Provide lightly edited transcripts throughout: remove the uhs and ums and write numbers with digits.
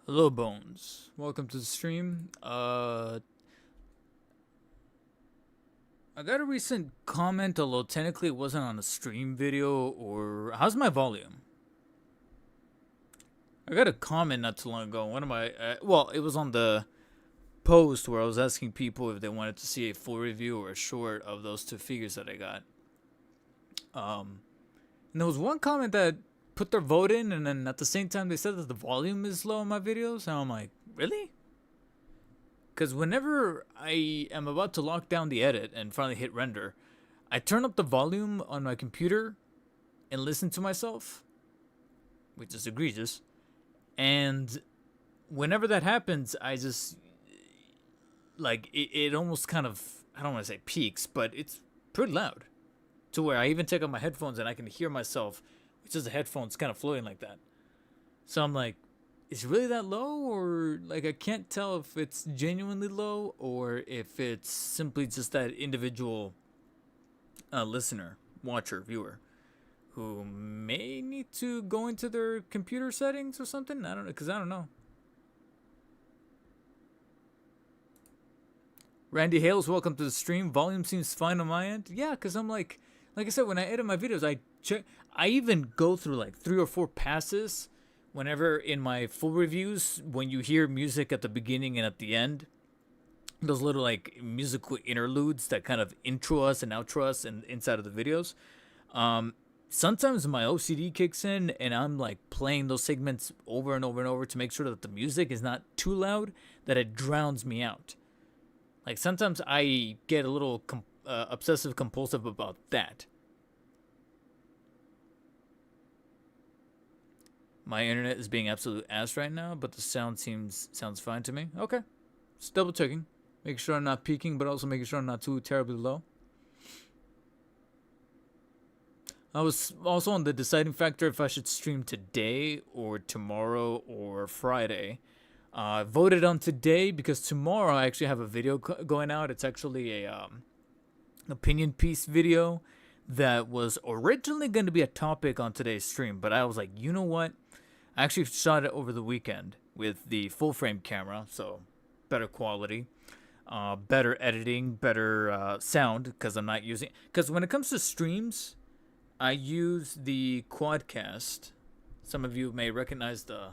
Hello, Bones. Welcome to the stream. I got a recent comment, although technically it wasn't on a stream video. Or how's my volume? I got a comment not too long ago. One of my well, it was on the post where I was asking people if they wanted to see a full review or a short of those two figures that I got. And there was one comment that put their vote in, and then at the same time they said that the volume is low in my videos, and I'm like, really? Because whenever I am about to lock down the edit and finally hit render, I turn up the volume on my computer and listen to myself, which is egregious. And whenever that happens, I just like it almost kind of, I don't want to say peaks, but it's pretty loud to where I even take out my headphones and I can hear myself, which is the headphones kind of floating like that. So I'm like, is it really that low, or like I can't tell if it's genuinely low or if it's simply just that individual listener, watcher, viewer who may need to go into their computer settings or something. I don't know, because I don't know. Randy Hales, welcome to the stream. Volume seems fine on my end. Yeah, because I'm like I said, when I edit my videos, I check. I even go through like 3 or 4 passes whenever in my full reviews, when you hear music at the beginning and at the end, those little like musical interludes that kind of intro us and outro us and inside of the videos. Sometimes my OCD kicks in and I'm like playing those segments over and over and over to make sure that the music is not too loud, that it drowns me out. Like sometimes I get a little obsessive compulsive about that. My internet is being absolute ass right now, but the sounds fine to me. Okay, just double checking, making sure I'm not peaking, but also making sure I'm not too terribly low. I was also on the deciding factor if I should stream today or tomorrow or Friday. I voted on today because tomorrow I actually have a video going out. It's actually a opinion piece video that was originally going to be a topic on today's stream, but I was like, you know what? I actually shot it over the weekend with the full frame camera, so better quality, better editing, better sound, because I'm not using. Because when it comes to streams, I use the Quadcast. Some of you may recognize the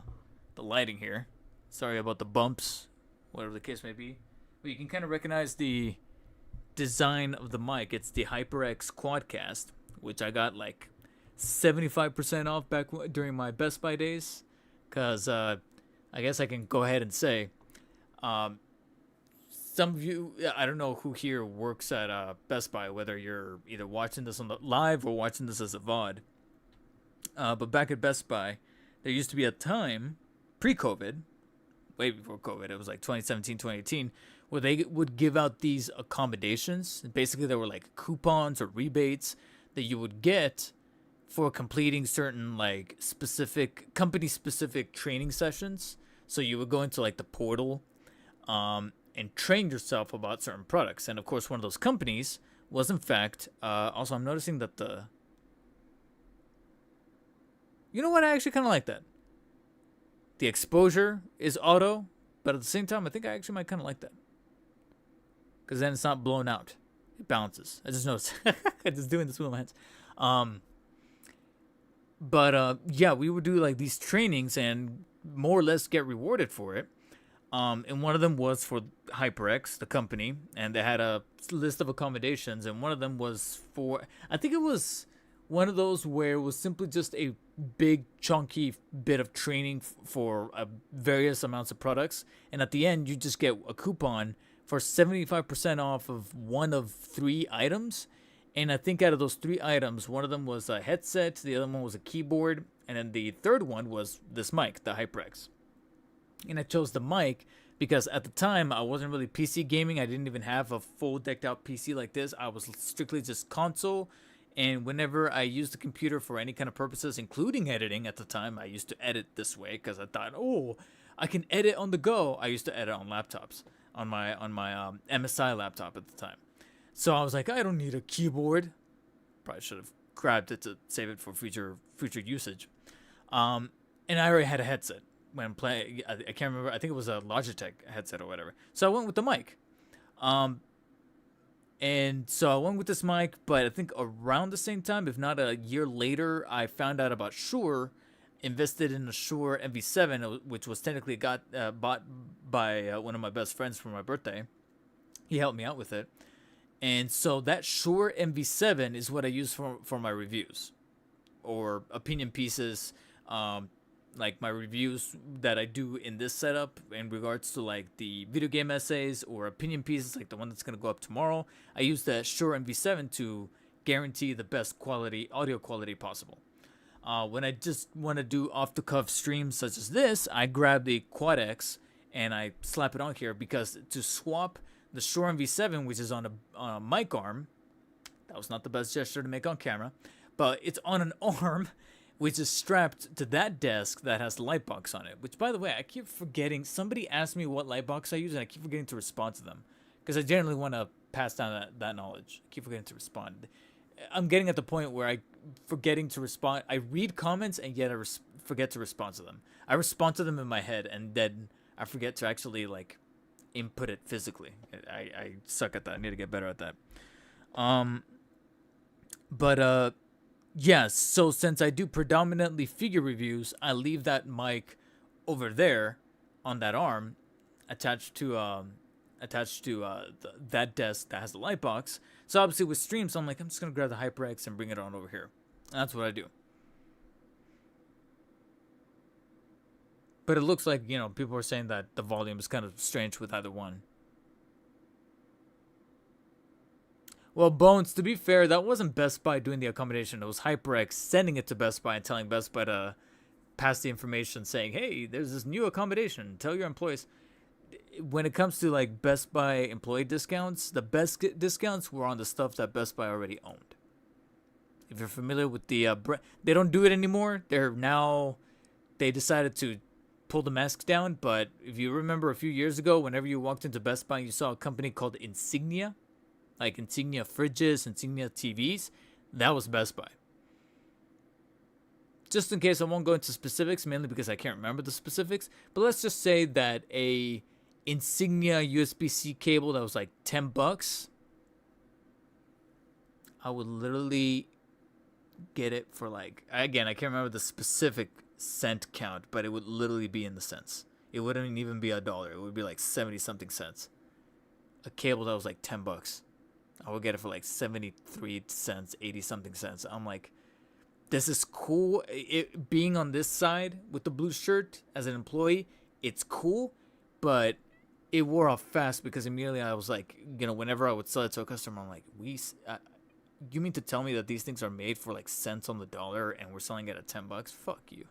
lighting here. Sorry about the bumps, whatever the case may be. But you can kind of recognize the design of the mic. It's the HyperX Quadcast, which I got like 75% off back during my Best Buy days. Because I guess I can go ahead and say, some of you, I don't know who here works at Best Buy, whether you're either watching this on the live or watching this as a VOD. But back at Best Buy, there used to be a time pre-COVID, way before COVID, it was like 2017, 2018, where they would give out these accommodations. Basically, there were like coupons or rebates that you would get for completing certain like specific company specific training sessions. So you would go into like the portal and train yourself about certain products. And of course, one of those companies was in fact, also I'm noticing that you know what, I actually kind of like that. The exposure is auto, but at the same time, I think I actually might kind of like that. Because then it's not blown out. It bounces. I just noticed. I'm just doing this with my hands. But yeah, we would do like these trainings and more or less get rewarded for it. And one of them was for HyperX, the company, and they had a list of accommodations, and one of them was for, I think it was one of those where it was simply just a big chunky bit of training for various amounts of products, and at the end you just get a coupon for 75% off of one of 3 items. And I think out of those 3 items, one of them was a headset, the other one was a keyboard, and then the third one was this mic, the HyperX. And I chose the mic because at the time I wasn't really PC gaming. I didn't even have a full decked out PC like this. I was strictly just console. And whenever I used the computer for any kind of purposes, including editing at the time, I used to edit this way because I thought, oh, I can edit on the go. I used to edit on laptops, on my MSI laptop at the time. So I was like, I don't need a keyboard. Probably should have grabbed it to save it for future usage. And I already had a headset. when playing. I can't remember. I think it was a Logitech headset or whatever. So I went with the mic. Um, and so I went with this mic, but I think around the same time, if not a year later, I found out about Shure, invested in a Shure MV7, which was technically bought by one of my best friends for my birthday. He helped me out with it. And so that Shure MV7 is what I use for my reviews or opinion pieces, like my reviews that I do in this setup in regards to like the video game essays or opinion pieces like the one that's going to go up tomorrow. I use the Shure MV7 to guarantee the best quality audio quality possible. When I just want to do off the cuff streams such as this, I grab the Quad X and I slap it on here, because to swap the Shure MV7, which is on a mic arm, that was not the best gesture to make on camera, but it's on an arm which is strapped to that desk that has the light box on it. Which, by the way, I keep forgetting. Somebody asked me what light box I use, and I keep forgetting to respond to them, because I generally want to pass down that knowledge. I keep forgetting to respond. I'm getting at the point where I forgetting to respond. I read comments and yet I forget to respond to them. I respond to them in my head and then I forget to actually like input it physically. I suck at that. I need to get better at that. But yeah, so since I do predominantly figure reviews, I leave that mic over there on that arm attached to that desk that has the light box. So obviously with streams, I'm like, I'm just gonna grab the HyperX and bring it on over here. And that's what I do. But it looks like, you know, people are saying that the volume is kind of strange with either one. Well, Bones, to be fair, that wasn't Best Buy doing the accommodation. It was HyperX sending it to Best Buy and telling Best Buy to pass the information saying, hey, there's this new accommodation. Tell your employees. When it comes to like Best Buy employee discounts, the best discounts were on the stuff that Best Buy already owned. If you're familiar with the they don't do it anymore. They decided to pull the masks down. But if you remember a few years ago, whenever you walked into Best Buy, you saw a company called Insignia, like Insignia fridges, Insignia TVs. That was Best Buy. Just in case, I won't go into specifics, mainly because I can't remember the specifics. But let's just say that a Insignia USB-C cable that was like $10, I would literally get it for like, again, I can't remember the specific cent count, but it would literally be in the cents. It wouldn't even be $1. It would be like 70 something cents. A cable that was like $10, I would get it for like 73 cents, 80 something cents. I'm like, this is cool. It being on this side with the blue shirt as an employee, it's cool, but it wore off fast, because immediately I was like, you know, whenever I would sell it to a customer, I'm like, you mean to tell me that these things are made for like cents on the dollar and we're selling it at $10? Fuck you.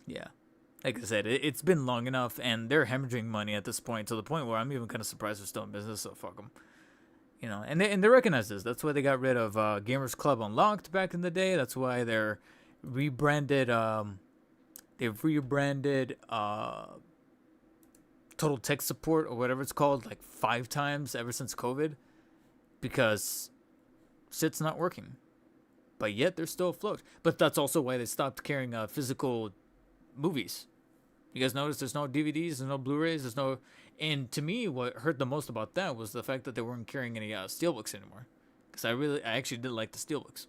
Yeah. Like I said, it's been long enough, and they're hemorrhaging money at this point, to the point where I'm even kind of surprised they're still in business, so fuck them. You know, and they recognize this. That's why they got rid of Gamers Club Unlocked back in the day. That's why they've rebranded Total Tech Support, or whatever it's called, like 5 times ever since COVID, because shit's not working. But yet they're still afloat. But that's also why they stopped carrying physical movies. You guys notice there's no DVDs, there's no Blu-rays, there's no... And to me, what hurt the most about that was the fact that they weren't carrying any steelbooks anymore. Because I actually did like the steelbooks.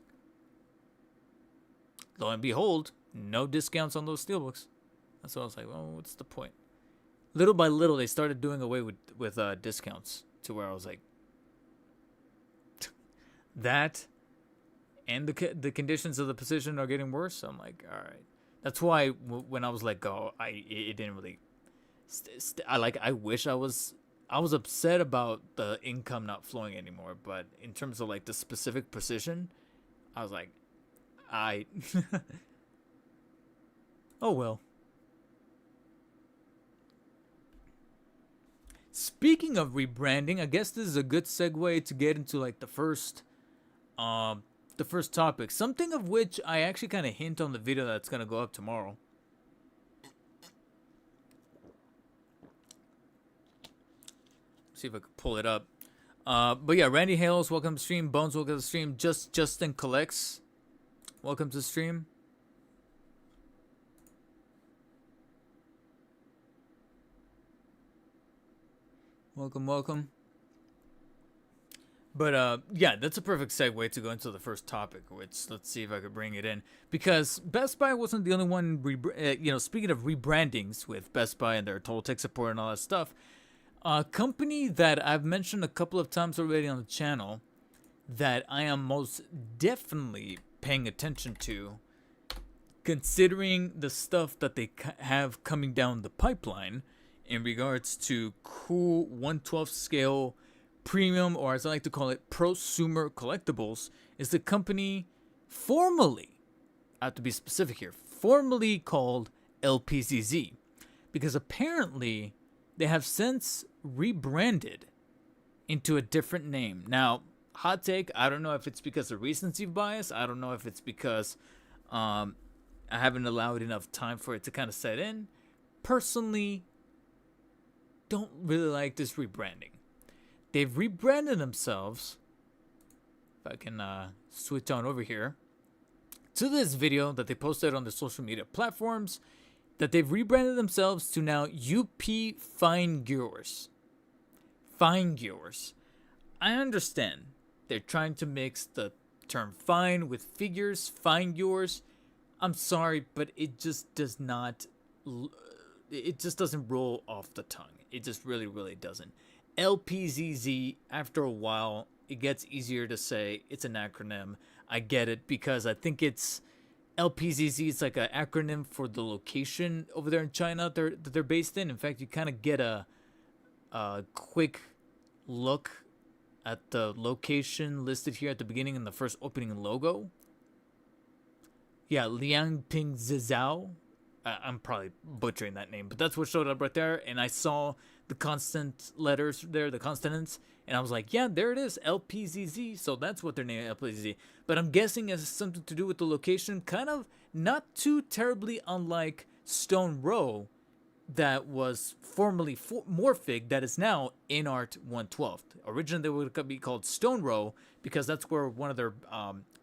Lo and behold, no discounts on those steelbooks. That's why I was like, well, what's the point? Little by little, they started doing away with discounts, to where I was like, that and the conditions of the position are getting worse. So I'm like, all right. That's why when I was let go, it didn't really... I wish I was upset about the income not flowing anymore, but in terms of like the specific position, I was like, oh well. Speaking of rebranding, I guess this is a good segue to get into like the first topic, something of which I actually kind of hint on the video that's gonna go up tomorrow. See if I can pull it up. But yeah, Randy Hales, welcome to the stream. Bones, welcome to the stream. Justin Collects. Welcome to the stream. Welcome. But yeah, that's a perfect segue to go into the first topic, which let's see if I could bring it in, because Best Buy wasn't the only one. Speaking of rebrandings with Best Buy and their total tech support and all that stuff, a company that I've mentioned a couple of times already on the channel that I am most definitely paying attention to, considering the stuff that they have coming down the pipeline in regards to cool 1/12 scale premium, or as I like to call it, prosumer collectibles, is the company formerly, I have to be specific here, formerly called LPZZ, because apparently they have since rebranded into a different name. Now, hot take, I don't know if it's because of recency bias, I don't know if it's because I haven't allowed enough time for it to kind of set in. Personally, don't really like this rebranding. They've rebranded themselves, if I can switch on over here, to this video that they posted on the social media platforms, that they've rebranded themselves to now UP Fine-Gures. Fine-Gures. I understand they're trying to mix the term fine with figures, Fine-Gures. I'm sorry, but it just does not, it just doesn't roll off the tongue. It just really, really doesn't. LPZZ, after a while, it gets easier to say. It's an acronym. I get it, because I think it's LPZZ. It's like an acronym for the location over there in China that they're based in. In fact, you kind of get a quick look at the location listed here at the beginning in the first opening logo. Yeah, Liangping Zizao. I'm probably butchering that name, but that's what showed up right there. And I saw the constant letters there, the consonants, and I was like, yeah, there it is, LPZZ. So that's what they're naming, LPZZ. But I'm guessing it has something to do with the location, kind of not too terribly unlike Stone Row, that was formerly Morphig, that is now InArt 1/12. Originally, they would be called Stone Row because that's where one of their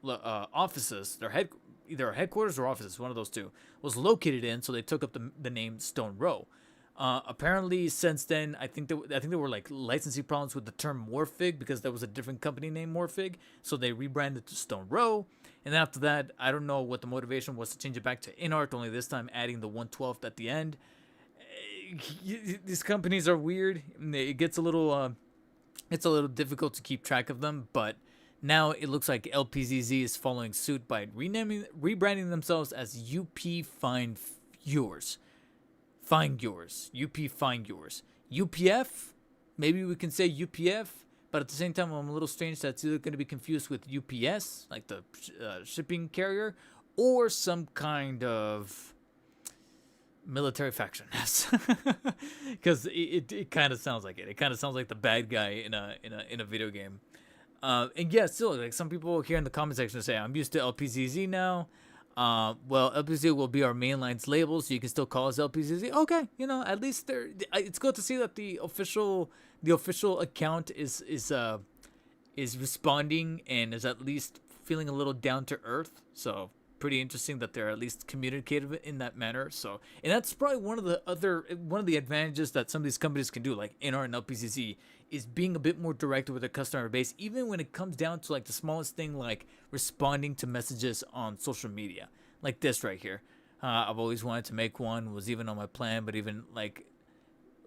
offices, either headquarters or offices, one of those two, was located in. So they took up the name Stone Row. Apparently, since then, I think there were like licensing problems with the term Morphig, because there was a different company named Morphig, so they rebranded to Stone Row. And after that, I don't know what the motivation was to change it back to InArt, only this time adding the 1/12 at the end. These companies are weird. It gets a little difficult to keep track of them, but now it looks like LPZZ is following suit by rebranding themselves as UP Fine-Gures. Fine-Gures. UP Fine-Gures. UPF? Maybe we can say UPF, but at the same time, I'm a little strange that it's either going to be confused with UPS, like the shipping carrier, or some kind of military faction, because it kind of sounds like it. It kind of sounds like the bad guy in a video game. And yeah, still, like, some people here in the comment section say, I'm used to LPZZ now. Well, LPZZ will be our mainline's label, so you can still call us LPZZ. Okay, at least it's good to see that the official account is responding and is at least feeling a little down to earth. So pretty interesting that they're at least communicative in that manner. So, and that's probably one of the advantages that some of these companies can do, like InArt and LPZZ, is being a bit more direct with their customer base, even when it comes down to like the smallest thing, like responding to messages on social media, like this right here. I've always wanted to make one, was even on my plan, but even like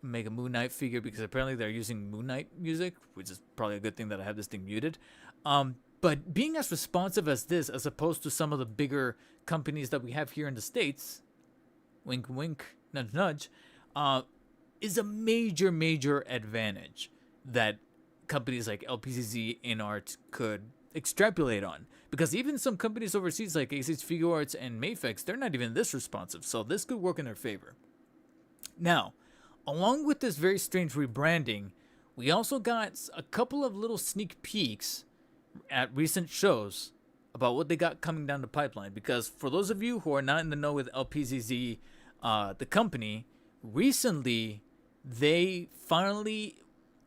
make a Moon Knight figure, because apparently they're using Moon Knight music, which is probably a good thing that I have this thing muted. But being as responsive as this, as opposed to some of the bigger companies that we have here in the States, wink, wink, nudge, nudge, is a major, major advantage that companies like LPZZ, InArt could extrapolate on. Because even some companies overseas like ACH Figure Arts and Mayfix, they're not even this responsive. So this could work in their favor. Now, along with this very strange rebranding, we also got a couple of little sneak peeks at recent shows about what they got coming down the pipeline. Because for those of you who are not in the know with LPZZ, the company, recently they finally,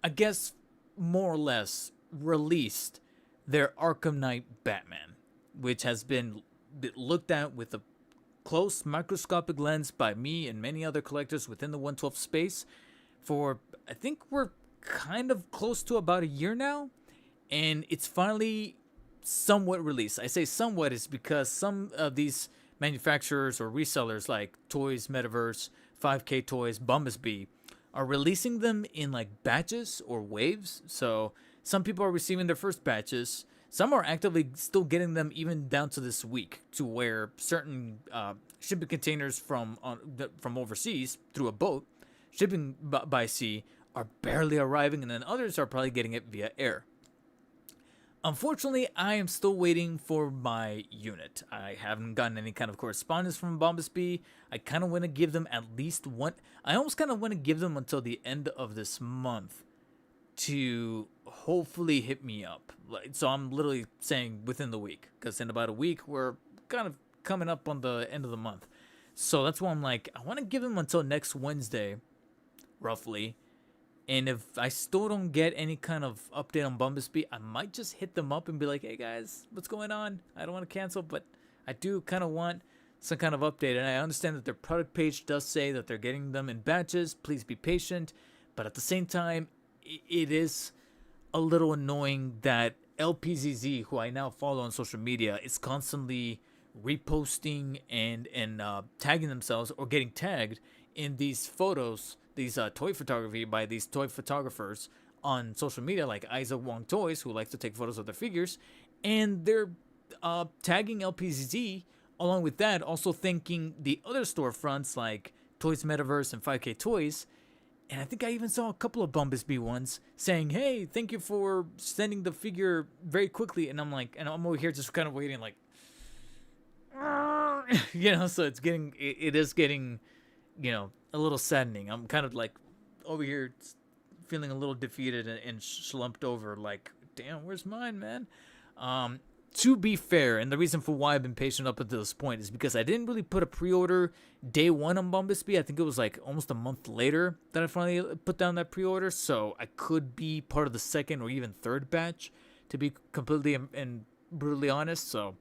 I guess, more or less released their Arkham Knight Batman, which has been looked at with a close microscopic lens by me and many other collectors within the 112 space for, I think we're kind of close to about a year now, and it's finally somewhat released. I say somewhat is because some of these manufacturers or resellers like Toys Metaverse, 5K Toys, Bumblebee are releasing them in like batches or waves. So some people are receiving their first batches. Some are actively still getting them even down to this week, to where certain shipping containers from overseas through a boat, shipping by sea, are barely arriving, and then others are probably getting it via air. Unfortunately, I am still waiting for my unit. I haven't gotten any kind of correspondence from Bumblebee. I kind of want to give them at least one. I almost kind of want to give them until the end of this month to hopefully hit me up. So I'm literally saying within the week, because in about a week we're kind of coming up on the end of the month. So that's why I'm like, I want to give them until next Wednesday, roughly. And if I still don't get any kind of update on Bumblebee, I might just hit them up and be like, hey guys, what's going on? I don't want to cancel, but I do kind of want some kind of update. And I understand that their product page does say that they're getting them in batches. Please be patient. But at the same time, it is a little annoying that LPZZ, who I now follow on social media, is constantly reposting and tagging themselves or getting tagged in these photos, these toy photography by these toy photographers on social media, like Isaac Wong Toys, who likes to take photos of their figures, and they're tagging LPZZ. Along with that, also thanking the other storefronts like Toys Metaverse and 5K Toys. And I think I even saw a couple of Bumblebee ones saying, hey, thank you for sending the figure very quickly. And I'm like, and I'm over here just kind of waiting, like, so it is getting, a little saddening. I'm kind of like over here feeling a little defeated and slumped over, like, damn, where's mine, man? To be fair, and the reason for why I've been patient up until this point is because I didn't really put a pre-order day one on Bumblebee. I think it was like almost a month later that I finally put down that pre-order, so I could be part of the second or even third batch, to be completely and brutally honest. So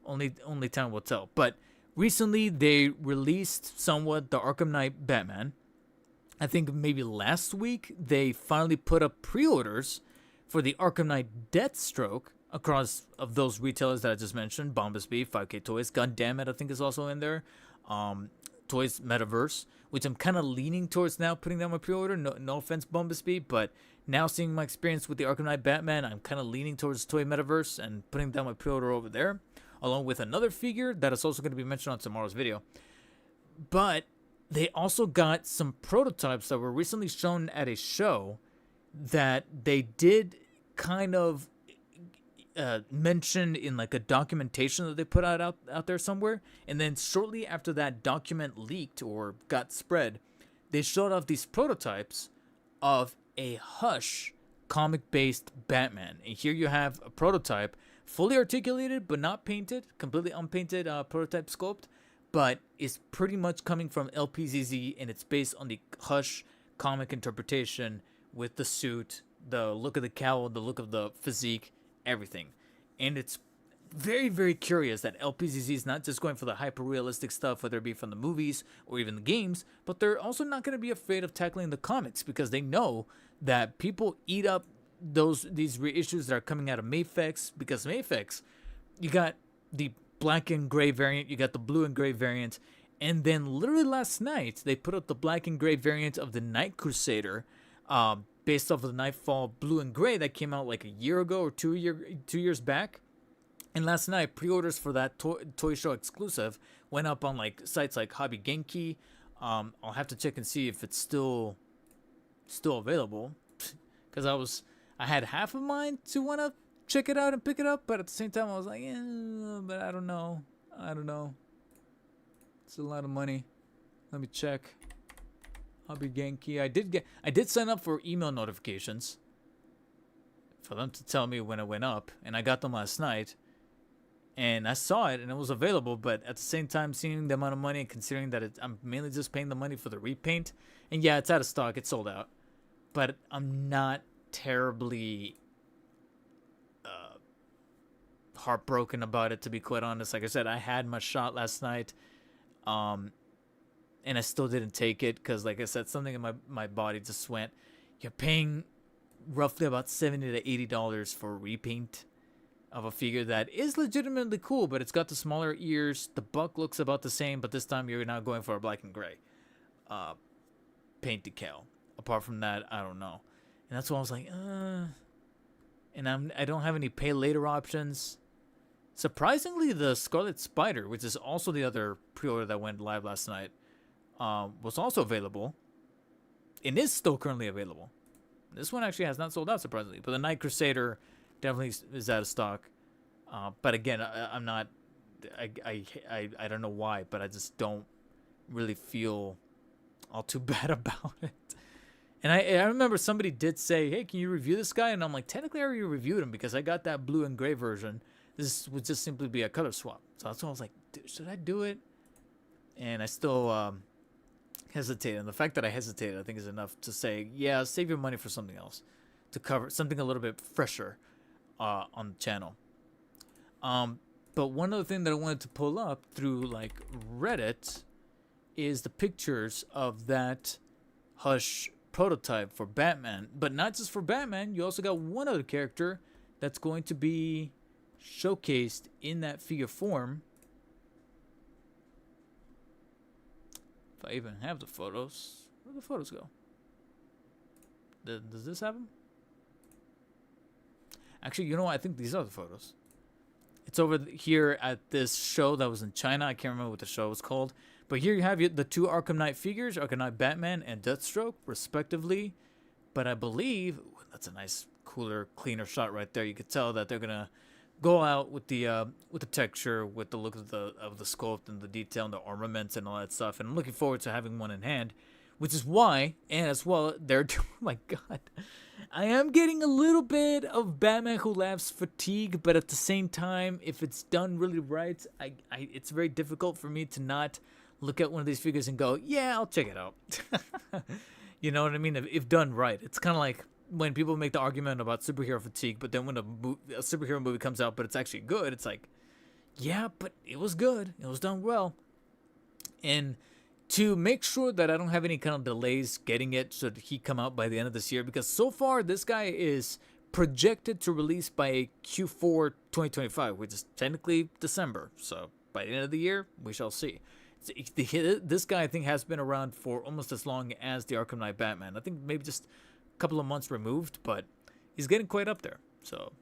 only time will tell. But recently they released somewhat the Arkham Knight Batman. I think maybe last week they finally put up pre-orders for the Arkham Knight Deathstroke across of those retailers that I just mentioned: Bumblebee, 5K Toys, God Damn It, I think is also in there. Toys Metaverse, which I'm kind of leaning towards now putting down my pre-order. No offense, Bumblebee, but now seeing my experience with the Arkham Knight Batman, I'm kind of leaning towards Toy Metaverse and putting down my pre-order over there, along with another figure that is also going to be mentioned on tomorrow's video. But they also got some prototypes that were recently shown at a show that they did kind of mentioned in like a documentation that they put out there somewhere, and then shortly after that document leaked or got spread, they showed off these prototypes of a Hush comic-based Batman. And here you have a prototype, fully articulated but not painted, completely unpainted prototype sculpt, but is pretty much coming from LPZZ, and it's based on the Hush comic interpretation with the suit, the look of the cowl, the look of the physique, everything. And it's very, very curious that LPZZ is not just going for the hyper realistic stuff, whether it be from the movies or even the games, but they're also not going to be afraid of tackling the comics, because they know that people eat up these reissues that are coming out of Mafex. Because Mafex, you got the black and gray variant, you got the blue and gray variant, and then literally last night they put up the black and gray variant of the Night Crusader, based off of the Nightfall blue and gray that came out like a year ago or 2 years back. And last night, pre-orders for that toy show exclusive went up on like sites like Hobby Genki. I'll have to check and see if it's still available, because I had half of mine to want to check it out and pick it up, but at the same time I was like, but I don't know. It's a lot of money. Let me check. Hobby Genki. I did sign up for email notifications for them to tell me when it went up, and I got them last night, and I saw it and it was available. But at the same time, seeing the amount of money and considering that I'm mainly just paying the money for the repaint, and yeah, it's out of stock, it's sold out, but I'm not terribly heartbroken about it, to be quite honest. Like I said, I had my shot last night, and I still didn't take it because, like I said, something in my body just went. You're paying roughly about $70 to $80 for a repaint of a figure that is legitimately cool, but it's got the smaller ears. The buck looks about the same, but this time you're now going for a black and gray paint decal. Apart from that, I don't know. And that's why I was like, and I don't have any pay later options. Surprisingly, the Scarlet Spider, which is also the other pre-order that went live last night, was also available. And is still currently available. This one actually has not sold out, surprisingly. But the Night Crusader definitely is out of stock. But again, I'm not. I don't know why, but I just don't really feel all too bad about it. And I remember somebody did say, "Hey, can you review this guy?" And I'm like, technically, I already reviewed him because I got that blue and gray version. This would just simply be a color swap. So that's why I was like, should I do it? And I still hesitate. And the fact that I hesitated, I think, is enough to say, yeah, save your money for something else, to cover something a little bit fresher on the channel. But one other thing that I wanted to pull up through like Reddit is the pictures of that Hush prototype for Batman. But not just for Batman, you also got one other character that's going to be showcased in that figure form. If I even have the photos, where do the photos go? Does this have them? Actually, you know what? I think these are the photos. It's over here at this show that was in China. I can't remember what the show was called. But here you have the two Arkham Knight figures, Arkham Knight Batman and Deathstroke, respectively. But I believe that's a nice, cooler, cleaner shot right there. You could tell that they're gonna go out with the texture, with the look of the sculpt and the detail and the ornaments and all that stuff. And I'm looking forward to having one in hand, which is why, and as well, they're oh my god, I am getting a little bit of Batman Who Laughs fatigue, but at the same time, if it's done really right, it's very difficult for me to not look at one of these figures and go, yeah, I'll check it out. You know what I mean? If done right. It's kind of like when people make the argument about superhero fatigue, but then when a superhero movie comes out, but it's actually good, it's like, yeah, but it was good. It was done well. And to make sure that I don't have any kind of delays getting it, should he come out by the end of this year, because so far this guy is projected to release by Q4 2025, which is technically December. So by the end of the year, we shall see. This guy, I think, has been around for almost as long as the Arkham Knight Batman. I think maybe just a couple of months removed, but he's getting quite up there. So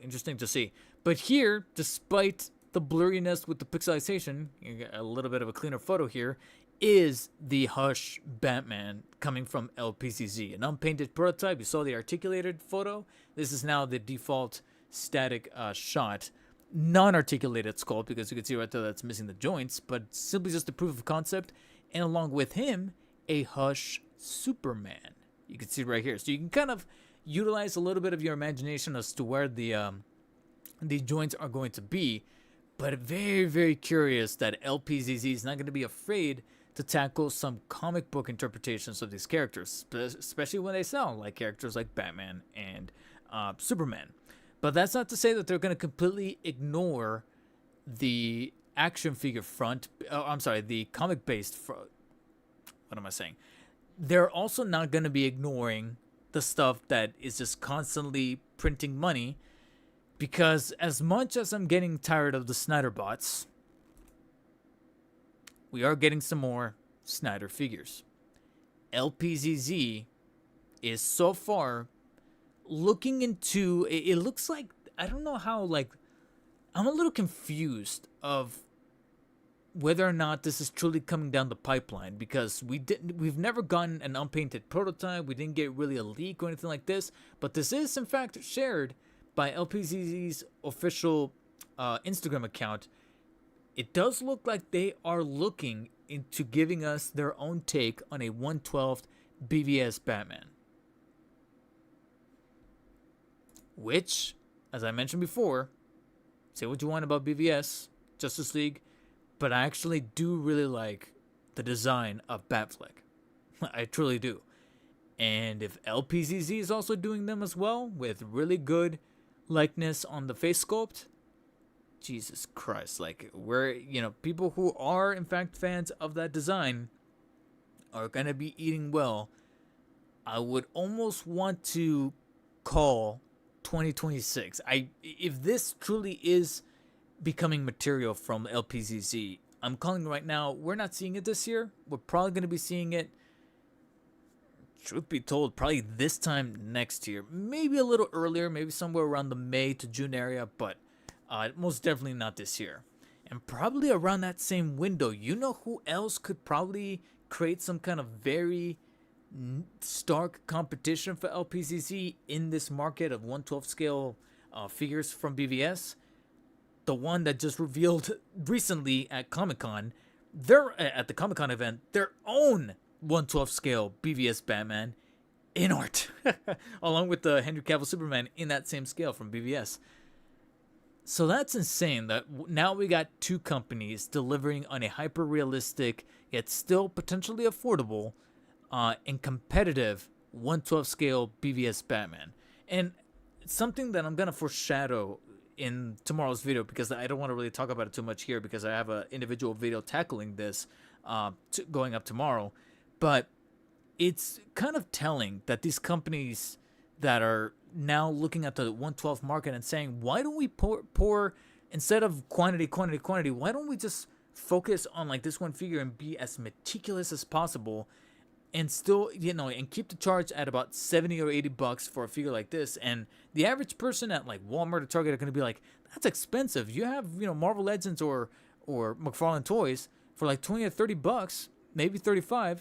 interesting to see. But here, despite the blurriness with the pixelization, you get a little bit of a cleaner photo here, is the Hush Batman coming from LPZZ. An unpainted prototype. You saw the articulated photo. This is now the default static shot. Non-articulated sculpt, because you can see right there that's missing the joints, but simply just a proof of concept. And along with him, a Hush Superman. You can see right here. So you can kind of utilize a little bit of your imagination as to where the joints are going to be. But very, very curious that LPZZ is not going to be afraid to tackle some comic book interpretations of these characters, especially when they sound like characters like Batman and Superman. But that's not to say that they're going to completely ignore the action figure front. I'm sorry, the comic-based front. What am I saying? They're also not going to be ignoring the stuff that is just constantly printing money, because as much as I'm getting tired of the Snyder bots, we are getting some more Snyder figures. LPZZ is so far looking into, it looks like, I don't know how, like, I'm a little confused of whether or not this is truly coming down the pipeline, because we've never gotten an unpainted prototype. We didn't get really a leak or anything like this, but this is in fact shared by LPZZ's official Instagram account. It does look like they are looking into giving us their own take on a 1/12 BVS Batman, which, as I mentioned before, say what you want about BVS, Justice League, but I actually do really like the design of Batfleck. I truly do. And if LPZZ is also doing them as well, with really good likeness on the face sculpt, Jesus Christ. Like, we're, people who are, in fact, fans of that design are going to be eating well. I would almost want to call 2026. If this truly is becoming material from LPZZ, I'm calling right now. We're not seeing it this year. We're probably going to be seeing it, truth be told, probably this time next year. Maybe a little earlier, maybe somewhere around the May to June area, but most definitely not this year. And probably around that same window, you know who else could probably create some kind of very stark competition for LPZZ in this market of 1/12 scale figures from BVS? The one that just revealed recently at Comic-Con, at the Comic-Con event, their own 1/12 scale BVS Batman in art, along with the Henry Cavill Superman in that same scale from BVS. So that's insane that now we got two companies delivering on a hyper realistic yet still potentially affordable and competitive 1/12 scale BVS Batman. And something that I'm gonna foreshadow in tomorrow's video, because I don't want to really talk about it too much here because I have an individual video tackling this going up tomorrow. But it's kind of telling that these companies that are now looking at the 1/12 market and saying, why don't we pour instead of quantity, why don't we just focus on like this one figure and be as meticulous as possible and still, and keep the charge at about $70 or $80 for a figure like this. And the average person at like Walmart or Target are going to be like, that's expensive. You have, Marvel Legends or McFarlane Toys for like $20 or $30, maybe $35.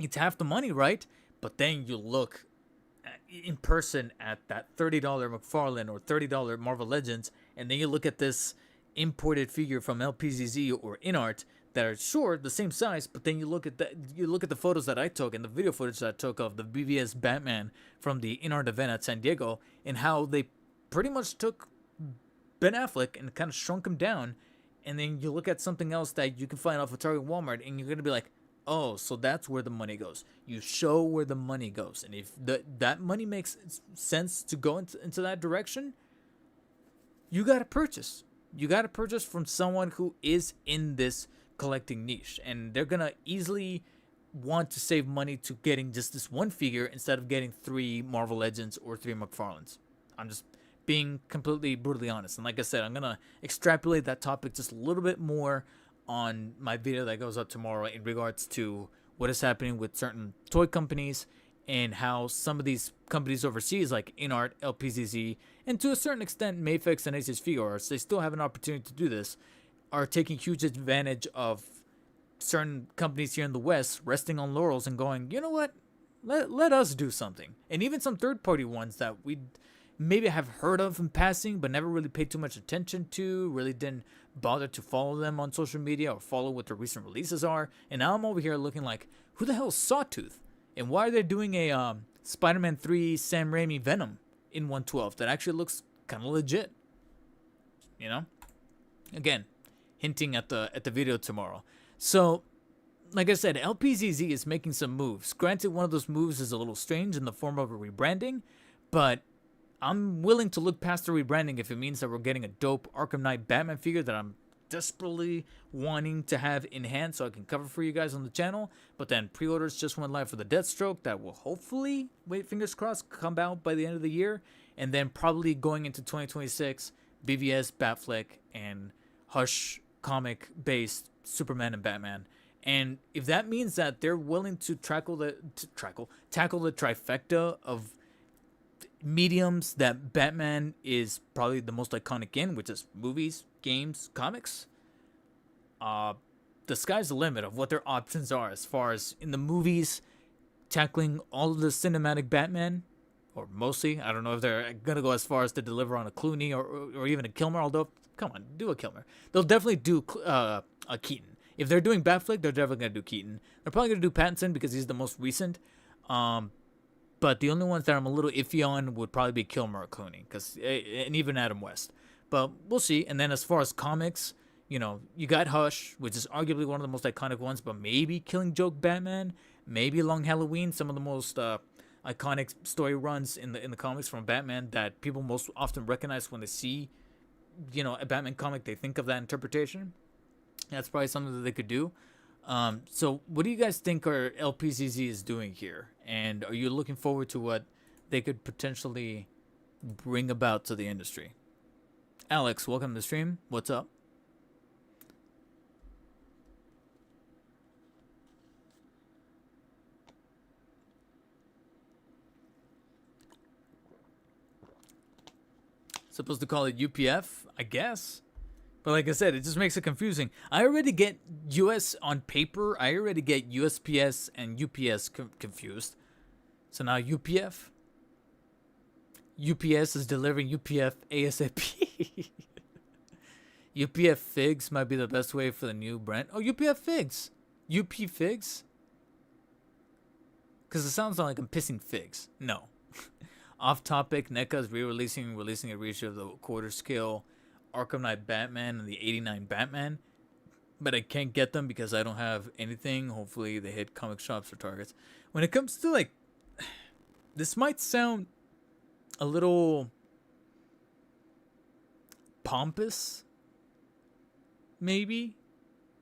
It's half the money, right? But then you look in person at that $30 McFarlane or $30 Marvel Legends, and then you look at this imported figure from LPZZ or InArt that are sure the same size, but then you look at the photos that I took and the video footage that I took of the BVS Batman from the InArt event at San Diego, and how they pretty much took Ben Affleck and kind of shrunk him down, and then you look at something else that you can find off of Target and Walmart, and you're gonna be like, oh, so that's where the money goes. You show where the money goes, and if that money makes sense to go into that direction, you gotta purchase. You gotta purchase from someone who is in this collecting niche, and they're gonna easily want to save money to getting just this one figure instead of getting 3 Marvel Legends or 3 McFarlanes. I'm just being completely brutally honest, and like I said, I'm gonna extrapolate that topic just a little bit more on my video that goes up tomorrow in regards to what is happening with certain toy companies and how some of these companies overseas like InArt, LPZZ, and to a certain extent Mayfix and Aces Figure Arts, they still have an opportunity to do this, are taking huge advantage of certain companies here in the West resting on laurels and going, you know what, let us do something. And even some third-party ones that we maybe have heard of in passing but never really paid too much attention to, really didn't bother to follow them on social media or follow what their recent releases are. And now I'm over here looking like, who the hell is Sawtooth? And why are they doing a Spider-Man 3 Sam Raimi Venom in 1/12 that actually looks kind of legit? Again, hinting at the video tomorrow. So, like I said, LPZZ is making some moves. Granted, one of those moves is a little strange in the form of a rebranding, but I'm willing to look past the rebranding if it means that we're getting a dope Arkham Knight Batman figure that I'm desperately wanting to have in hand so I can cover for you guys on the channel. But then pre-orders just went live for the Deathstroke that will hopefully, wait, fingers crossed, come out by the end of the year. And then probably going into 2026, BVS, Batfleck, and Hush comic-based Superman and Batman. And if that means that they're willing to tackle the trifecta of mediums that Batman is probably the most iconic in, which is movies, games, comics, the sky's the limit of what their options are as far as in the movies tackling all of the cinematic Batman, or mostly. I don't know if they're gonna go as far as to deliver on a Clooney or even a Kilmer, although come on, do a Kilmer. They'll definitely do a Keaton. If they're doing Batfleck, they're definitely gonna do Keaton. They're probably gonna do Pattinson because he's the most recent. But the only ones that I'm a little iffy on would probably be Kilmer or Clooney, and even Adam West. But we'll see. And then as far as comics, you got Hush, which is arguably one of the most iconic ones, but maybe Killing Joke Batman, maybe Long Halloween, some of the most iconic story runs in the comics from Batman that people most often recognize when they see a Batman comic, they think of that interpretation. That's probably something that they could do. So what do you guys think our LPZZ is doing here? And are you looking forward to what they could potentially bring about to the industry? Alex, welcome to the stream. What's up? Supposed to call it UPF, I guess. But like I said, it just makes it confusing. I already get US on paper. I already get USPS and UPS confused. So now UPF. UPS is delivering UPF ASAP. UPF Figs might be the best way for the new brand. Oh, UPF Figs. UP Figs? Because it sounds like I'm pissing figs. No. Off topic, NECA is releasing a reissue of the quarter scale Arkham Knight Batman and the 89 Batman. But I can't get them because I don't have anything. Hopefully they hit comic shops or Targets. When it comes to like, this might sound a little pompous, maybe,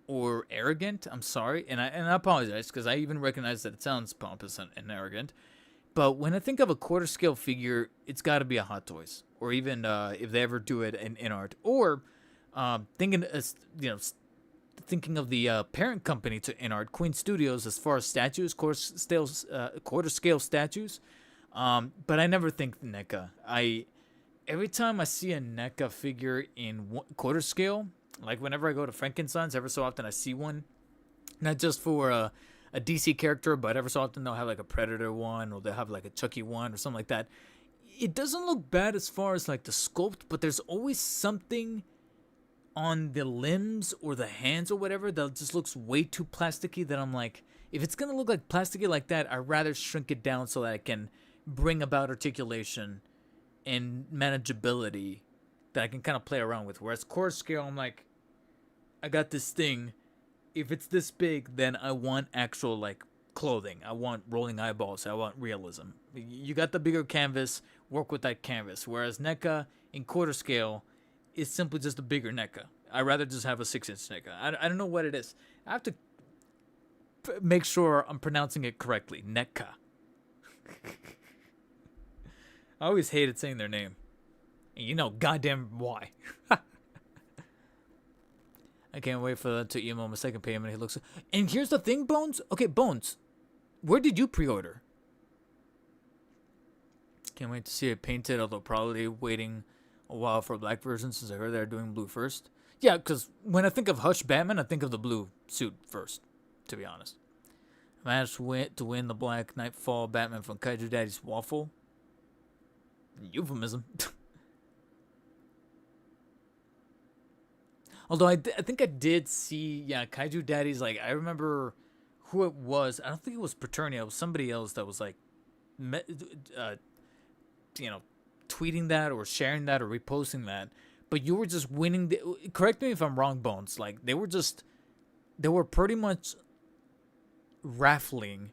or arrogant. I'm sorry, and I apologize because I even recognize that it sounds pompous and arrogant. But when I think of a quarter scale figure, it's got to be a Hot Toys, or even if they ever do it in art, or thinking of the parent company to InArt, Queen Studios, as far as statues, quarter scale statues. But I never think NECA. Every time I see a NECA figure in quarter scale, like whenever I go to Frankenstein's, ever so often I see one, not just for a DC character, but ever so often they'll have like a Predator one, or they'll have like a Chucky one or something like that. It doesn't look bad as far as like the sculpt, but there's always something on the limbs or the hands or whatever that just looks way too plasticky, that I'm like, if it's gonna look like plasticky like that, I'd rather shrink it down so that I can bring about articulation and manageability that I can kind of play around with. Whereas core scale, I'm like, I got this thing. If it's this big, then I want actual like clothing. I want rolling eyeballs. I want realism. You got the bigger canvas, work with that canvas. Whereas NECA in quarter scale is simply just a bigger NECA. I'd rather just have a 6-inch NECA. I don't know what it is. I have to make sure I'm pronouncing it correctly. NECA. I always hated saying their name. And you know goddamn why. I can't wait for them to email my second payment. He looks. And here's the thing, Bones. Okay, Bones. Where did you pre-order? Can't wait to see it painted, although probably waiting a while for a black version since I heard they're doing blue first. Yeah, because when I think of Hush Batman, I think of the blue suit first, to be honest. Managed to win the Black Nightfall Batman from Kaiju Daddy's Waffle. Euphemism. Although I think I did see, Kaiju Daddy's, like, I remember who it was. I don't think it was Paternia. It was somebody else that was, like, tweeting that or sharing that or reposting that. But you were just winning. Correct me if I'm wrong, Bones. Like, they were pretty much raffling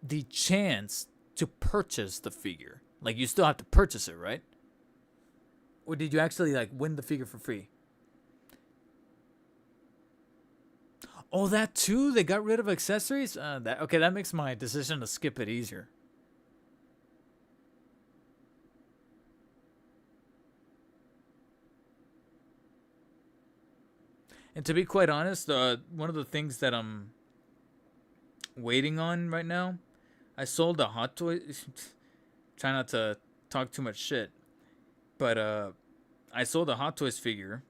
the chance to purchase the figure. Like, you still have to purchase it, right? Or did you actually, like, win the figure for free? Oh, that too? They got rid of accessories? That makes my decision to skip it easier. And to be quite honest, one of the things that I'm waiting on right now, I sold a Hot Toys. Try not to talk too much shit. But I sold a Hot Toys figure.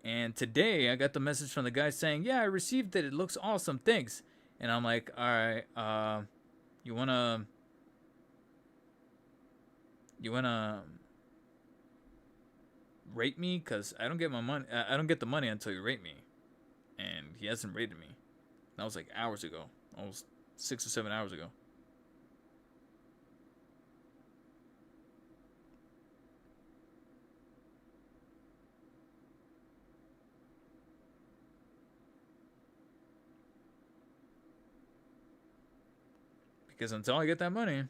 And today I got the message from the guy saying, "Yeah, I received it. It looks awesome. Thanks." And I'm like, "All right, you wanna rate me? Cause I don't get my money. I don't get the money until you rate me." And he hasn't rated me. That was like hours ago, almost 6 or 7 hours ago. Because until I get that money,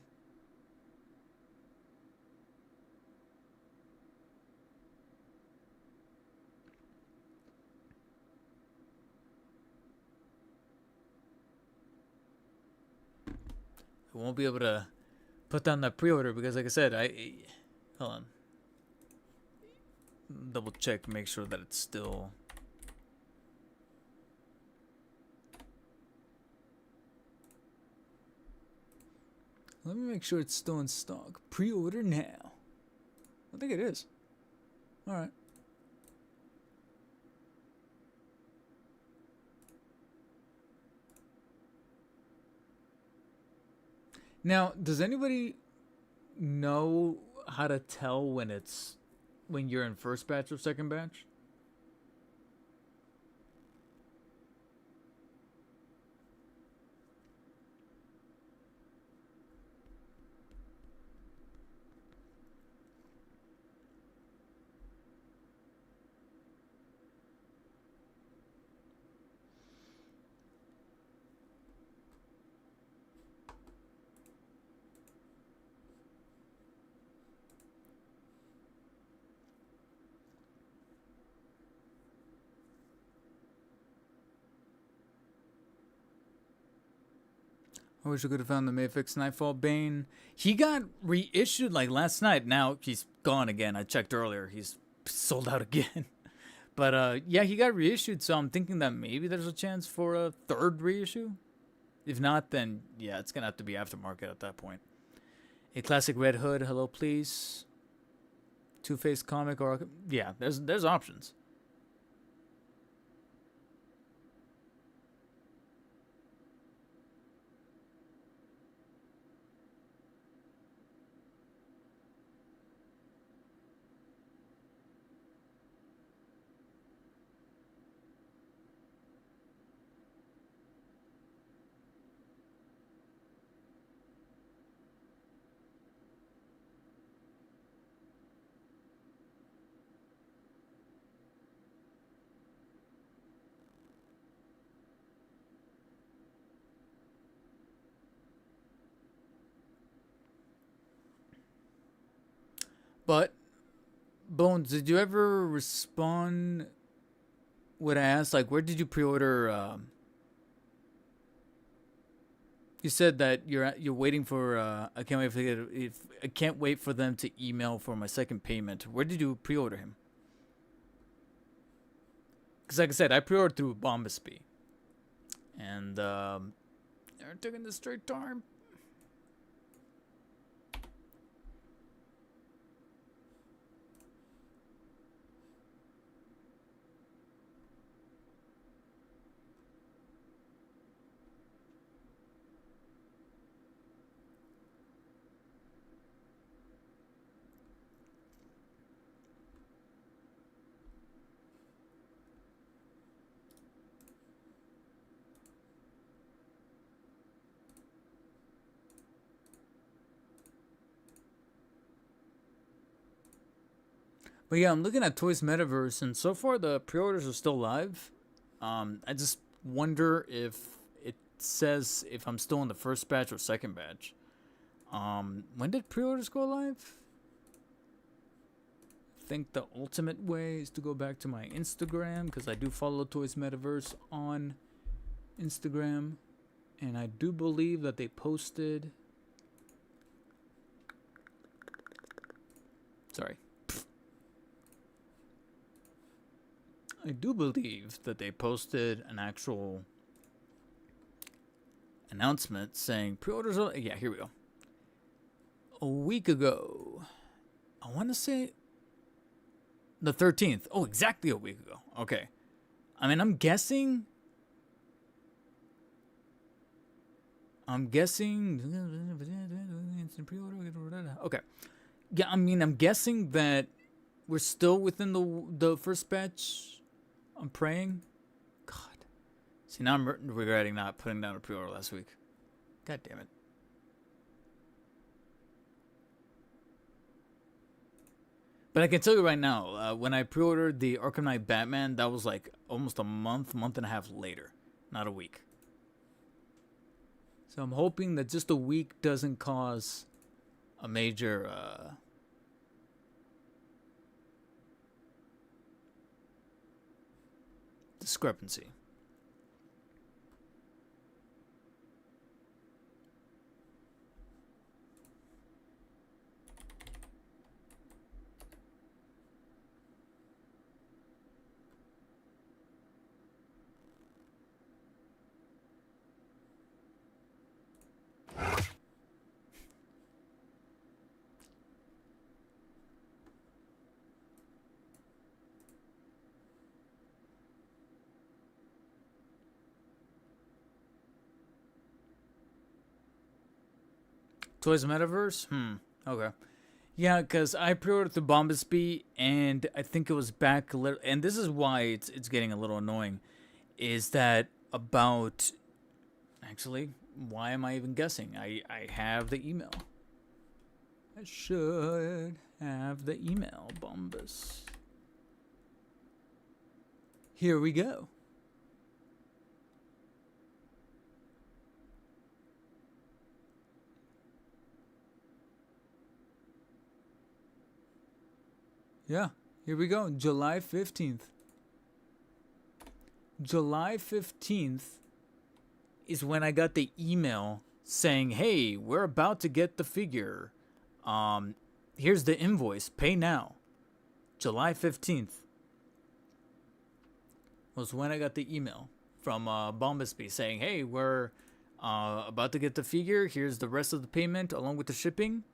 I won't be able to put down that pre-order because, like I said, hold on, double check, make sure that it's still. Let me make sure it's still in stock. Pre-order now. I think it is. All right. Now, does anybody know how to tell when you're in first batch or second batch? I wish I could have found the Mayfix Nightfall Bane. He got reissued like last night. Now he's gone again. I checked earlier. He's sold out again. But yeah, he got reissued. So I'm thinking that maybe there's a chance for a third reissue. If not, then yeah, it's gonna have to be aftermarket at that point. A classic Red Hood. Hello, please. Two-Face comic or yeah, there's options. But Bones, did you ever respond what I asked? Like, where did you pre-order? You said that you're waiting for. I can't wait for if I can't wait for them to email for my second payment. Where did you pre-order him? Because like I said, I pre-ordered through Bombasby, and they're taking the straight time. But yeah, I'm looking at Toys Metaverse, and so far the pre-orders are still live. I just wonder if it says if I'm still in the first batch or second batch. When did pre-orders go live? I think the ultimate way is to go back to my Instagram because I do follow Toys Metaverse on Instagram, and I do believe that they posted. Sorry. I do believe that they posted an actual announcement saying pre-orders are. Yeah, here we go. A week ago. I want to say the 13th. Oh, exactly a week ago. Okay. I mean, I'm guessing. Okay. Yeah, I mean, I'm guessing that we're still within the first batch. I'm praying. God. See, now I'm regretting not putting down a pre-order last week. God damn it. But I can tell you right now, when I pre-ordered the Arkham Knight Batman, that was like almost a month and a half later. Not a week. So I'm hoping that just a week doesn't cause a major discrepancy. Toys Metaverse? Okay. Yeah, because I pre-ordered the Bombasby, and I think it was back a little. And this is why it's getting a little annoying. Is that about? Actually, why am I even guessing? I have the email. I should have the email, Bombas. Here we go. Yeah, here we go. July 15th. July 15th is when I got the email saying, "Hey, we're about to get the figure. Here's the invoice. Pay now." July 15th was when I got the email from Bombasby saying, "Hey, we're about to get the figure. Here's the rest of the payment along with the shipping."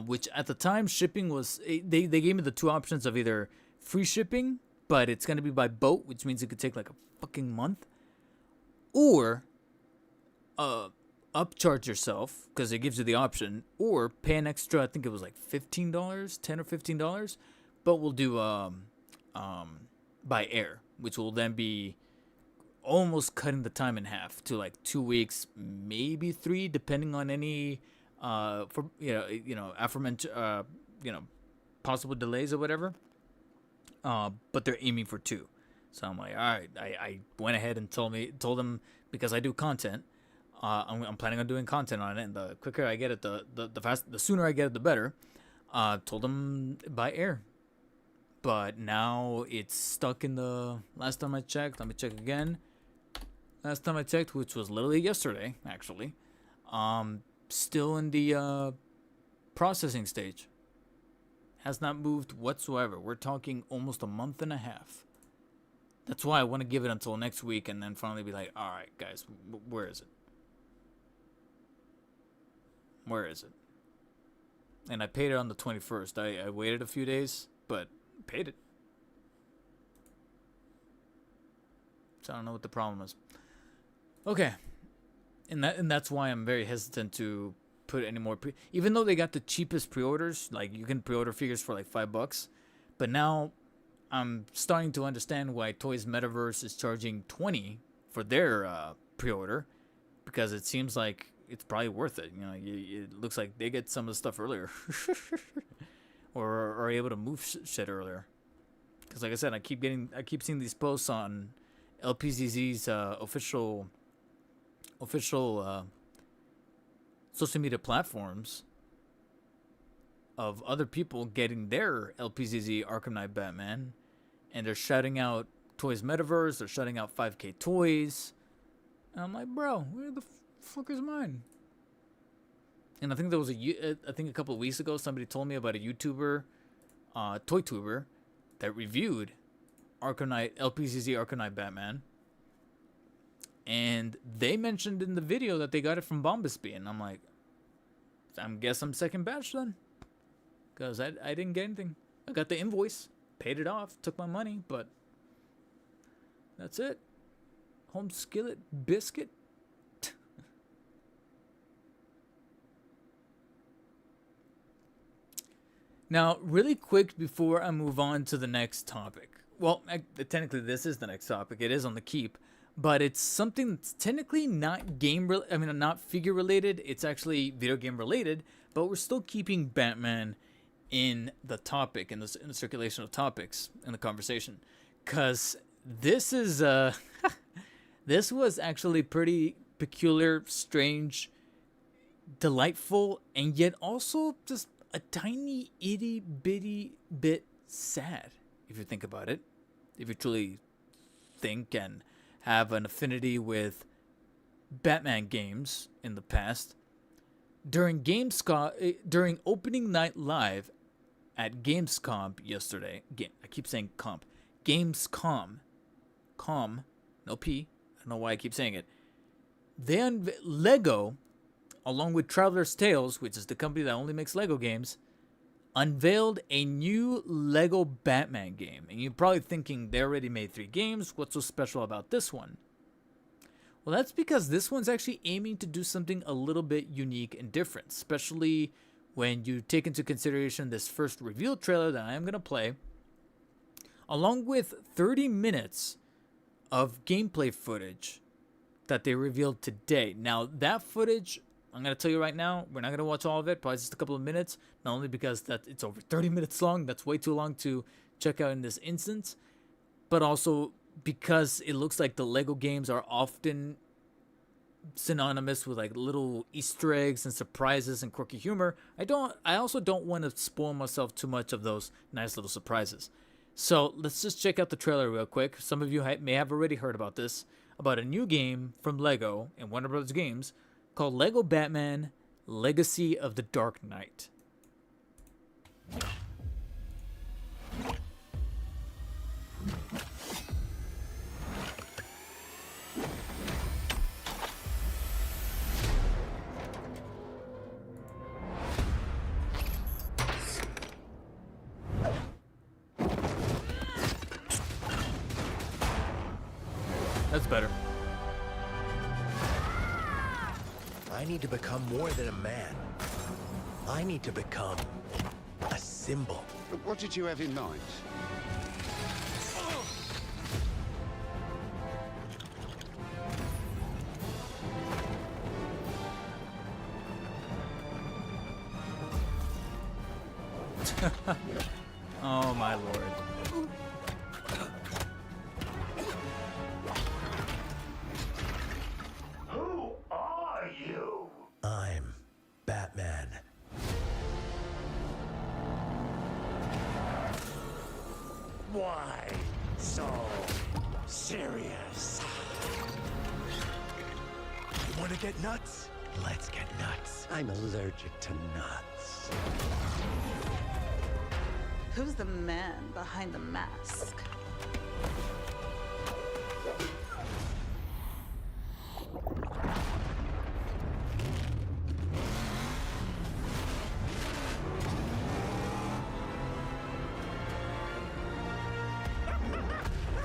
Which at the time shipping was they gave me the two options of either free shipping, but it's gonna be by boat, which means it could take like a fucking month, or upcharge yourself because it gives you the option, or pay an extra. I think it was like $15, $10 or $15, but we'll do by air, which will then be almost cutting the time in half to like 2 weeks, maybe 3, depending on any for aforementioned possible delays or whatever. But they're aiming for 2. So I'm like, all right. I went ahead and told them, because I do content. I'm planning on doing content on it, and the quicker I get it, the sooner I get it, the better. Told them by air, but now it's stuck in the. Last time I checked, let me check again. Last time I checked, which was literally yesterday, actually, still in the processing stage. Has not moved whatsoever. We're talking almost a month and a half. That's why I want to give it until next week and then finally be like, all right, guys, where is it? Where is it? And I paid it on the 21st. I waited a few days, but paid it. So I don't know what the problem is. Okay. And that's why I'm very hesitant to put any more even though they got the cheapest pre-orders, like you can pre-order figures for like $5, but now I'm starting to understand why Toys Metaverse is charging $20 for their pre-order, because it seems like it's probably worth it. It looks like they get some of the stuff earlier, or are able to move shit earlier. Because like I said, I keep seeing these posts on LPZZ's official social media platforms of other people getting their LPZZ Arkham Knight Batman, and they're shouting out Toys Metaverse, they're shouting out 5K Toys, and I'm like, bro, where the fuck is mine? And I think there was I think a couple of weeks ago, somebody told me about a YouTuber, toy tuber, that reviewed Arkham Knight, LPZZ Arkham Knight Batman, and they mentioned in the video that they got it from Bombasby, and I'm like, I guess I'm second batch then, because I didn't get anything. I got the invoice, paid it off, took my money, but that's it. Home skillet biscuit. Now, really quick before I move on to the next topic. Well, technically this is the next topic. It is on the keep, but it's something that's technically not not figure related. It's actually video game related, but we're still keeping Batman in the topic, in the circulation of topics in the conversation, because this is this was actually pretty peculiar, strange, delightful, and yet also just a tiny itty bitty bit sad, if you think about it. If you truly think and have an affinity with Batman games in the past, during opening night live at Gamescom yesterday. I keep saying comp. Gamescom. No P. I don't know why I keep saying it. Then Lego, along with Traveler's Tales, which is the company that only makes Lego games, unveiled a new Lego Batman game. And you're probably thinking, they already made 3 games. What's so special about this one? Well, that's because this one's actually aiming to do something a little bit unique and different, especially when you take into consideration this first reveal trailer that I am going to play, along with 30 minutes of gameplay footage that they revealed today. Now, that footage, I'm going to tell you right now, we're not going to watch all of it, probably just a couple of minutes, not only because it's over 30 minutes long, that's way too long to check out in this instance, but also because it looks like the Lego games are often synonymous with like little Easter eggs and surprises and quirky humor. I also don't want to spoil myself too much of those nice little surprises. So let's just check out the trailer real quick. Some of you may have already heard about this, about a new game from Lego and Warner Bros. Games called Lego Batman: Legacy of the Dark Knight. That's better. I need to become more than a man. I need to become a symbol. What did you have in mind? Oh my lord. Who are you? I'm Batman. Why so serious? You want to get nuts? Let's get nuts. I'm allergic to nuts. Who's the man behind the mask?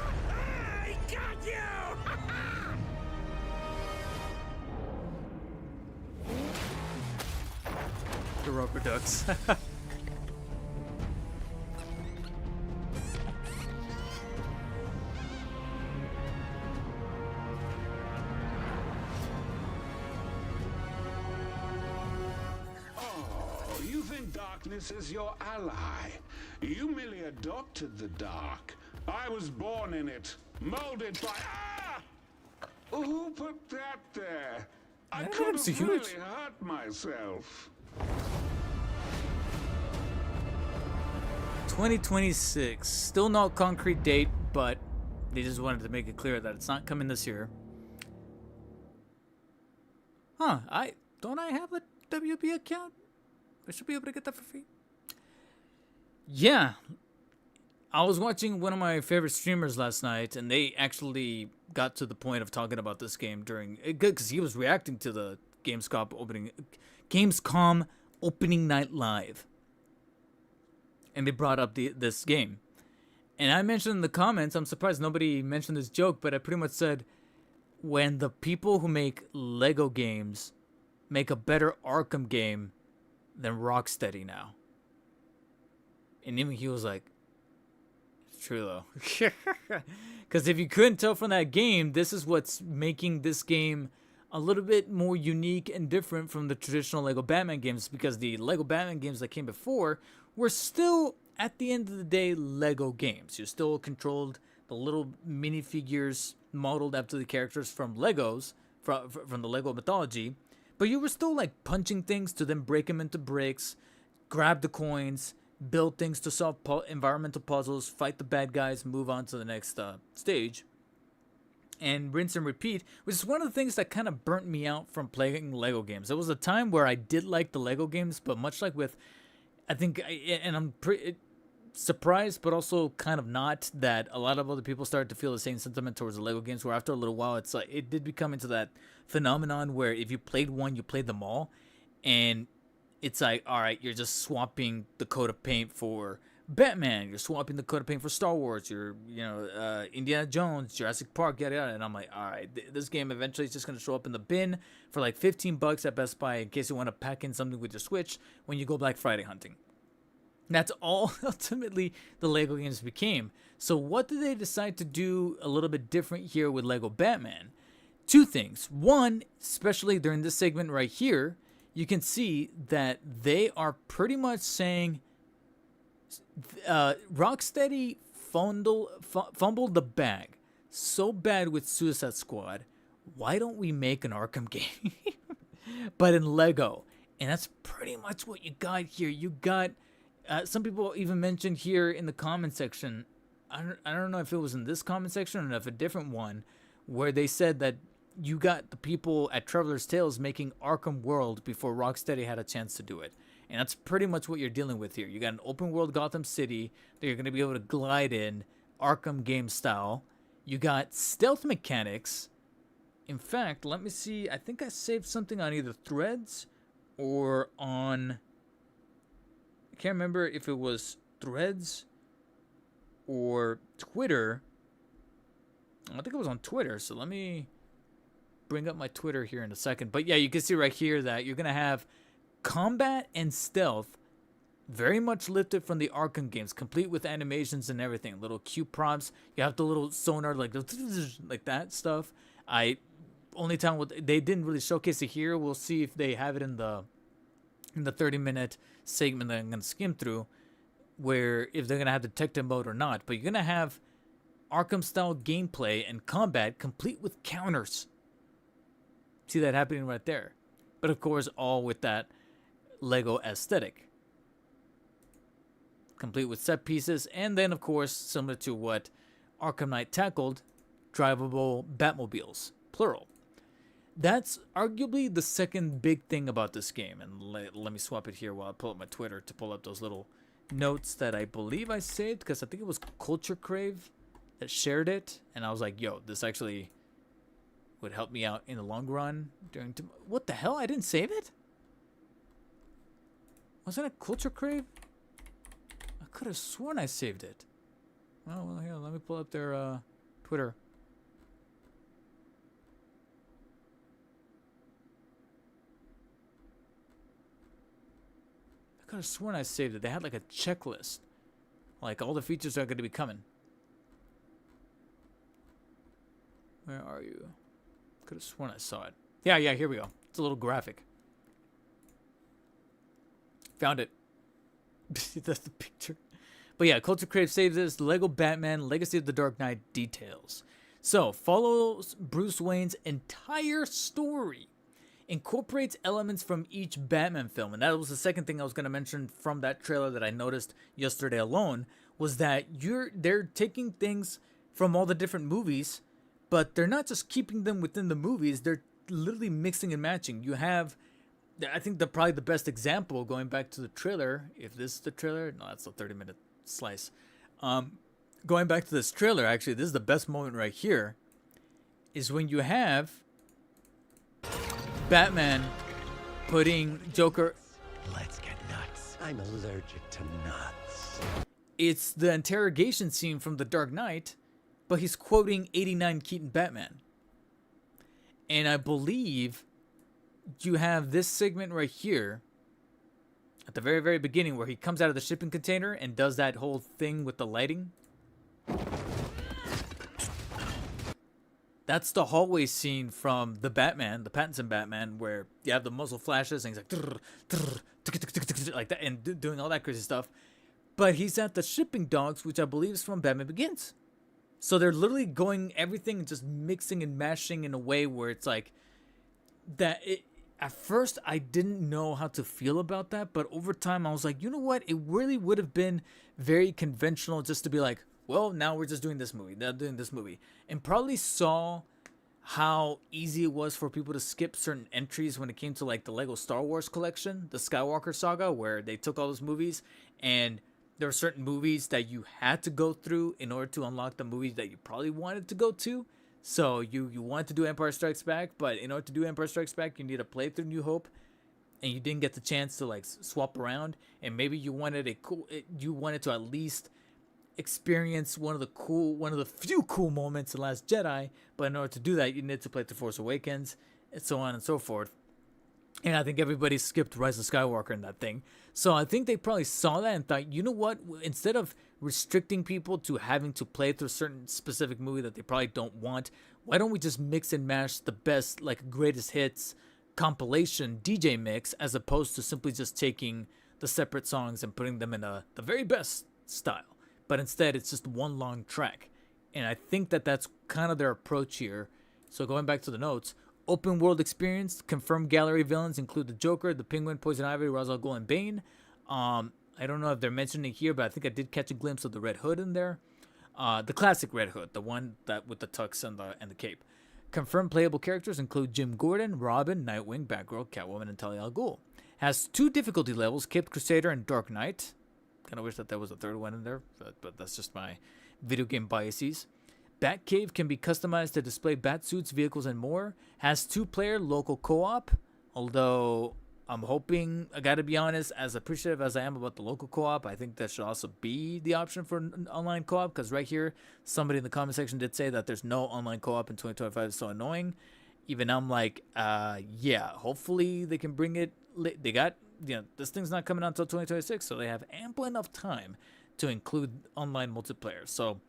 I got you! The rubber ducks. Oh, you think darkness is your ally. You merely adopted the dark. I was born in it, molded by... Ah! Who put that there? I That could looks have huge. really hurt myself. 2026. Still no concrete date, but they just wanted to make it clear that it's not coming this year. Huh, I have a WB account? I should be able to get that for free. Yeah. I was watching one of my favorite streamers last night, and they actually got to the point of talking about this game during, because he was reacting to the Gamescom opening night live, and they brought up this game, and I mentioned in the comments, I'm surprised nobody mentioned this joke, but I pretty much said, when the people who make Lego games make a better Arkham game than Rocksteady now, and even he was like, true though. Because if you couldn't tell from that game, this is what's making this game a little bit more unique and different from the traditional Lego Batman games, because the Lego Batman games that came before were still, at the end of the day, Lego games. You still controlled the little minifigures modeled after the characters from Legos, from the Lego mythology, but you were still like punching things to then break them into bricks, grab the coins, build things to solve environmental puzzles, fight the bad guys, move on to the next stage, and rinse and repeat, which is one of the things that kind of burnt me out from playing Lego games. There was a time where I did like the Lego games, but much like with, and I'm pretty surprised, but also kind of not, that a lot of other people started to feel the same sentiment towards the Lego games, where after a little while, it's like, it did become into that phenomenon where if you played one, you played them all, and it's like, all right, you're just swapping the coat of paint for Batman, you're swapping the coat of paint for Star Wars, you're, Indiana Jones, Jurassic Park, yada yada. And I'm like, all right, this game eventually is just going to show up in the bin for like $15 at Best Buy in case you want to pack in something with your Switch when you go Black Friday hunting. That's all ultimately the Lego games became. So what did they decide to do a little bit different here with Lego Batman? Two things. One, especially during this segment right here, you can see that they are pretty much saying Rocksteady fumbled the bag so bad with Suicide Squad. Why don't we make an Arkham game? But in Lego. And that's pretty much what you got here. You got... some people even mentioned here in the comment section, I don't know if it was in this comment section or if a different one, where they said that you got the people at Traveler's Tales making Arkham World before Rocksteady had a chance to do it. And that's pretty much what you're dealing with here. You got an open world Gotham City that you're going to be able to glide in Arkham game style. You got stealth mechanics. In fact, let me see. I think I saved something on either Threads or on... I can't remember if it was Threads or Twitter. I think it was on Twitter. So let me bring up my Twitter here in a second. But yeah, you can see right here that you're going to have combat and stealth very much lifted from the Arkham games, complete with animations and everything. Little cute props. You have the little sonar like that stuff. Only time they didn't really showcase it here. We'll see if they have it in the 30-minute segment that I'm going to skim through, where if they're going to have detective mode or not. But you're going to have Arkham-style gameplay and combat complete with counters. See that happening right there. But of course, all with that Lego aesthetic. Complete with set pieces. And then, of course, similar to what Arkham Knight tackled, drivable Batmobiles, plural. That's arguably the second big thing about this game. And let me swap it here while I pull up my Twitter to pull up those little notes that I believe I saved, because I think it was Culture Crave that shared it. And I was like, yo, this actually would help me out in the long run. What the hell? I didn't save it? Wasn't it Culture Crave? I could have sworn I saved it. Oh, well, here, let me pull up their Twitter. I could have sworn I saved it. They had like a checklist. Like all the features are going to be coming. Where are you? Could have sworn I saw it. Yeah, here we go. It's a little graphic. Found it. That's the picture. But yeah, Culture Crave saves this. Lego Batman Legacy of the Dark Knight details. So, follows Bruce Wayne's entire story. Incorporates elements from each Batman film. And that was the second thing I was going to mention from that trailer that I noticed yesterday alone. Was that they're taking things from all the different movies, but they're not just keeping them within the movies. They're literally mixing and matching. You have, I think probably the best example, going back to the trailer. If this is the trailer, no, that's a 30-minute slice. Going back to this trailer, actually, this is the best moment right here. Is when you have Batman putting Joker. Let's get nuts. I'm allergic to nuts. It's the interrogation scene from The Dark Knight, but he's quoting 89 Keaton Batman. And I believe you have this segment right here at the very, very beginning where he comes out of the shipping container and does that whole thing with the lighting. That's the hallway scene from the Batman, the Pattinson Batman, where you have the muzzle flashes and he's like, like that, and doing all that crazy stuff. But he's at the shipping docks, which I believe is from Batman Begins. So they're literally going everything and just mixing and mashing in a way where it's like that. At first, I didn't know how to feel about that, but over time, I was like, you know what? It really would have been very conventional just to be like, well, now we're just doing this movie. They're doing this movie. And probably saw how easy it was for people to skip certain entries when it came to like the Lego Star Wars collection, the Skywalker saga, where they took all those movies and there were certain movies that you had to go through in order to unlock the movies that you probably wanted to go to. So you wanted to do Empire Strikes Back, but in order to do Empire Strikes Back, you need to play through New Hope and you didn't get the chance to like swap around, and maybe you wanted you wanted to at least experience one of the few cool moments in Last Jedi, but in order to do that, you need to play The Force Awakens, and so on and so forth. And I think everybody skipped Rise of Skywalker in that thing. So I think they probably saw that and thought, you know what? Instead of restricting people to having to play through a certain specific movie that they probably don't want, why don't we just mix and match the best, like, greatest hits compilation DJ mix, as opposed to simply just taking the separate songs and putting them in the very best style. But instead, it's just one long track. And I think that that's kind of their approach here. So going back to the notes, open world experience, confirmed gallery villains include the Joker, the Penguin, Poison Ivy, Ra's al Ghul, and Bane. I don't know if they're mentioning it here, but I think I did catch a glimpse of the Red Hood in there. The classic Red Hood, the one that with the tux and the cape. Confirmed playable characters include Jim Gordon, Robin, Nightwing, Batgirl, Catwoman, and Talia al Ghul. Has 2 difficulty levels, Caped Crusader and Dark Knight. Kind of wish that there was a third one in there, but that's just my video game biases. Batcave can be customized to display batsuits, vehicles, and more. Has 2-player local co-op, although I'm hoping, I gotta be honest, as appreciative as I am about the local co-op, I think that should also be the option for an online co-op, because right here, somebody in the comment section did say that there's no online co-op in 2025. It's so annoying. Even I'm like, yeah, hopefully they can bring it. They got, this thing's not coming out until 2026, so they have ample enough time to include online multiplayer. So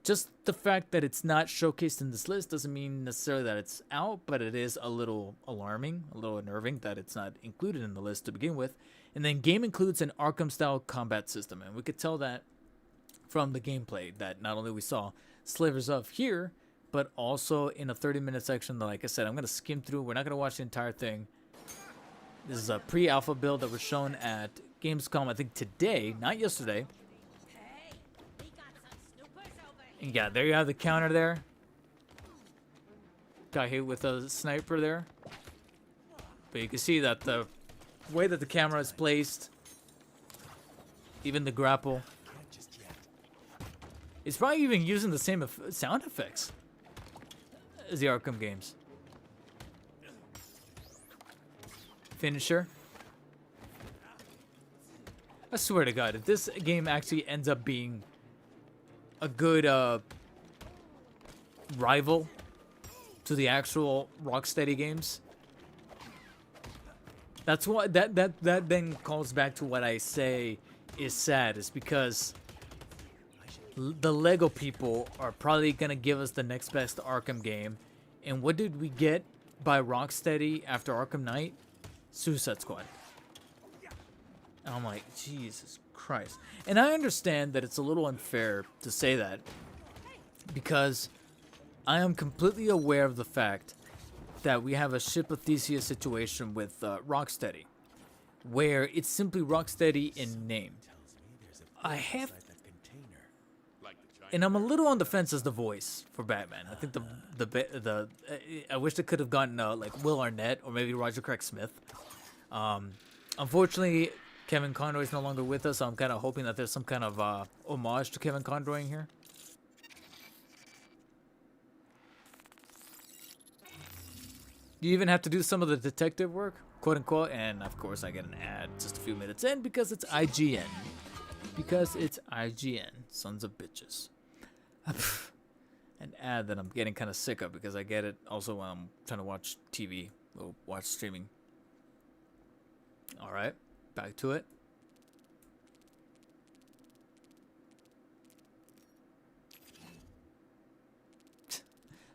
just the fact that it's not showcased in this list doesn't mean necessarily that it's out, but it is a little alarming, a little unnerving that it's not included in the list to begin with. And then game includes an Arkham-style combat system, and we could tell that from the gameplay that not only we saw slivers of here, but also in a 30-minute section that, like I said, I'm going to skim through. We're not going to watch the entire thing. This is a pre-alpha build that was shown at Gamescom, I think today, not yesterday. And yeah, there you have the counter there. Got hit with a sniper there. But you can see that the way that the camera is placed, even the grapple, it's probably even using the same sound effects as the Arkham games. Finisher. I swear to God, if this game actually ends up being a good rival to the actual Rocksteady games, that's what that then calls back to what I say is sad, is because the Lego people are probably gonna give us the next best Arkham game, and what did we get by Rocksteady after Arkham Knight? Suicide Squad. And I'm like, Jesus Christ. And I understand that it's a little unfair to say that, because I am completely aware of the fact that we have a Ship of Theseus situation with Rocksteady, where it's simply Rocksteady in name. And I'm a little on the fence as the voice for Batman. I think I wish they could have gotten like Will Arnett or maybe Roger Craig Smith. Unfortunately, Kevin Conroy is no longer with us, so I'm kind of hoping that there's some kind of homage to Kevin Conroy in here. You even have to do some of the detective work, quote unquote, and of course I get an ad just a few minutes in because it's IGN. Because it's IGN, sons of bitches. An ad that I'm getting kind of sick of because I get it also when I'm trying to watch TV or watch streaming. All right, back to it.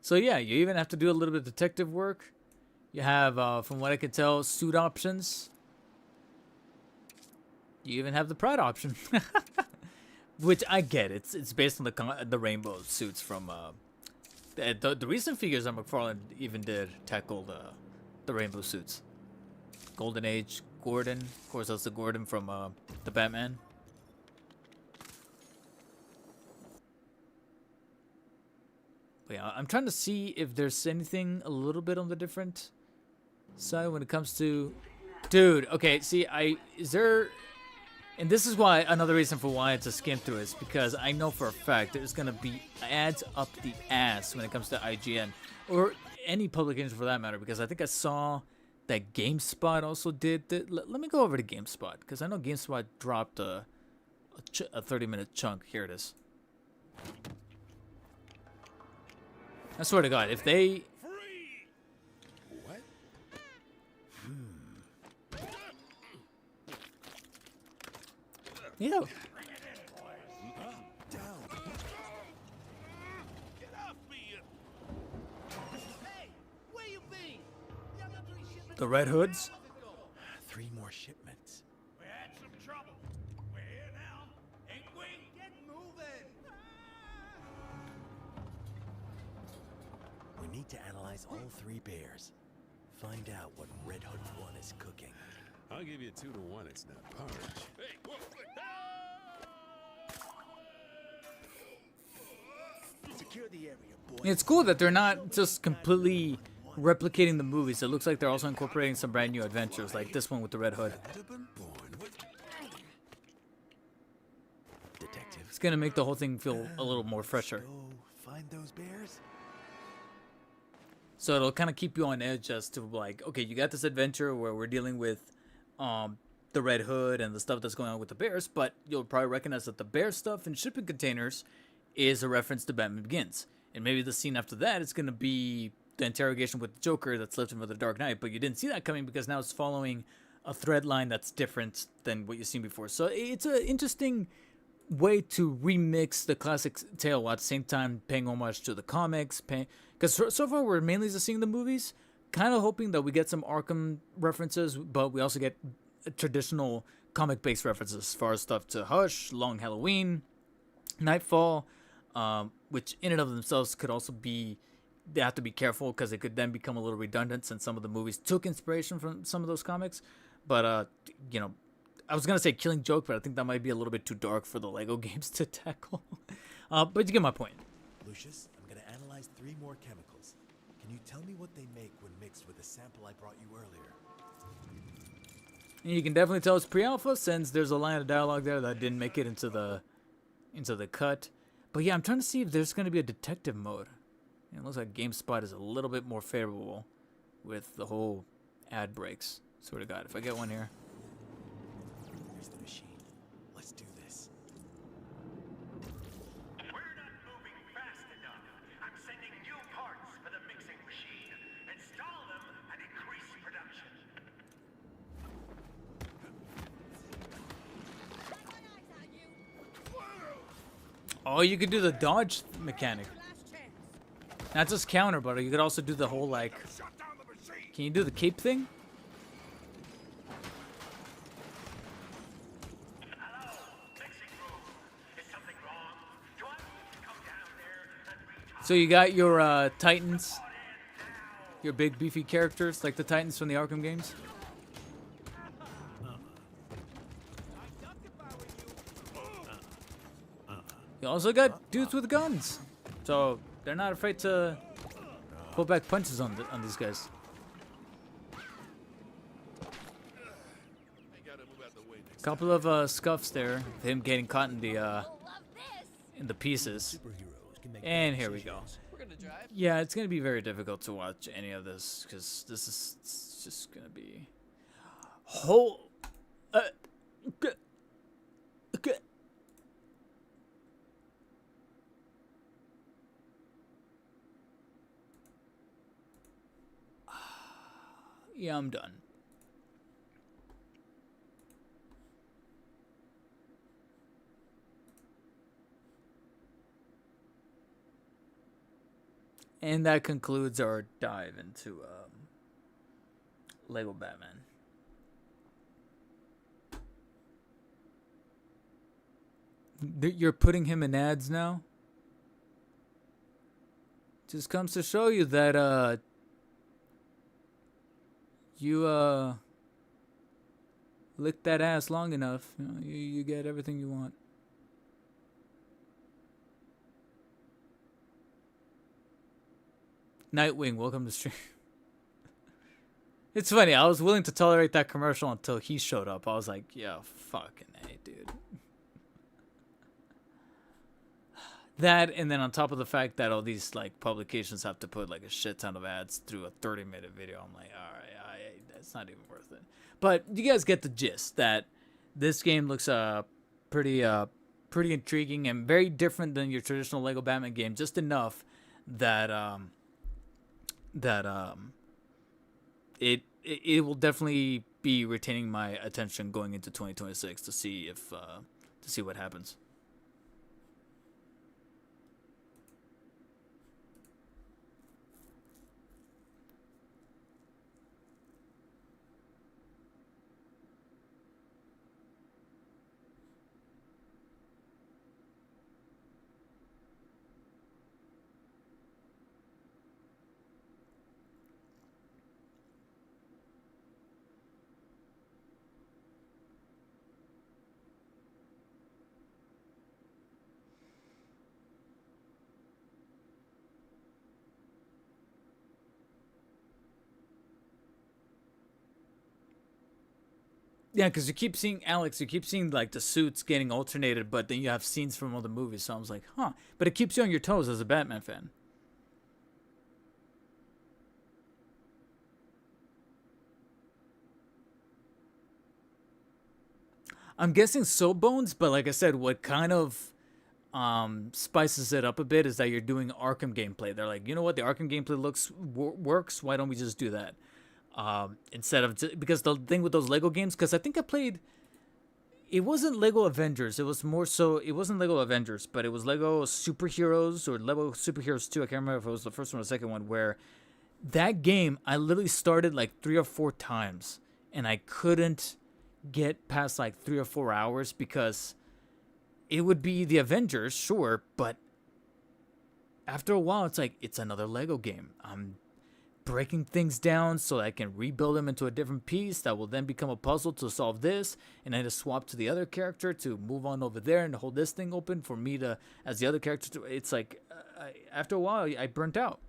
So yeah, you even have to do a little bit of detective work. You have, from what I can tell, suit options. You even have the Pride option, which I get. It's based on the rainbow suits from the recent figures that McFarlane even did tackle the rainbow suits. Golden Age Gordon, of course, that's the Gordon from the Batman. But yeah, I'm trying to see if there's anything a little bit on the different side when it comes to, dude. Okay, see, and this is why another reason for why to skim through is because I know for a fact there's gonna be ads up the ass when it comes to IGN or any publication for that matter. Because I think I saw that GameSpot also did. Let me go over to GameSpot because I know GameSpot dropped a 30-minute chunk. Here it is. I swear to God, if they... What? Yeah. The Red Hoods? 3 more shipments. We had some trouble. We're here now. Ain't we? Get moving. We need to analyze all 3 bears. Find out what Red Hood 1 is cooking. I'll give you 2 to 1. It's not porridge. Hey, whoa, Secure the area, boy. It's cool that they're not just completely replicating the movies. It looks like they're also incorporating some brand new adventures, like this one with the Red Hood. Detective. It's gonna make the whole thing feel a little more fresher. Go find those bears. So it'll kind of keep you on edge as to like, okay, you got this adventure where we're dealing with the Red Hood and the stuff that's going on with the bears, but you'll probably recognize that the bear stuff in shipping containers is a reference to Batman Begins. And maybe the scene after that is going to be the interrogation with the Joker that's lifted from the Dark Knight, but you didn't see that coming because now it's following a thread line that's different than what you've seen before. So it's an interesting way to remix the classic tale while at the same time paying homage to the comics. Because so far we're mainly just seeing the movies, kind of hoping that we get some Arkham references, but we also get traditional comic-based references as far as stuff to Hush, Long Halloween, Nightfall, which in and of themselves could also be, they have to be careful because it could then become a little redundant since some of the movies took inspiration from some of those comics. But, you know, I was going to say Killing Joke, but I think that might be a little bit too dark for the Lego games to tackle. But you get my point. Lucius, I'm going to analyze 3 more chemicals. Can you tell me what they make when mixed with the sample I brought you earlier? And you can definitely tell it's pre-alpha since there's a line of dialogue there that didn't make it into the cut. But yeah, I'm trying to see if there's going to be a detective mode. It looks like GameSpot is a little bit more favorable with the whole ad breaks. Swear to God, if I get one here. Here's the machine. Let's do this. We're not moving fast enough. I'm sending new parts for the mixing machine. Install them and increase production. Oh, you could do the dodge mechanic. Not just counter, but you could also do the whole, like... Can you do the cape thing? Hello, mixing room. Is something wrong? Do I need to come down there and retire? So you got your Titans. Your big beefy characters, like the Titans from the Arkham games. You also got dudes with guns. So they're not afraid to pull back punches on these guys. Couple of scuffs there, of him getting caught in the pieces. And here we go. Yeah, it's gonna be very difficult to watch any of this because this is it's just gonna be whole. Yeah, I'm done. And that concludes our dive into Lego Batman. You're putting him in ads now? Just comes to show you that you lick that ass long enough, you know, you get everything you want. Nightwing, welcome to stream. It's funny, I was willing to tolerate that commercial until he showed up. I was like, yeah, fucking A, dude. That, and then on top of the fact that all these like publications have to put like a shit ton of ads through a 30-minute video, I'm like, all right, it's not even worth it. But you guys get the gist that this game looks pretty intriguing and very different than your traditional Lego Batman game. Just enough that it will definitely be retaining my attention going into 2026 to see what happens. Yeah, because you keep seeing like the suits getting alternated, but then you have scenes from other movies. So I was like, huh. But it keeps you on your toes as a Batman fan. I'm guessing So Bones, but like I said, what kind of spices it up a bit is that you're doing Arkham gameplay. They're like, you know what, the Arkham gameplay works. Why don't we just do that? Instead of because the thing with those Lego games, because I think I played, it wasn't Lego Avengers. It was more so. It wasn't Lego Avengers, but it was Lego Superheroes or Lego Superheroes 2. I can't remember if it was the first one or the second one. Where that game, I literally started like 3 or 4 times, and I couldn't get past like 3 or 4 hours because it would be the Avengers, sure, but after a while, it's like it's another Lego game. I'm breaking things down so I can rebuild them into a different piece that will then become a puzzle to solve this, and I just swap to the other character to move on over there and hold this thing open for me to, as the other character, to, it's like after a while I burnt out.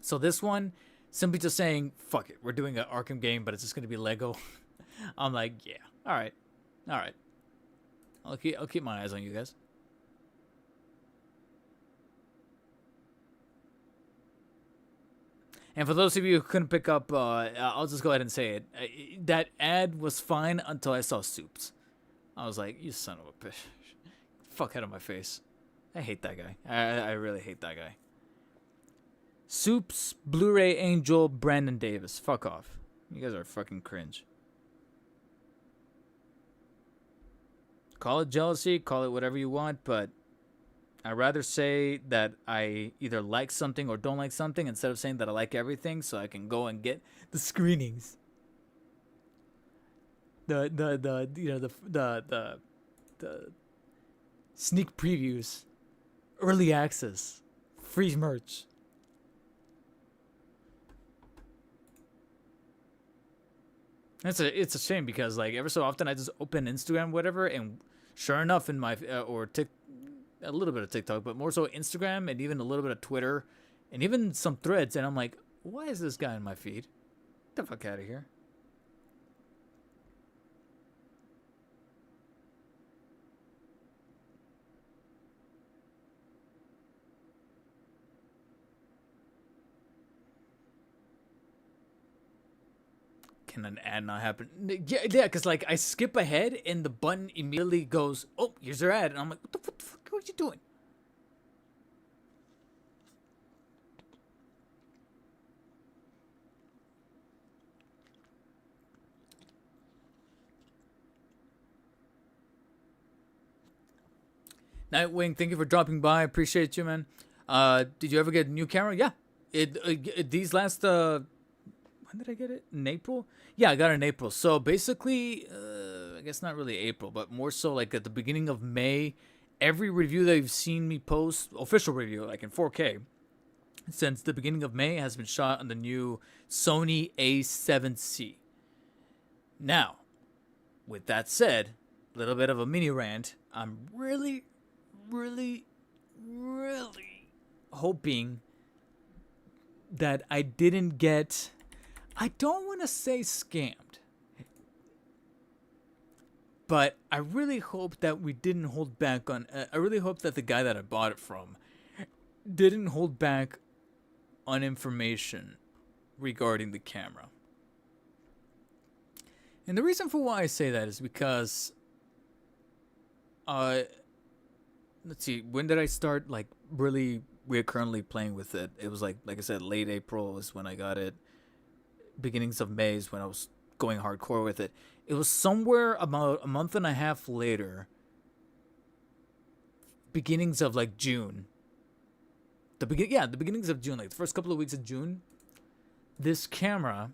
So this one, simply just saying, fuck it, we're doing an Arkham game, but it's just gonna be Lego. I'm like, yeah, all right. I'll keep my eyes on you guys. And for those of you who couldn't pick up, I'll just go ahead and say it. That ad was fine until I saw Soups. I was like, you son of a bitch. Fuck out of my face. I hate that guy. I really hate that guy. Soups, Blu-ray Angel, Brandon Davis. Fuck off. You guys are fucking cringe. Call it jealousy, call it whatever you want, but I'd rather say that I either like something or don't like something instead of saying that I like everything, so I can go and get the screenings, the sneak previews, early access, free merch. It's a shame because like ever so often I just open Instagram whatever, and sure enough in my a little bit of TikTok, but more so Instagram and even a little bit of Twitter and even some threads, and I'm like, why is this guy in my feed? Get the fuck out of here. Can an ad not happen? Yeah, because like I skip ahead and the button immediately goes, oh, here's your ad, and I'm like, what the fuck are you doing? Nightwing, thank you for dropping by. I appreciate you, man. Did you ever get a new camera? Yeah. These last when did I get it? In April? Yeah, I got it in April. So basically, I guess not really April, but more so like at the beginning of May, every review that you've seen me post, official review, like in 4K, since the beginning of May has been shot on the new Sony A7C. Now, with that said, a little bit of a mini rant. I'm really hoping that I didn't get, I don't want to say scammed, but I really hope that we didn't hold back on, I really hope that the guy that I bought it from didn't hold back on information regarding the camera. And the reason for why I say that is because, let's see, when did I start like really reoccurrently playing with it? It was like I said, late April is when I got it. Beginnings of May is when I was going hardcore with it. It was somewhere about a month and a half later, beginnings of like June. The beginnings of June, like the first couple of weeks of June, this camera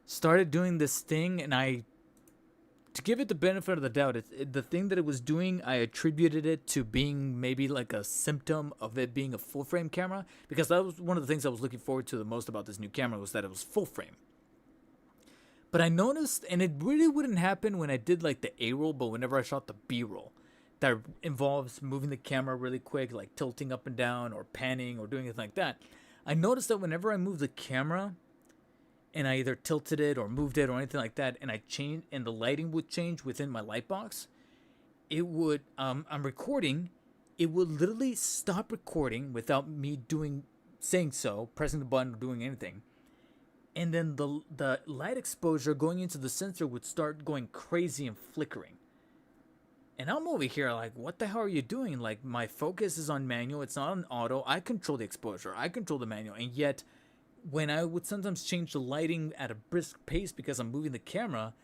started doing this thing, and to give it the benefit of the doubt, the thing that it was doing, I attributed it to being maybe like a symptom of it being a full frame camera, because that was one of the things I was looking forward to the most about this new camera, was that it was full frame. But I noticed, and it really wouldn't happen when I did like the A-roll, but whenever I shot the B-roll, that involves moving the camera really quick, like tilting up and down or panning or doing anything like that, I noticed that whenever I moved the camera and I either tilted it or moved it or anything like that, and I changed, and the lighting would change within my light box, it would, I'm recording, it would literally stop recording without me saying so, pressing the button or doing anything. And then the light exposure going into the sensor would start going crazy and flickering. And I'm over here like, what the hell are you doing? Like, my focus is on manual, it's not on auto, I control the exposure, I control the manual, and yet when I would sometimes change the lighting at a brisk pace because I'm moving the camera,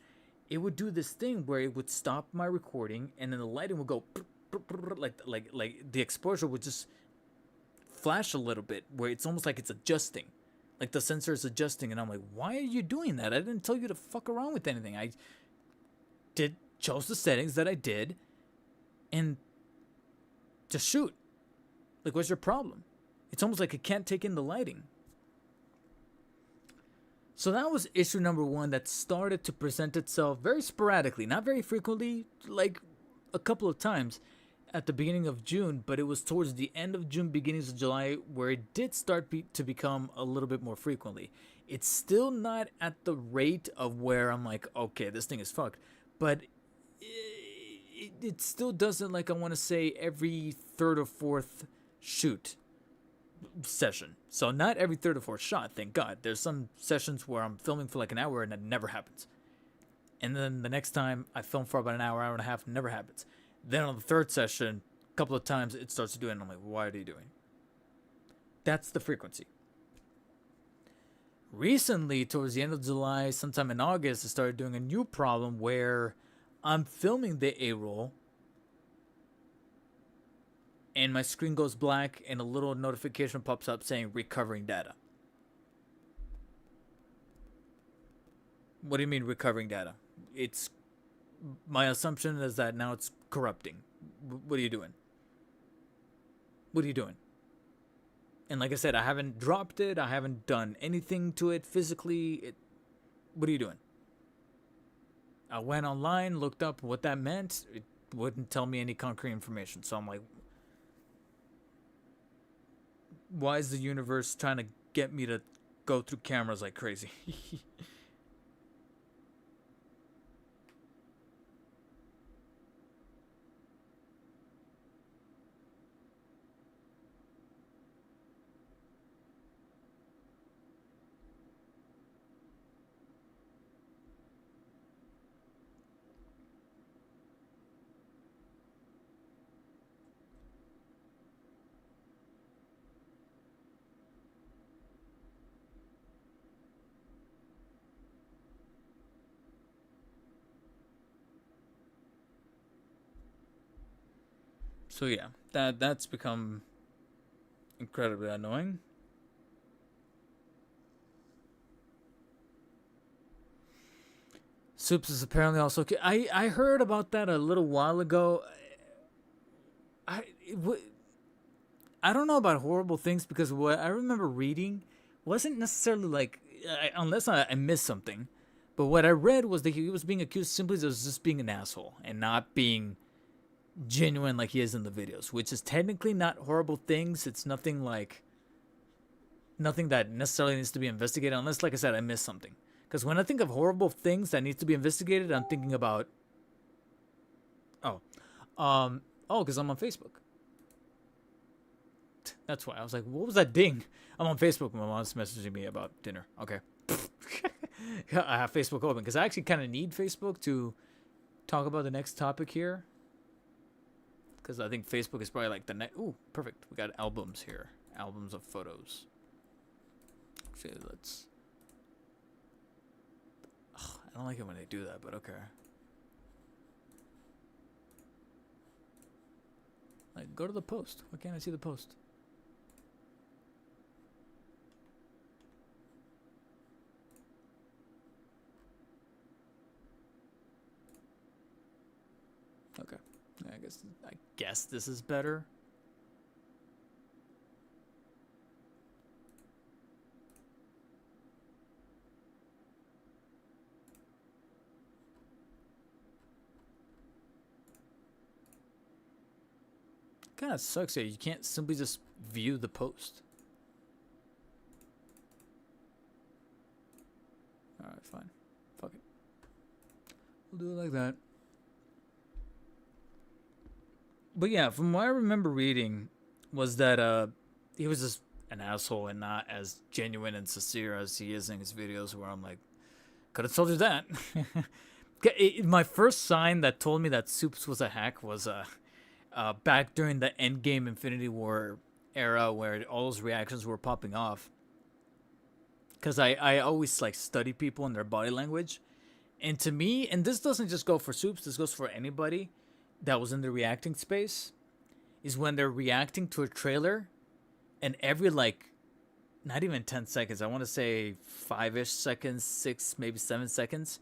it would do this thing where it would stop my recording, and then the lighting would go like the exposure would just flash a little bit, where it's almost like it's adjusting, like the sensor is adjusting, and I'm like, why are you doing that? I didn't tell you to fuck around with anything. I chose the settings that I did, and just shoot. Like, what's your problem? It's almost like it can't take in the lighting. So that was issue number one that started to present itself very sporadically, not very frequently, like a couple of times at the beginning of June, but it was towards the end of June, beginnings of July, where it did start to become a little bit more frequently. It's still not at the rate of where I'm like, okay, this thing is fucked, but it still doesn't, like, I want to say every third or fourth shoot session. So not every third or fourth shot, thank God. There's some sessions where I'm filming for like an hour and that never happens. And then the next time I film for about an hour and a half, never happens. Then on the third session, a couple of times it starts to do it, and I'm like, why are you doing? That's the frequency. Recently, towards the end of July, sometime in August, I started doing a new problem where I'm filming the A-roll, and my screen goes black, and a little notification pops up saying recovering data. What do you mean recovering data? It's, my assumption is that now it's corrupting. What are you doing? What are you doing? And like I said, I haven't dropped it. I haven't done anything to it physically. What are you doing? I went online, looked up what that meant. It wouldn't tell me any concrete information. So I'm like, why is the universe trying to get me to go through cameras like crazy? So yeah, that's become incredibly annoying. Soups is apparently also okay. I heard about that a little while ago. I don't know about horrible things, because what I remember reading wasn't necessarily like, unless I missed something, but what I read was that he was being accused simply of just being an asshole and not being genuine like he is in the videos, which is technically not horrible things. It's nothing that necessarily needs to be investigated, unless, like I said, I missed something. Because when I think of horrible things that need to be investigated, I'm thinking about, because I'm on Facebook. That's why I was like, what was that ding? I'm on Facebook. My mom's messaging me about dinner. Okay. I have Facebook open because I actually kind of need Facebook to talk about the next topic here. Because I think Facebook is probably like the next. Ooh, perfect. We got albums here. Albums of photos. Actually, let's. Ugh, I don't like it when they do that, but okay. Like, go to the post. Why can't I see the post? Okay. I guess this is better. Kind of sucks that you can't simply just view the post. Alright, fine. Fuck it. We'll do it like that. But yeah, from what I remember reading was that he was just an asshole and not as genuine and sincere as he is in his videos, where I'm like, could have told you that. My first sign that told me that Soups was a hack was back during the Endgame Infinity War era, where all those reactions were popping off. Because I always like study people and their body language. And to me, and this doesn't just go for Soups, this goes for anybody that was in the reacting space, is when they're reacting to a trailer and every like, not even 10 seconds, I want to say 5-ish seconds, 6, maybe 7 seconds,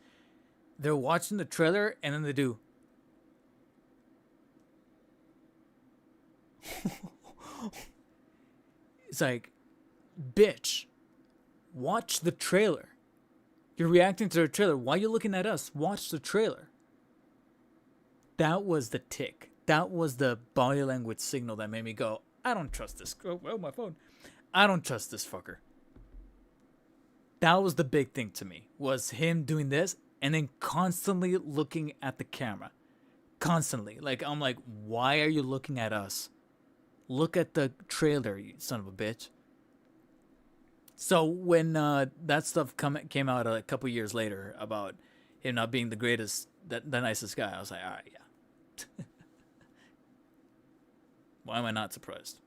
they're watching the trailer and then they do. It's like, bitch, watch the trailer. You're reacting to the trailer. Why are you looking at us? Watch the trailer. That was the tick. That was the body language signal that made me go, I don't trust this. Oh, my phone. I don't trust this fucker. That was the big thing to me, was him doing this and then constantly looking at the camera. Constantly. Like, I'm like, why are you looking at us? Look at the trailer, you son of a bitch. So when that stuff came out a couple years later about him not being the greatest, the nicest guy, I was like, all right, yeah. Why am I not surprised?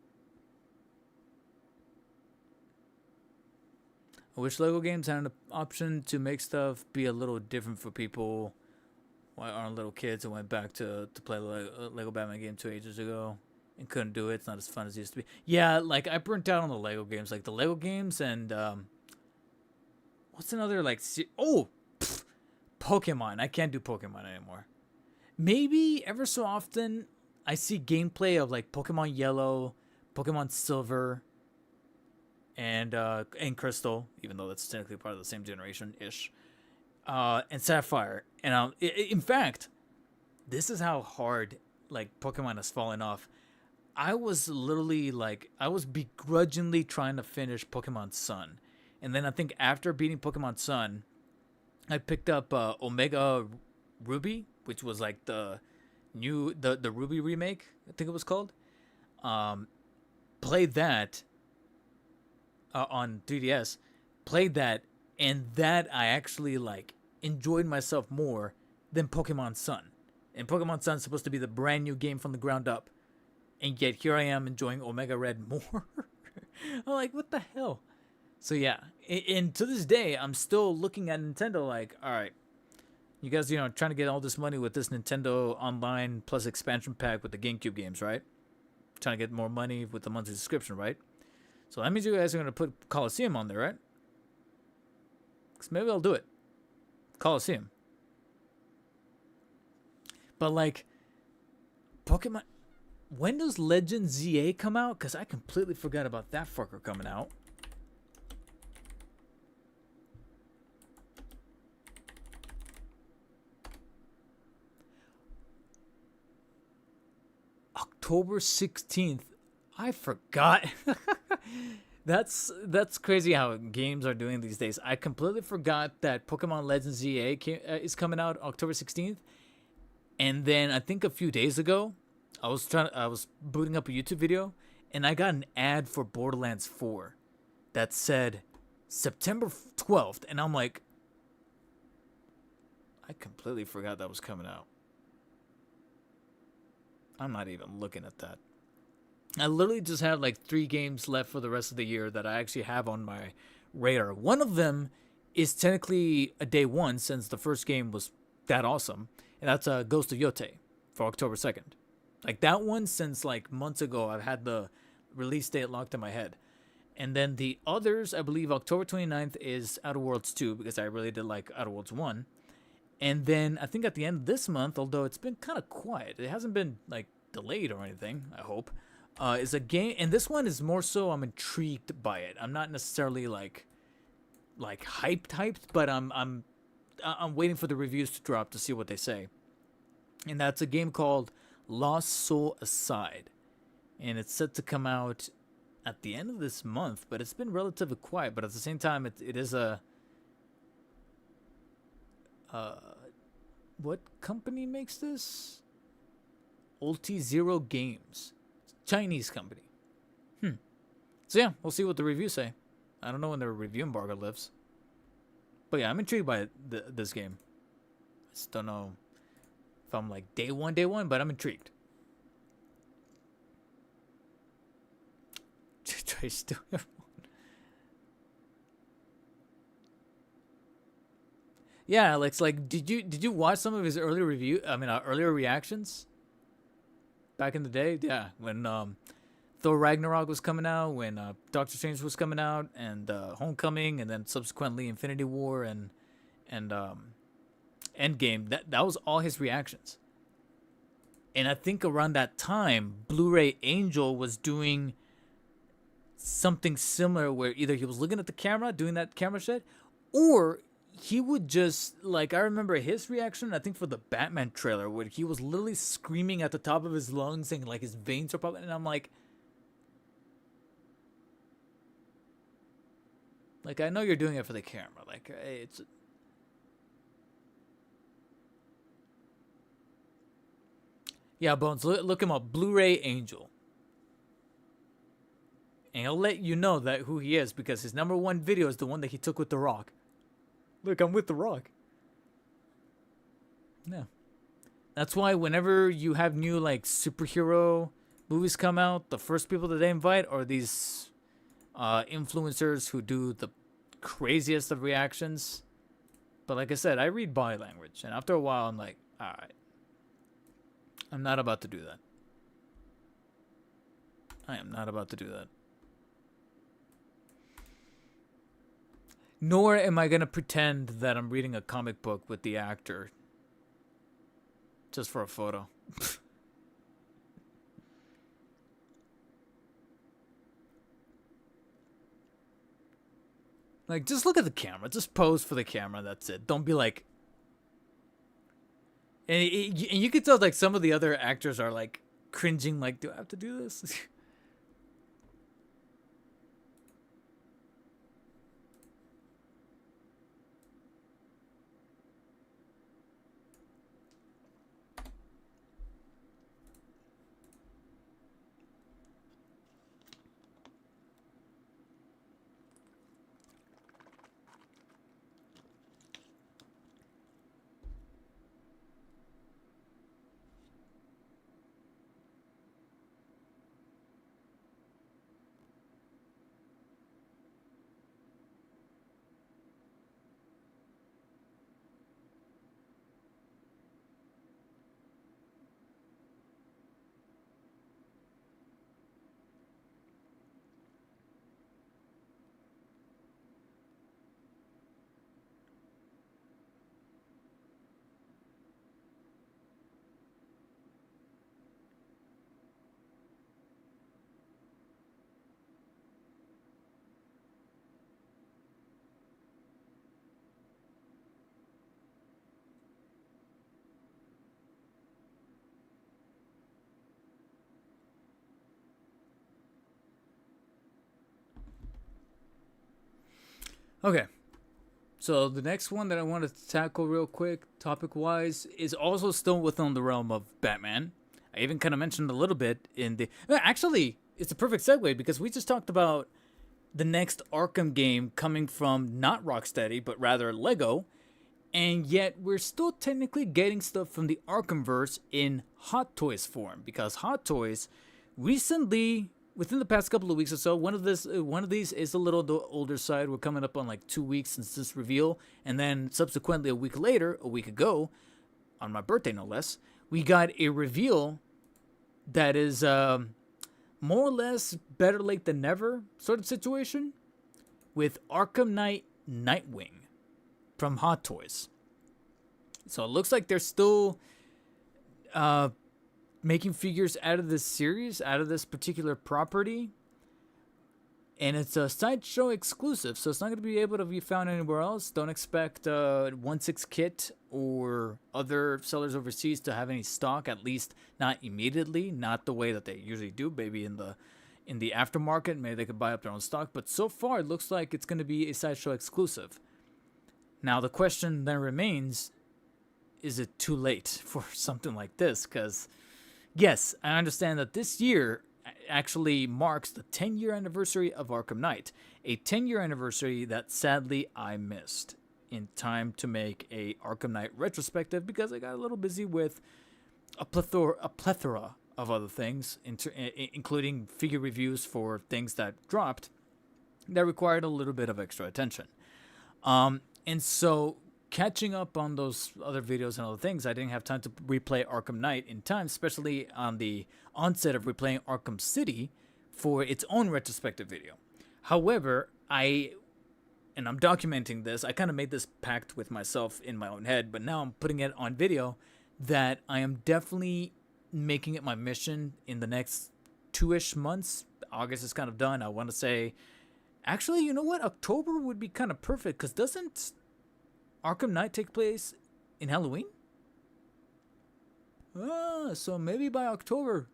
I wish LEGO games had an option to make stuff be a little different for people. Why aren't little kids who went back to play Lego Batman game 2 ages ago and couldn't do it? It's not as fun as it used to be. Yeah, like I burnt out on the Lego games, like the Lego games and what's another like? Pokemon. I can't do Pokemon anymore. Maybe ever so often I see gameplay of like Pokemon Yellow, Pokemon Silver, and Crystal, even though that's technically part of the same generation-ish, and Sapphire. And in fact, this is how hard like Pokemon has fallen off. I was literally like, I was begrudgingly trying to finish Pokemon Sun, and then I think after beating Pokemon Sun, I picked up Omega Ruby, which was like the Ruby remake, I think it was called. Played that on 3DS, played that, and that I actually like enjoyed myself more than Pokemon Sun. And Pokemon Sun's supposed to be the brand new game from the ground up, and yet here I am enjoying Omega Red more. I'm like, what the hell? So yeah, and to this day, I'm still looking at Nintendo like, all right, you guys, trying to get all this money with this Nintendo Online Plus expansion pack with the GameCube games, right? Trying to get more money with the monthly subscription, right? So that means you guys are going to put Coliseum on there, right? Because maybe I'll do it. Coliseum. But like, Pokemon, when does Legend ZA come out? Because I completely forgot about that fucker coming out. October 16th. I forgot. That's crazy how games are doing these days. I completely forgot that Pokemon Legends ZA is coming out October 16th. And then I think a few days ago, I was booting up a YouTube video and I got an ad for Borderlands 4 that said September 12th, and I'm like, I completely forgot that was coming out. I'm not even looking at that. I literally just have like 3 games left for the rest of the year that I actually have on my radar. One of them is technically a day one since the first game was that awesome, and that's Ghost of Yote for October 2nd. Like that one, since like months ago, I've had the release date locked in my head. And then the others, I believe October 29th is Outer Worlds 2, because I really did like Outer Worlds 1. And then I think at the end of this month, although it's been kind of quiet, it hasn't been like delayed or anything, I hope, is a game, and this one is more so I'm intrigued by it. I'm not necessarily like hyped, but I'm waiting for the reviews to drop to see what they say. And that's a game called Lost Soul Aside, and it's set to come out at the end of this month, but it's been relatively quiet. But at the same time, it is a what company makes this? Ulti Zero Games, Chinese company. So yeah, we'll see what the reviews say. I don't know when their review embargo lifts, but yeah, I'm intrigued by this game. I just don't know if I'm like day one, but I'm intrigued. Try still. Yeah, Alex. Like, did you watch some of his earlier earlier reactions? Back in the day, yeah, when Thor Ragnarok was coming out, when Doctor Strange was coming out, and Homecoming, and then subsequently Infinity War and Endgame. That was all his reactions. And I think around that time, Blu-ray Angel was doing something similar, where either he was looking at the camera, doing that camera shit, or he would just, like, I remember his reaction, I think for the Batman trailer, where he was literally screaming at the top of his lungs, saying like his veins are popping, and I'm like, I know you're doing it for the camera. Like, hey, it's... Yeah, Bones, look him up. Blu-ray Angel. And he'll let you know that who he is, because his #1 video is the one that he took with The Rock. Look, I'm with The Rock. Yeah. That's why whenever you have new, like, superhero movies come out, the first people that they invite are these influencers who do the craziest of reactions. But like I said, I read body language, and after a while, I'm like, all right, I'm not about to do that. I am not about to do that. Nor am I going to pretend that I'm reading a comic book with the actor just for a photo. Like, just look at the camera. Just pose for the camera. That's it. Don't be like... And you can tell, like, some of the other actors are, like, cringing, like, do I have to do this? Okay, so the next one that I wanted to tackle real quick, topic-wise, is also still within the realm of Batman. I even kind of mentioned a little bit in the... Actually, it's a perfect segue, because we just talked about the next Arkham game coming from not Rocksteady, but rather Lego. And yet we're still technically getting stuff from the Arkhamverse in Hot Toys form, because Hot Toys recently, within the past couple of weeks or so, one of these is a little the older side. We're coming up on like 2 weeks since this reveal, and then subsequently a week ago, on my birthday no less, we got a reveal that is more or less better late than never sort of situation with Arkham Knight Nightwing from Hot Toys. So it looks like they're still making figures out of this series, out of this particular property. And it's a Sideshow exclusive, so it's not going to be able to be found anywhere else. Don't expect 1/6 Kit or other sellers overseas to have any stock, at least not immediately, not the way that they usually do, maybe in the aftermarket. Maybe they could buy up their own stock, but so far it looks like it's going to be a Sideshow exclusive. Now the question then remains, is it too late for something like this? Because yes, I understand that this year actually marks the 10-year anniversary of Arkham Knight, a 10-year anniversary that sadly I missed in time to make a Arkham Knight retrospective because I got a little busy with a plethora of other things, including figure reviews for things that dropped that required a little bit of extra attention. And so catching up on those other videos and other things, I didn't have time to replay Arkham Knight in time, especially on the onset of replaying Arkham City for its own retrospective video. However, I'm documenting this. I kind of made this pact with myself in my own head, but now I'm putting it on video that I am definitely making it my mission in the next 2-ish months. August is kind of done. I want to say, actually, you know what? October would be kind of perfect, because doesn't Arkham Knight take place in Halloween? So maybe by October.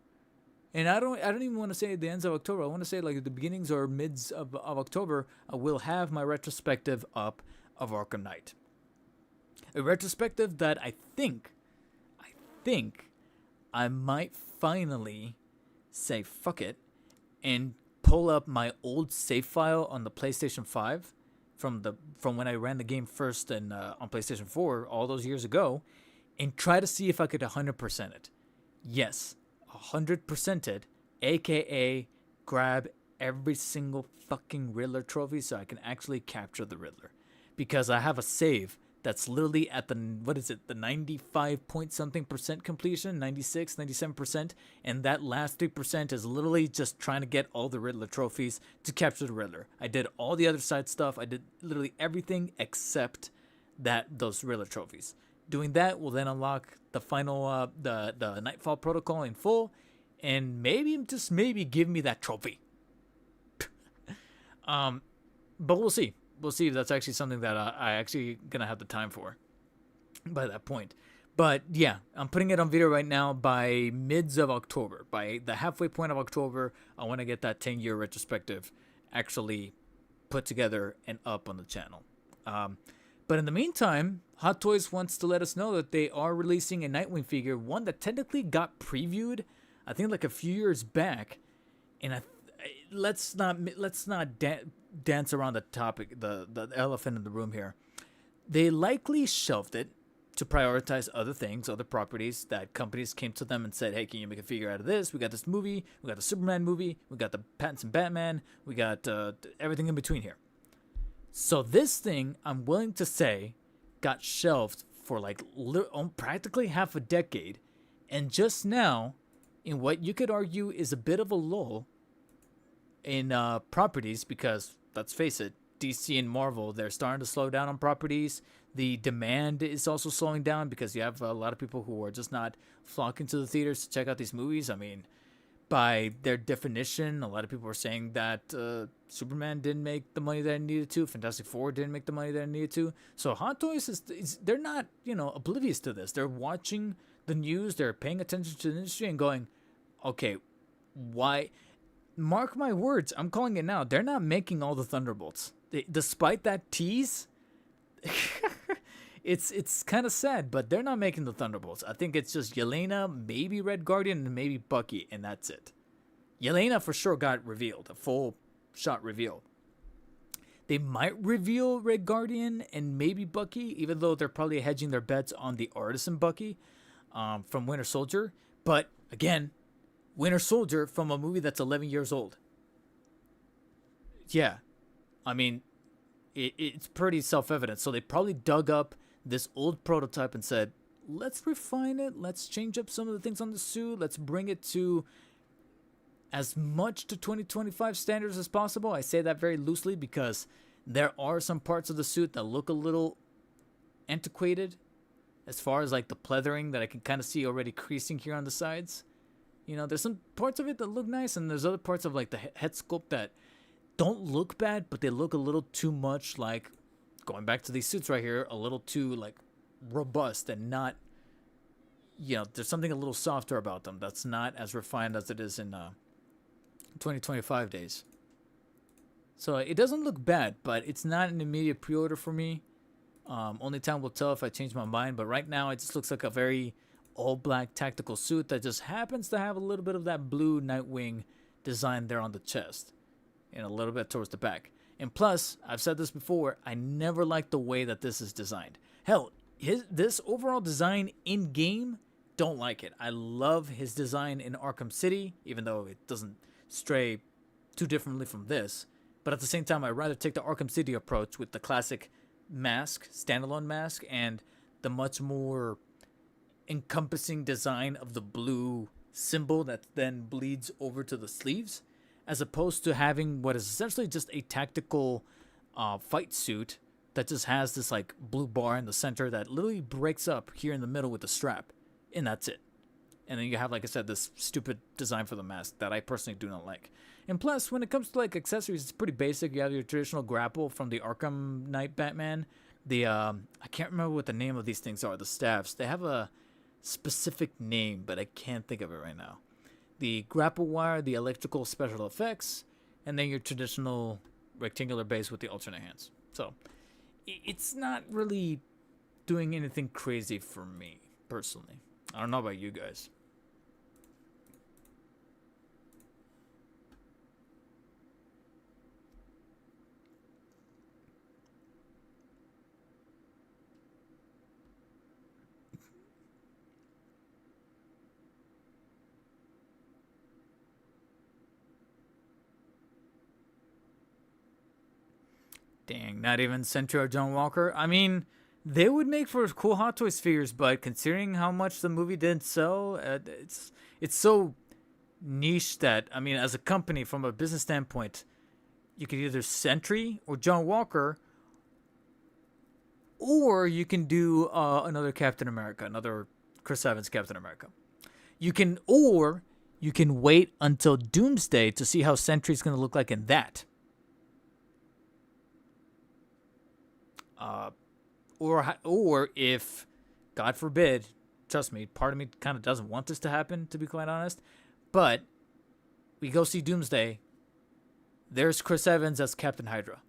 And I don't even want to say the ends of October. I want to say like the beginnings or mids of October, I will have my retrospective up of Arkham Knight. A retrospective that I think I might finally say fuck it and pull up my old save file on the PlayStation 5 from when I ran the game first and on PlayStation 4 all those years ago, and try to see if I could 100% it. Yes, 100% it, aka grab every single fucking Riddler trophy so I can actually capture the Riddler. Because I have a save that's literally at the 95 point something percent completion, 96, 97%, and that last 3% is literally just trying to get all the Riddler trophies to capture the Riddler. I did all the other side stuff. I did literally everything except those Riddler trophies. Doing that will then unlock the final the Nightfall Protocol in full, and maybe, just maybe, give me that trophy. But we'll see. We'll see if that's actually something that I actually gonna have the time for by that point. But yeah, I'm putting it on video right now. By mids of October, by the halfway point of October, I want to get that 10-year retrospective actually put together and up on the channel. But in the meantime, Hot Toys wants to let us know that they are releasing a Nightwing figure, one that technically got previewed, I think like a few years back, and let's not dance around the topic, the elephant in the room here. They likely shelved it to prioritize other things, other properties that companies came to them and said, hey, can you make a figure out of this? We got this movie, we got the Superman movie, we got the Pattinson Batman, we got everything in between here. So this thing, I'm willing to say, got shelved for like practically half a decade, and just now, in what you could argue is a bit of a lull in properties, because let's face it, DC and Marvel, they're starting to slow down on properties. The demand is also slowing down because you have a lot of people who are just not flocking to the theaters to check out these movies. I mean, by their definition, a lot of people are saying that Superman didn't make the money that it needed to, Fantastic Four didn't make the money that it needed to. So Hot Toys they're not, oblivious to this. They're watching the news, they're paying attention to the industry and going, okay, why? Mark my words, I'm calling it now. They're not making all the Thunderbolts. Despite that tease, it's kind of sad, but they're not making the Thunderbolts. I think it's just Yelena, maybe Red Guardian, and maybe Bucky, and that's it. Yelena for sure got revealed, a full shot reveal. They might reveal Red Guardian and maybe Bucky, even though they're probably hedging their bets on the artisan Bucky from Winter Soldier. But again, Winter Soldier from a movie that's 11 years old. Yeah, I mean, it's pretty self-evident. So they probably dug up this old prototype and said, let's refine it. Let's change up some of the things on the suit. Let's bring it to as much to 2025 standards as possible. I say that very loosely because there are some parts of the suit that look a little antiquated as far as like the pleathering that I can kind of see already creasing here on the sides. You know, there's some parts of it that look nice, and there's other parts of like the head sculpt that don't look bad, but they look a little too much like, going back to these suits right here, a little too like robust and not, you know, there's something a little softer about them that's not as refined as it is in 2025 days. So it doesn't look bad, but it's not an immediate pre-order for me. Only time will tell if I change my mind, but right now it just looks like a very all-black tactical suit that just happens to have a little bit of that blue Nightwing design there on the chest and a little bit towards the back. And plus, I've said this before, I never liked the way that this is designed. Hell, this overall design in-game, don't like it. I love his design in Arkham City, even though it doesn't stray too differently from this. But at the same time, I'd rather take the Arkham City approach with the classic mask, standalone mask, and the much more encompassing design of the blue symbol that then bleeds over to the sleeves, as opposed to having what is essentially just a tactical fight suit that just has this like blue bar in the center that literally breaks up here in the middle with the strap, and that's it. And then you have, like I said, this stupid design for the mask that I personally do not like. And plus, when it comes to like accessories, it's pretty basic. You have your traditional grapple from the Arkham Knight Batman. The I can't remember what the name of these things are. The staffs. They have a specific name, but I can't think of it right now. The grapple wire, the electrical special effects, and then your traditional rectangular base with the alternate hands. So it's not really doing anything crazy for me personally. I don't know about you guys. Dang, not even Sentry or John Walker. I mean, they would make for cool Hot Toys figures, but considering how much the movie didn't sell, it's so niche that, I mean, as a company, from a business standpoint, you could either Sentry or John Walker, or you can do another Captain America, another Chris Evans Captain America. You can wait until Doomsday to see how Sentry's going to look like in that. Or if, God forbid, trust me, part of me kind of doesn't want this to happen, to be quite honest, but we go see Doomsday, there's Chris Evans as Captain Hydra.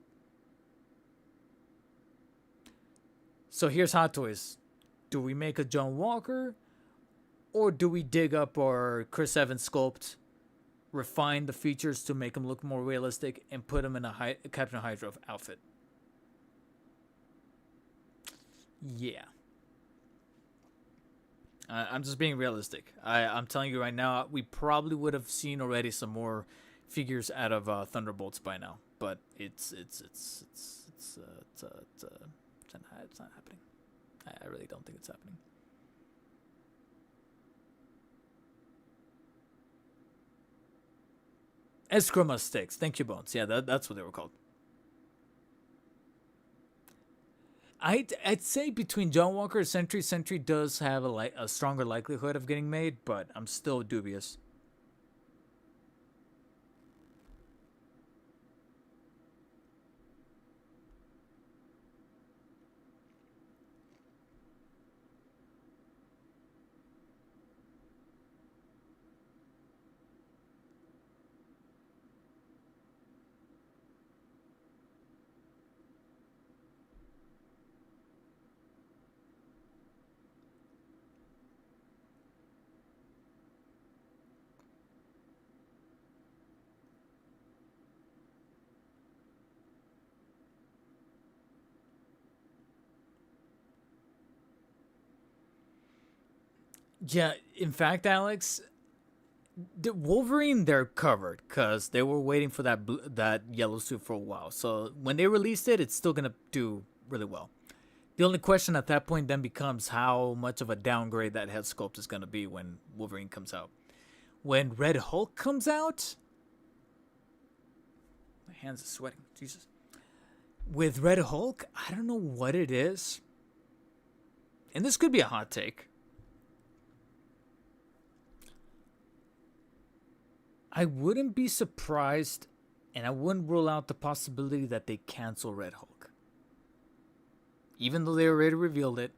So here's Hot Toys. Do we make a John Walker, or do we dig up our Chris Evans sculpt, refine the features to make him look more realistic, and put him in a Captain Hydra outfit? Yeah. I'm just being realistic. I'm telling you right now, we probably would have seen already some more figures out of Thunderbolts by now, but it's not happening. I really don't think it's happening. Eskrima sticks. Thank you, Bones. Yeah, that's what they were called. I'd say between John Walker and Sentry, Sentry does have a stronger likelihood of getting made, but I'm still dubious. Yeah, in fact, Alex, the Wolverine they're covered because they were waiting for that yellow suit for a while. So when they released it, it's still gonna do really well. The only question at that point then becomes how much of a downgrade that head sculpt is gonna be when Wolverine comes out. When Red Hulk comes out, my hands are sweating. Jesus. With Red Hulk, I don't know what it is, and this could be a hot take. I wouldn't be surprised, and I wouldn't rule out the possibility that they cancel Red Hulk. Even though they already revealed it,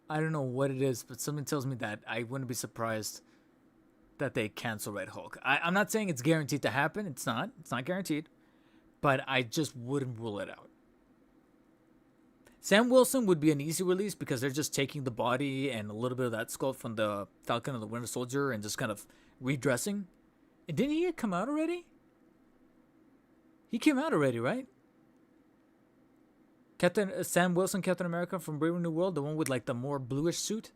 I don't know what it is, but something tells me that I wouldn't be surprised that they cancel Red Hulk. I'm not saying it's guaranteed to happen. It's not. It's not guaranteed. But I just wouldn't rule it out. Sam Wilson would be an easy release because they're just taking the body and a little bit of that sculpt from the Falcon and the Winter Soldier and just kind of redressing. And didn't he come out already? He came out already, right? Captain Sam Wilson, Captain America from Brave New World, the one with like the more bluish suit.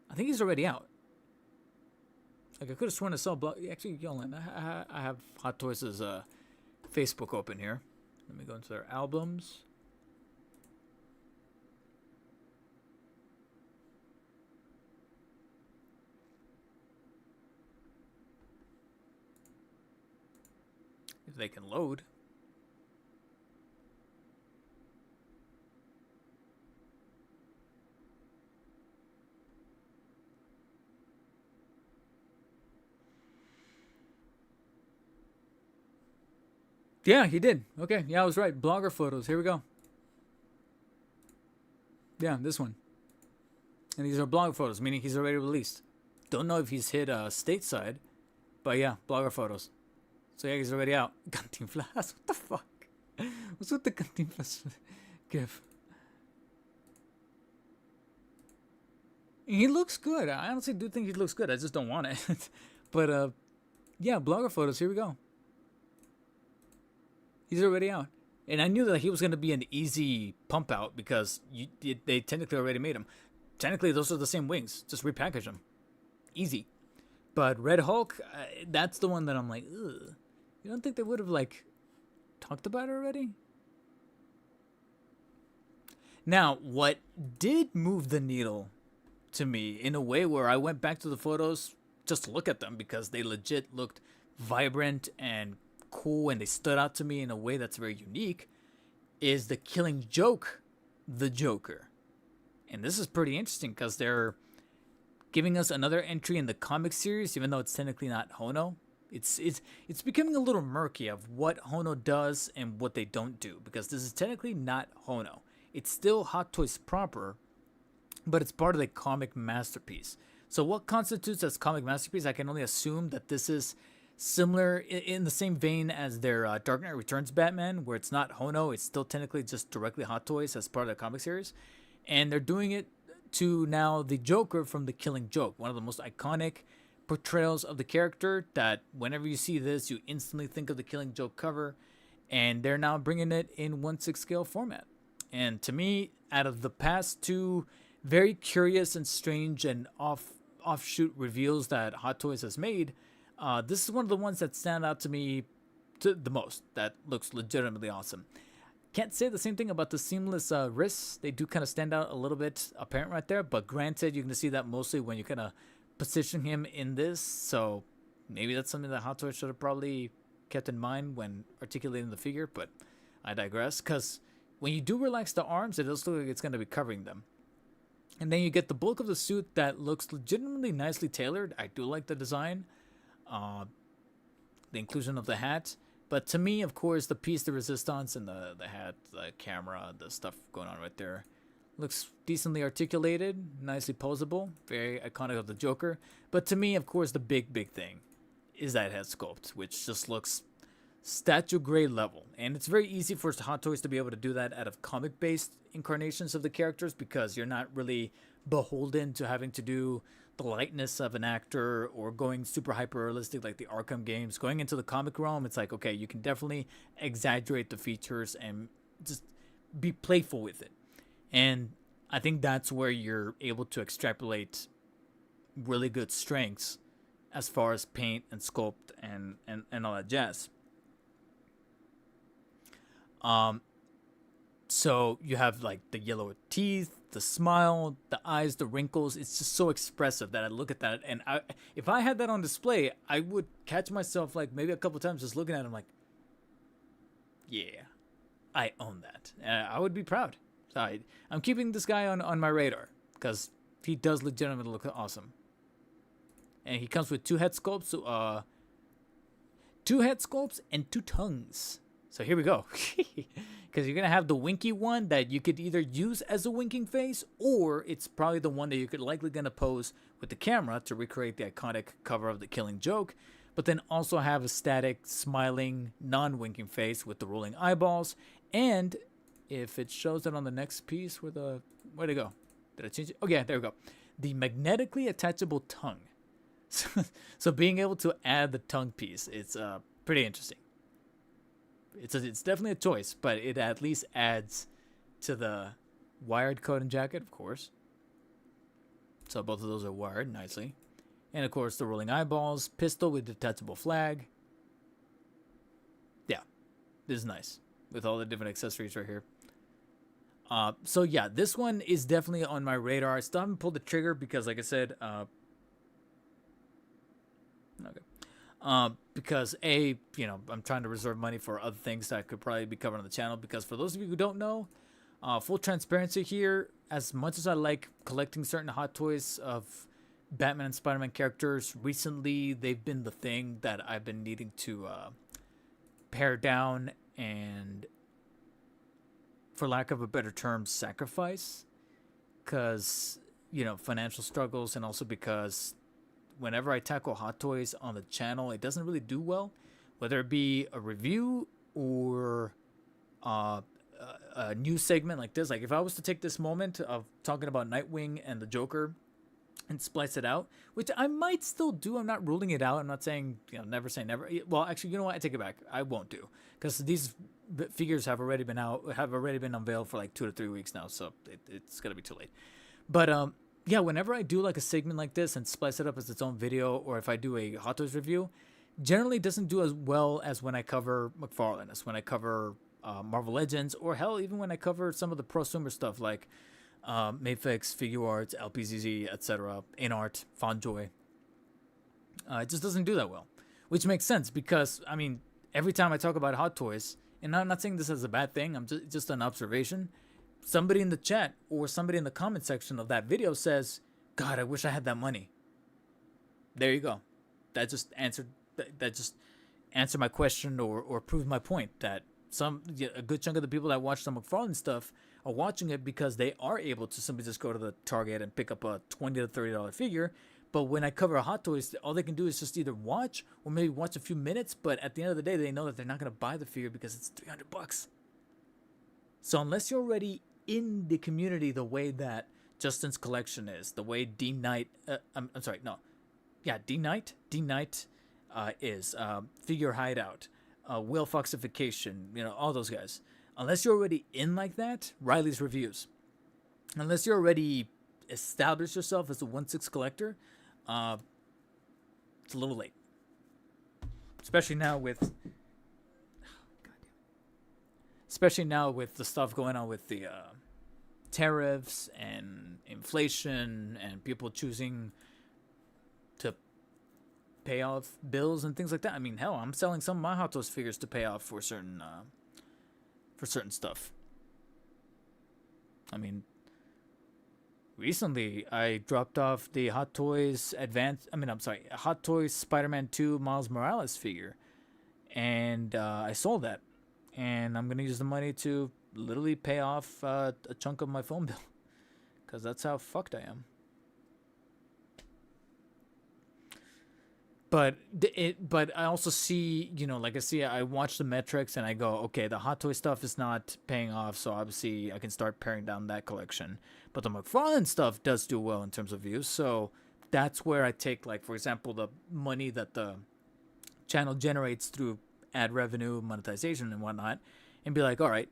I think he's already out. Like I could have sworn I saw actually, Yolan, I have Hot Toys' Facebook open here. Let me go into their albums. If they can load. Yeah, he did. Okay, yeah, I was right. Blogger photos. Here we go. Yeah, this one. And these are blogger photos, meaning he's already released. Don't know if he's hit stateside, but yeah, blogger photos. So yeah, he's already out. Cantinflas, what the fuck? What's with the Cantinflas gif? He looks good. I honestly do think he looks good. I just don't want it. But yeah, blogger photos. Here we go. He's already out. And I knew that he was going to be an easy pump out because they technically already made him. Technically, those are the same wings. Just repackage them. Easy. But Red Hulk, that's the one that I'm like, ugh. You don't think they would have, like, talked about it already? Now, what did move the needle to me in a way where I went back to the photos just to look at them because they legit looked vibrant and cool and they stood out to me in a way that's very unique, is the Killing Joke, the Joker. And this is pretty interesting because they're giving us another entry in the comic series, even though it's technically not Hono. It's becoming a little murky of what Hono does and what they don't do, because this is technically not Hono. It's still Hot Toys proper, but it's part of the comic masterpiece. So what constitutes as comic masterpiece? I can only assume that this is similar in the same vein as their Dark Knight Returns Batman, where it's not Hono, it's still technically just directly Hot Toys as part of the comic series. And they're doing it to now the Joker from The Killing Joke, one of the most iconic portrayals of the character that whenever you see this, you instantly think of The Killing Joke cover. And they're now bringing it in 1/6 scale format. And to me, out of the past two very curious and strange and offshoot reveals that Hot Toys has made, this is one of the ones that stand out to me the most. That looks legitimately awesome. Can't say the same thing about the seamless wrists. They do kind of stand out a little bit apparent right there. But granted, you're going to see that mostly when you kind of position him in this. So maybe that's something that Hot Toys should have probably kept in mind when articulating the figure. But I digress. Because when you do relax the arms, it does look like it's going to be covering them. And then you get the bulk of the suit that looks legitimately nicely tailored. I do like the design. The inclusion of the hat, but to me, of course, the piece de resistance and the hat, the camera, the stuff going on right there looks decently articulated, nicely posable, very iconic of the Joker. But to me, of course, the big thing is that head sculpt, which just looks statue grade level. And it's very easy for Hot Toys to be able to do that out of comic based incarnations of the characters, because you're not really beholden to having to do the lightness of an actor or going super hyper realistic like the Arkham games. Going into the comic realm, it's like, okay, you can definitely exaggerate the features and just be playful with it. And I think that's where you're able to extrapolate really good strengths as far as paint and sculpt and all that jazz. So you have like the yellow teeth, the smile, the eyes, the wrinkles. It's just so expressive that I look at that, and if I had that on display, I would catch myself like maybe a couple times just looking at him like, yeah, I own that. I would be proud. So I'm keeping this guy on my radar because he does legitimately look awesome. And he comes with 2 head sculpts, 2 head sculpts and 2 tongues. So here we go. Because you're going to have the winky one that you could either use as a winking face, or it's probably the one that you're likely going to pose with the camera to recreate the iconic cover of The Killing Joke. But then also have a static, smiling, non-winking face with the rolling eyeballs. And if it shows it on the next piece, where'd it go? Did I change it? Oh yeah, there we go. The magnetically attachable tongue. So being able to add the tongue piece, it's pretty interesting. It's definitely a choice, but it at least adds to the wired coat and jacket, of course. So both of those are wired nicely. And of course the rolling eyeballs, pistol with detachable flag. Yeah, this is nice with all the different accessories right here. So yeah, this one is definitely on my radar. I still haven't pulled the trigger because, like I said, because I'm trying to reserve money for other things that could probably be covered on the channel. Because for those of you who don't know, full transparency here, as much as I like collecting certain Hot Toys of Batman and Spider-Man characters, recently they've been the thing that I've been needing to pare down and, for lack of a better term, sacrifice. Because, financial struggles, and also because whenever I tackle Hot Toys on the channel, it doesn't really do well, whether it be a review or a news segment like this. Like if I was to take this moment of talking about Nightwing and the Joker and splice it out, which I might still do. I'm not ruling it out. I'm not saying, never say never. Well, actually, you know what? I take it back. I won't do, because these figures have already been unveiled for like 2 to 3 weeks now, so it's gonna be too late. But yeah, whenever I do like a segment like this and splice it up as its own video, or if I do a Hot Toys review, generally it doesn't do as well as when I cover McFarlane, as when I cover Marvel Legends, or hell, even when I cover some of the prosumer stuff like Mayfix, Figure Arts, LPZZ, etc., InArt, FonJoy. It just doesn't do that well, which makes sense because, every time I talk about Hot Toys, and I'm not saying this as a bad thing, I'm just an observation, somebody in the chat or somebody in the comment section of that video says, God, I wish I had that money. There you go. That just answered my question, or proved my point that a good chunk of the people that watch the McFarlane stuff are watching it because they are able to simply just go to the Target and pick up a $20 to $30 figure. But when I cover Hot Toys, all they can do is just either watch or maybe watch a few minutes. But at the end of the day, they know that they're not going to buy the figure because it's $300. So unless you're already in the community the way that Justin's collection is, the way D Knight is, Figure Hideout, Will Foxification, all those guys. Unless you're already in like that, Riley's Reviews. Unless you're already established yourself as a 1/6 collector, it's a little late. Especially now with the stuff going on with the tariffs and inflation and people choosing to pay off bills and things like that. Hell, I'm selling some of my Hot Toys figures to pay off for certain stuff. Recently I dropped off the Hot Toys Hot Toys Spider-Man 2 Miles Morales figure, and I sold that. And I'm going to use the money to literally pay off a chunk of my phone bill. Because that's how fucked I am. But I also see, I watch the metrics and I go, okay, the Hot Toy stuff is not paying off. So obviously I can start paring down that collection. But the McFarlane stuff does do well in terms of views. So that's where I take, for example, the money that the channel generates through ad revenue, monetization, and whatnot, and be like, all right,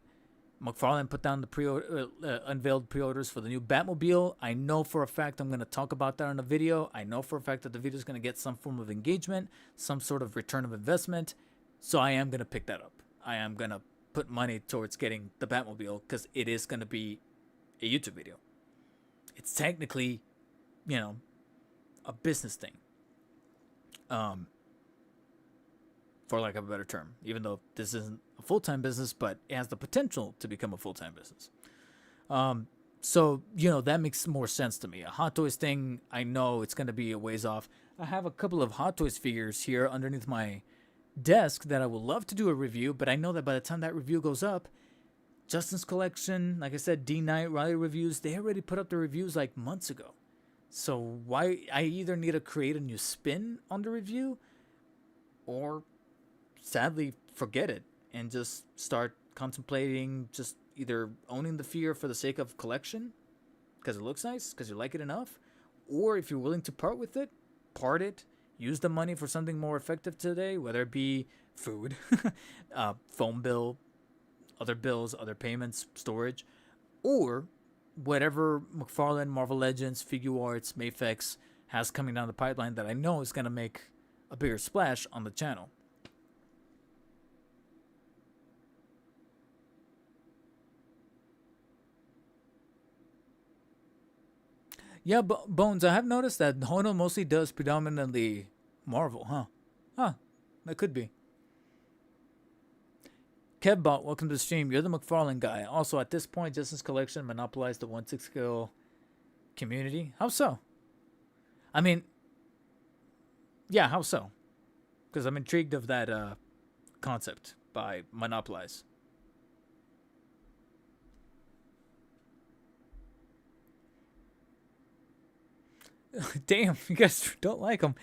McFarlane put down the unveiled pre-orders for the new Batmobile. I know for a fact I'm going to talk about that in a video. I know for a fact that the video is going to get some form of engagement, some sort of return of investment. So I am going to pick that up. I am going to put money towards getting the Batmobile because it is going to be a YouTube video. It's technically, a business thing. For lack of a better term, even though this isn't a full-time business, but it has the potential to become a full-time business. So, that makes more sense to me. A Hot Toys thing, I know it's going to be a ways off. I have a couple of Hot Toys figures here underneath my desk that I would love to do a review, but I know that by the time that review goes up, Justin's collection, like I said, D Knight, Riley reviews, they already put up the reviews like months ago. So why I either need to create a new spin on the review or sadly forget it and just start contemplating just either owning the figure for the sake of collection because it looks nice, because you like it enough, or if you're willing to part with it, part it, use the money for something more effective today, whether it be food, phone bill, other bills, other payments, storage, or whatever McFarlane, Marvel Legends, Figure Arts, Mafex has coming down the pipeline that I know is going to make a bigger splash on the channel. Yeah, Bones, I have noticed that Hono mostly does predominantly Marvel, huh? That could be. Kevbot, welcome to the stream. You're the McFarlane guy. Also, at this point, Justin's collection monopolized the 1/6 scale community. How so? I mean, yeah, how so? Because I'm intrigued of that concept by monopolize. Damn, you guys don't like him.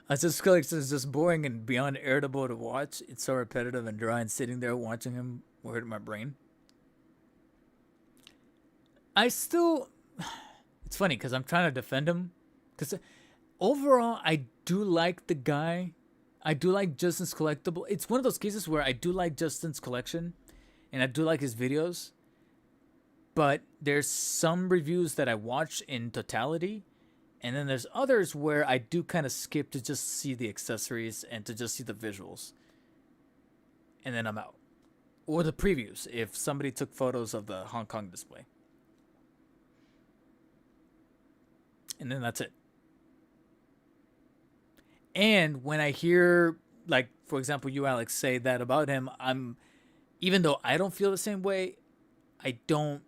I just feel like this is just boring and beyond irritable to watch. It's so repetitive and dry, and sitting there watching him will hurt my brain. It's funny because I'm trying to defend him. Because overall, I do like the guy. I do like Justin's collectible. It's one of those cases where I do like Justin's collection, and I do like his videos. But there's some reviews that I watch in totality. And then there's others where I do kind of skip to just see the accessories and to just see the visuals. And then I'm out. Or the previews, if somebody took photos of the Hong Kong display. And then that's it. And when I hear, like, for example, you, Alex, say that about him, even though I don't feel the same way, I can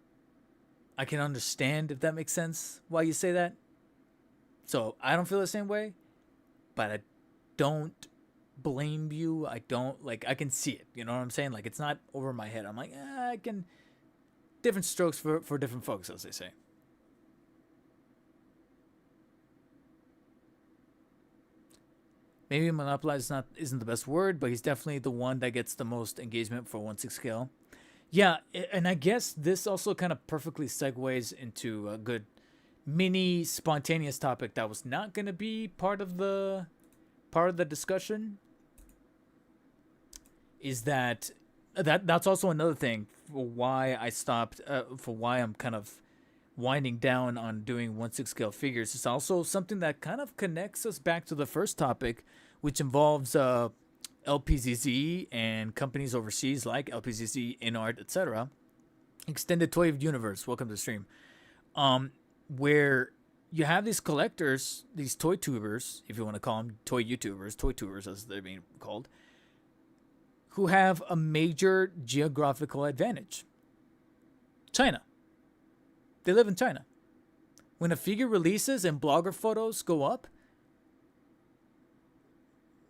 understand, if that makes sense, why you say that. So I don't feel the same way, but I don't blame you. I can see it. You know what I'm saying? Like, it's not over my head. I'm like, I can, different strokes for different folks, as they say. Maybe monopolize isn't the best word, but he's definitely the one that gets the most engagement for 1/6 scale. Yeah, and I guess this also kind of perfectly segues into a good mini spontaneous topic that was not going to be part of the discussion. Is that's also another thing for why I stopped, for why I'm kind of winding down on doing 1/6 scale figures. It's also something that kind of connects us back to the first topic, which involves LPZZ and companies overseas like LPZZ, InArt, etc. Extended Toy Universe, welcome to the stream. Where you have these collectors, these toy tubers, if you want to call them toy tubers as they're being called, who have a major geographical advantage. China. They live in China. When a figure releases and blogger photos go up,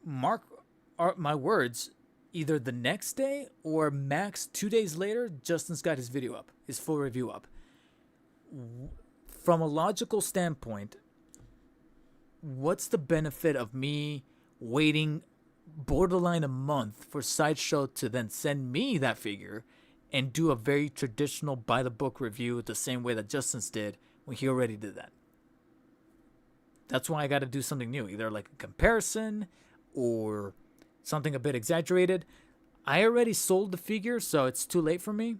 mark my words, either the next day or max 2 days later, Justin's got his video up, his full review up. From a logical standpoint, what's the benefit of me waiting borderline a month for Sideshow to then send me that figure and do a very traditional by-the-book review the same way that Justin's did when he already did that? That's why I got to do something new, either like a comparison or something a bit exaggerated. I already sold the figure, so it's too late for me.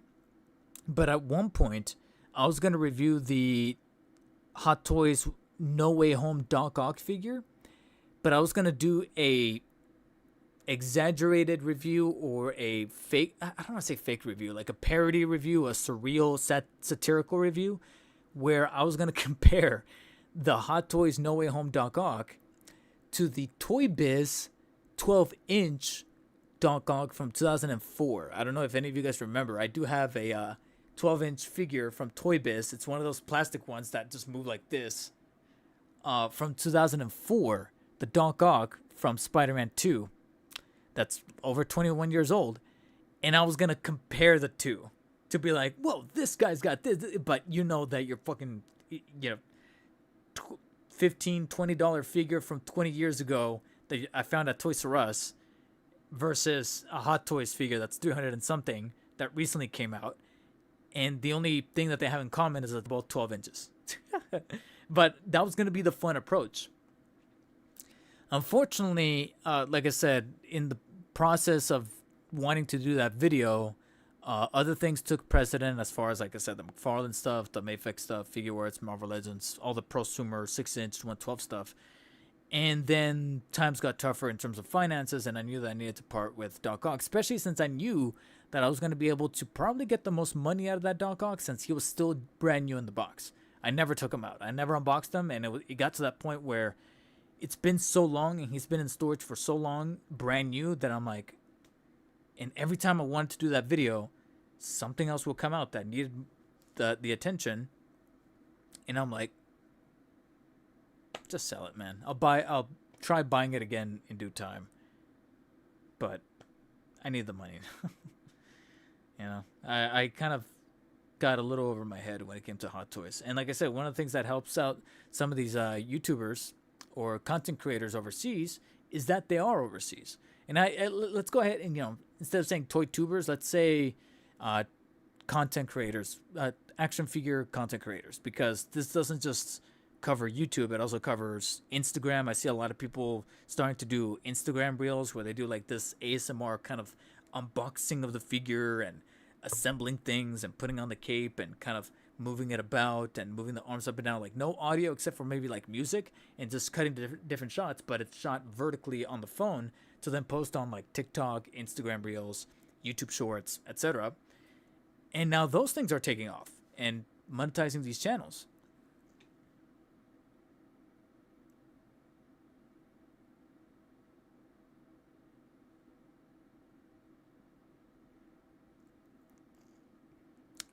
But at one point, I was gonna review the Hot Toys No Way Home Doc Ock figure, but I was gonna do a exaggerated review or a fake, I don't want to say fake review, like a parody review, a surreal satirical review, where I was going to compare the Hot Toys No Way Home Doc Ock to the Toy Biz 12-inch Doc Ock from 2004. I don't know if any of you guys remember. I do have a 12-inch figure from Toy Biz. It's one of those plastic ones that just move like this. From 2004, the Doc Ock from Spider-Man 2. That's over 21 years old. And I was going to compare the two to be like, well, this guy's got this. But you know that you're fucking, $15, $20 figure from 20 years ago that I found at Toys R Us versus a Hot Toys figure that's 300 and something that recently came out. And the only thing that they have in common is that they're both 12 inches. But that was going to be the fun approach. Unfortunately, like I said, in the process of wanting to do that video, other things took precedent as far as, like I said, the McFarlane stuff, the Mayfix stuff, Figure Arts, Marvel Legends, all the prosumer 6-inch 112 stuff. And then times got tougher in terms of finances, and I knew that I needed to part with Doc Ock, especially since I knew that I was going to be able to probably get the most money out of that Doc Ock since he was still brand new in the box. I never took him out. I never unboxed him, and it got to that point where it's been so long and he's been in storage for so long, brand new, that I'm like, and every time I wanted to do that video, something else will come out that needed the attention. And I'm like, just sell it, man. I'll try buying it again in due time. But I need the money. I kind of got a little over my head when it came to Hot Toys. And like I said, one of the things that helps out some of these YouTubers or content creators overseas is that they are overseas. And let's go ahead and, instead of saying toy tubers, let's say content creators, action figure content creators, because this doesn't just cover YouTube, it also covers Instagram. I see a lot of people starting to do Instagram reels where they do like this ASMR kind of unboxing of the figure and assembling things and putting on the cape and kind of moving it about and moving the arms up and down, like no audio except for maybe like music, and just cutting different shots, but it's shot vertically on the phone to then post on like TikTok, Instagram reels, YouTube shorts, etc. And now those things are taking off and monetizing these channels.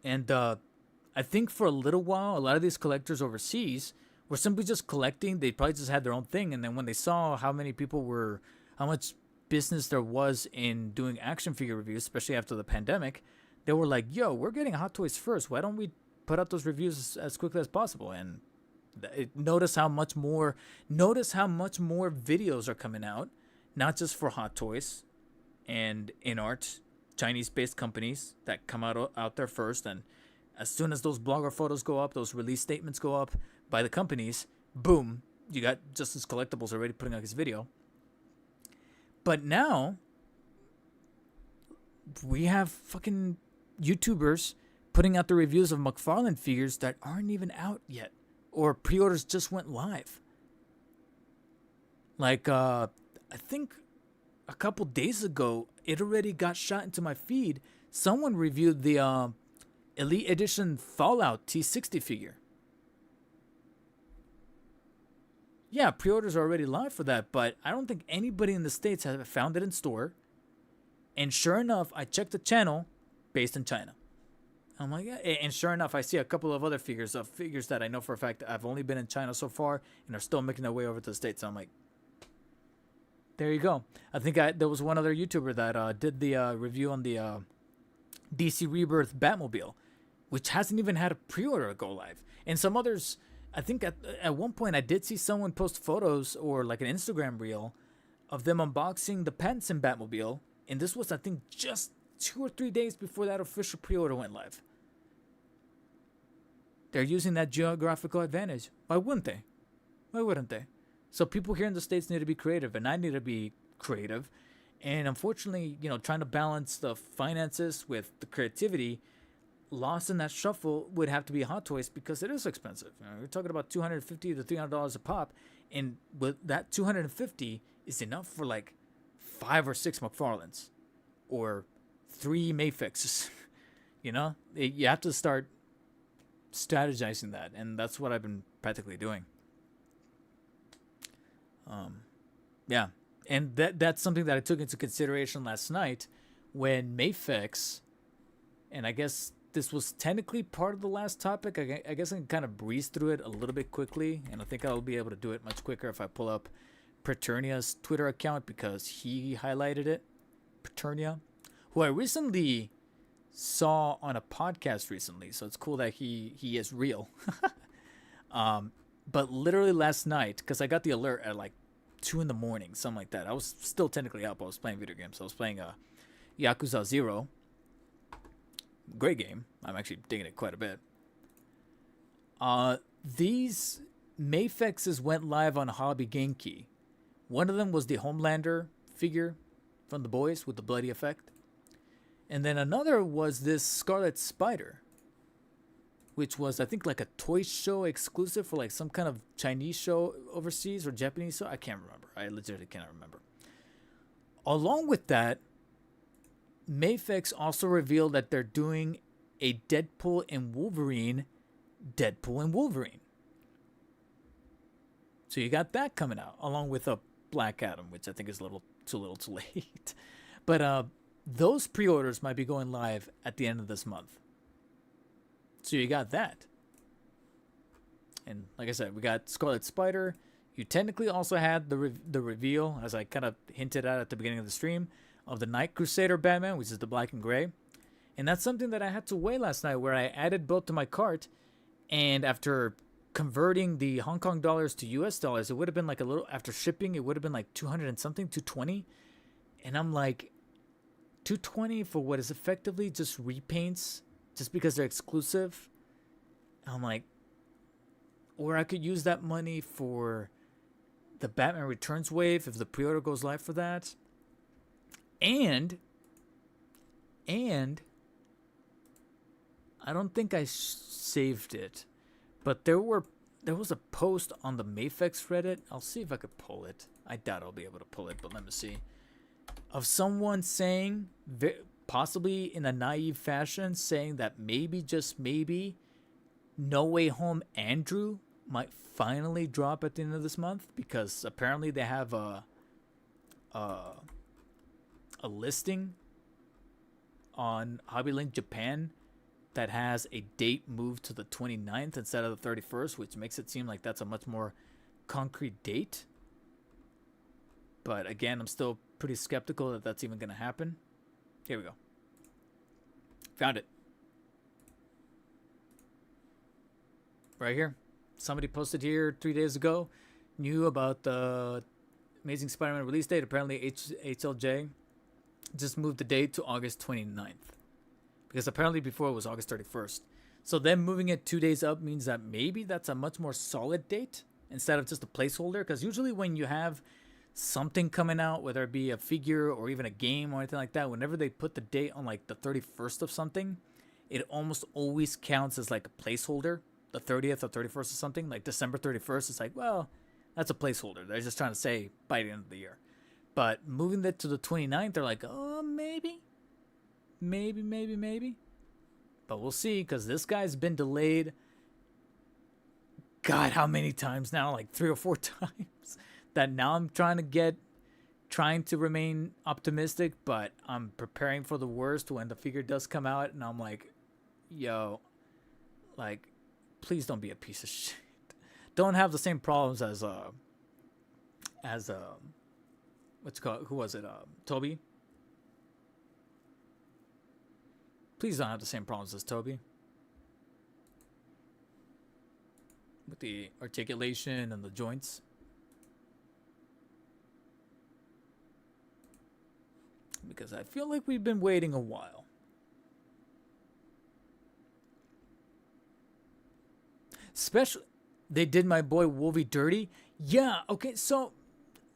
And I think for a little while, a lot of these collectors overseas were simply just collecting. They probably just had their own thing. And then when they saw how much business there was in doing action figure reviews, especially after the pandemic, they were like, yo, we're getting Hot Toys first. Why don't we put out those reviews as quickly as possible? And notice how much more videos are coming out, not just for Hot Toys and InArt, Chinese-based companies that come out there first, and as soon as those blogger photos go up, those release statements go up by the companies, boom, you got Justice Collectibles already putting out his video. But now we have fucking YouTubers putting out the reviews of McFarlane figures that aren't even out yet, or pre-orders just went live. Like I think a couple days ago, it already got shot into my feed. Someone reviewed the Elite Edition Fallout T60 figure. Yeah, pre-orders are already live for that, but I don't think anybody in the States has found it in store. And sure enough, I checked the channel based in China. I'm like, yeah. And sure enough, I see a couple of other figures that I know for a fact have only been in China so far and are still making their way over to the States. So I'm like, there you go. I think there was one other YouTuber that did the review on the DC Rebirth Batmobile, which hasn't even had a pre-order go live. And some others, I think at one point I did see someone post photos or like an Instagram reel of them unboxing the Pattinson Batmobile. And this was, I think, just 2 or 3 days before that official pre-order went live. They're using that geographical advantage. Why wouldn't they? Why wouldn't they? So people here in the States need to be creative, and I need to be creative. And unfortunately, trying to balance the finances with the creativity, lost in that shuffle would have to be Hot Toys because it is expensive. You know, we're talking about $250 to $300 a pop, and with that $250 is enough for like 5 or 6 McFarlanes or 3 Mayfixes. You know, you have to start strategizing that, and that's what I've been practically doing. Yeah, and that's something that I took into consideration last night when Mayfix, and I guess this was technically part of the last topic. I guess I can kind of breeze through it a little bit quickly, and I think I'll be able to do it much quicker if I pull up Paternia's Twitter account because he highlighted it. Paternia, who I recently saw on a podcast recently, so it's cool that he is real. But literally last night, because I got the alert at like 2 in the morning, something like that. I was still technically up. I was playing video games. I was playing Yakuza 0. Great game. I'm actually digging it quite a bit. These Mayfixes went live on Hobby Genki. One of them was the Homelander figure from The Boys with the bloody effect. And then another was this Scarlet Spider, which was, I think, like a toy show exclusive for like some kind of Chinese show overseas or Japanese show. I can't remember. I legitimately cannot remember. Along with that, Mayfix also revealed that they're doing a Deadpool and Wolverine. So you got that coming out, along with a Black Adam, which I think is a little too late. But those pre-orders might be going live at the end of this month. So you got that. And like I said, we got Scarlet Spider. You technically also had the reveal, as I kind of hinted at the beginning of the stream, of the Night Crusader Batman, which is the black and gray. And that's something that I had to weigh last night, where I added both to my cart. And after converting the Hong Kong dollars to US dollars, it would have been like a little, after shipping, it would have been like 200 and something, 220. And I'm like, 220 for what is effectively just repaints, just because they're exclusive. I'm like, or I could use that money for the Batman Returns wave if the pre-order goes live for that. And I don't think I saved it, but there was a post on the Mayfix Reddit. I'll see if I could pull it. I doubt I'll be able to pull it, but let me see. Of someone saying, possibly in a naive fashion, saying that maybe, just maybe, No Way Home Andrew might finally drop at the end of this month, because apparently they have a listing on HobbyLink Japan that has a date moved to the 29th instead of the 31st, which makes it seem like that's a much more concrete date. But again, I'm still pretty skeptical that that's even going to happen. Here we go. Found it. Right here. Somebody posted here 3 days ago. Knew about the Amazing Spider-Man release date. Apparently HLJ just moved the date to August 29th. Because apparently before it was August 31st. So them moving it 2 days up means that maybe that's a much more solid date instead of just a placeholder. Because usually when you have something coming out, whether it be a figure or even a game or anything like that, whenever they put the date on like the 31st of something, it almost always counts as like a placeholder. The 30th or 31st or something, like December 31st, it's like, well, that's a placeholder. They're just trying to say by the end of the year. But moving it to the 29th, they're like, oh, maybe. But we'll see, because this guy's been delayed. God, how many times now? Like 3 or 4 times. That now I'm trying to remain optimistic, but I'm preparing for the worst when the figure does come out, and I'm like, yo, like, please don't be a piece of shit. Don't have the same problems as what's it called? Who was it? Toby. Please don't have the same problems as Toby. With the articulation and the joints. Because I feel like we've been waiting a while. Especially, they did my boy Wolvie dirty. Yeah, okay, so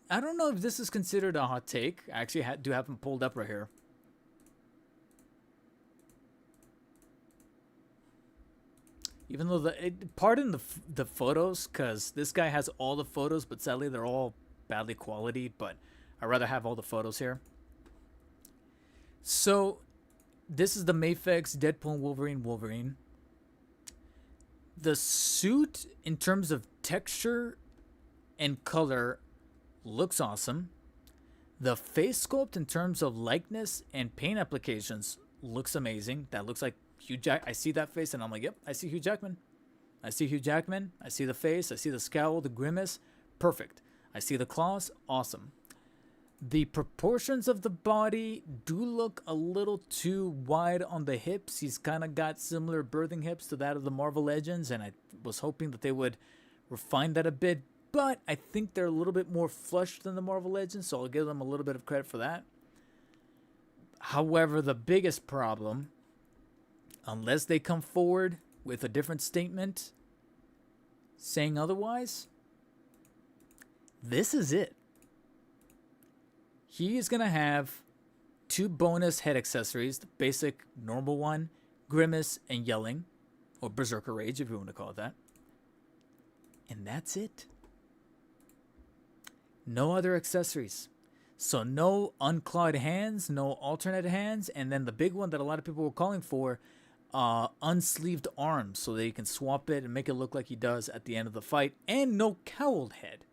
I don't know if this is considered a hot take. I actually do have him pulled up right here. Even though pardon the photos, because this guy has all the photos, but sadly they're all badly quality. But I'd rather have all the photos here. So this is the Mafex Deadpool and Wolverine. The suit, in terms of texture and color, looks awesome. The face sculpt, in terms of likeness and paint applications, looks amazing. That looks like Hugh Jack. I see that face and I'm like, yep, I see Hugh Jackman. I see Hugh Jackman. I see the face. I see the scowl, the grimace. Perfect. I see the claws. Awesome. The proportions of the body do look a little too wide on the hips. He's kind of got similar birthing hips to that of the Marvel Legends, and I was hoping that they would refine that a bit, but I think they're a little bit more flush than the Marvel Legends, so I'll give them a little bit of credit for that. However, the biggest problem, unless they come forward with a different statement saying otherwise, this is it. He is going to have 2 bonus head accessories, the basic normal one, Grimace and Yelling, or Berserker Rage if you want to call it that. And that's it. No other accessories. So no unclawed hands, no alternate hands, and then the big one that a lot of people were calling for, unsleeved arms, so that you can swap it and make it look like he does at the end of the fight, and no cowled head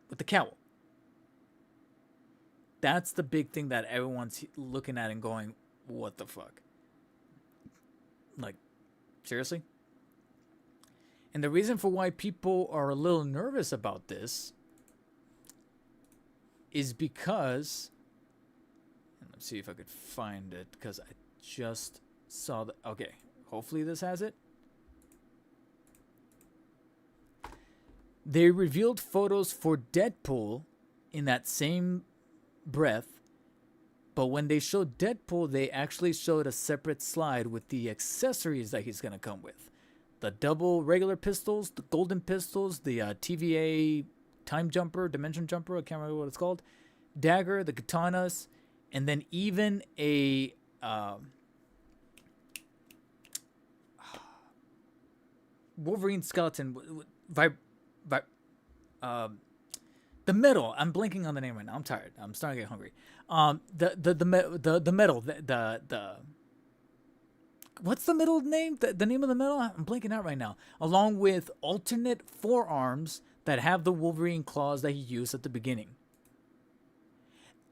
with the cowl. That's the big thing that everyone's looking at and going, what the fuck? Like, seriously? And the reason for why people are a little nervous about this is because, and let's see if I could find it, because I just saw the, okay, hopefully this has it. They revealed photos for Deadpool in that same breath, but when they showed Deadpool, they actually showed a separate slide with the accessories that he's going to come with. The double regular pistols, the golden pistols, the TVA time jumper, dimension jumper, I can't remember what it's called, dagger, the katanas, and then even a Wolverine skeleton, the metal. I'm blanking on the name right now. I'm tired. I'm starting to get hungry. The metal. The what's the middle name? The name of the metal? I'm blanking out right now. Along with alternate forearms that have the Wolverine claws that he used at the beginning.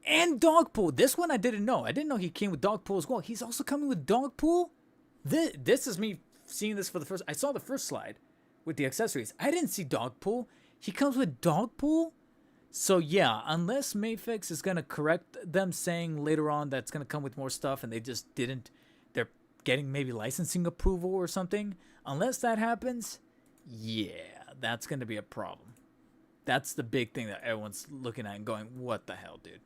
And Dogpool. This one I didn't know. I didn't know he came with Dogpool as well. He's also coming with Dogpool. This is me seeing this for the first. I saw the first slide with the accessories. I didn't see Dogpool. He comes with Dogpool. So yeah, unless Mafex is going to correct them saying later on that's going to come with more stuff and they just didn't, they're getting maybe licensing approval or something. Unless that happens, yeah, that's going to be a problem. That's the big thing that everyone's looking at and going, what the hell, dude?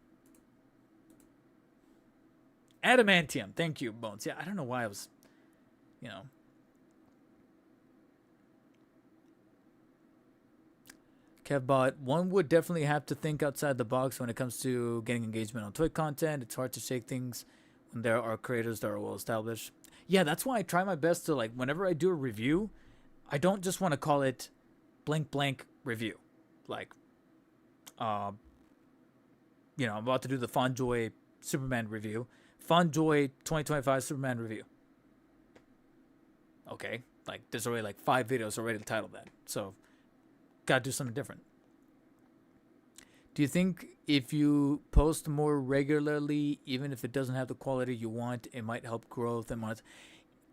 Adamantium. Thank you, Bones. Yeah, I don't know why I was, Kevbot, one would definitely have to think outside the box when it comes to getting engagement on toy content. It's hard to shake things when there are creators that are well established. Yeah, that's why I try my best to, like, whenever I do a review, I don't just want to call it blank blank review. Like, I'm about to do the Fonjoy Superman review. Fonjoy 2025 Superman review. Okay, like, there's already like 5 videos already titled that. So, gotta do something different. Do you think if you post more regularly, even if it doesn't have the quality you want, it might help growth and monetize?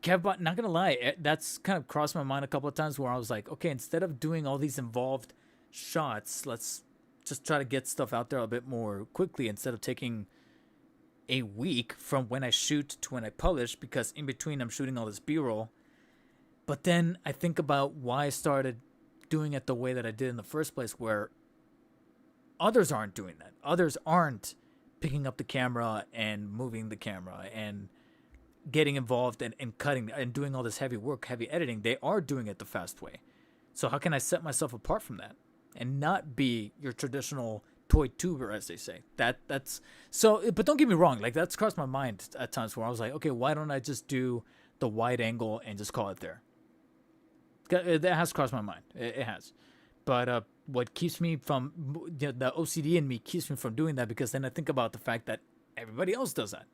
Kevbot, not gonna lie, that's kind of crossed my mind a couple of times where I was like, okay, instead of doing all these involved shots, let's just try to get stuff out there a bit more quickly instead of taking a week from when I shoot to when I publish, because in between I'm shooting all this B-roll. But then I think about why I started doing it the way that I did in the first place, where others aren't doing that. Others aren't picking up the camera and moving the camera and getting involved and cutting and doing all this heavy work, heavy editing. They are doing it the fast way. So how can I set myself apart from that and not be your traditional toy tuber, as they say? That's so, but don't get me wrong, like, that's crossed my mind at times where I was like, okay, why don't I just do the wide angle and just call it there? That has crossed my mind. It has. But what keeps me from the OCD in me keeps me from doing that, because then I think about the fact that everybody else does that.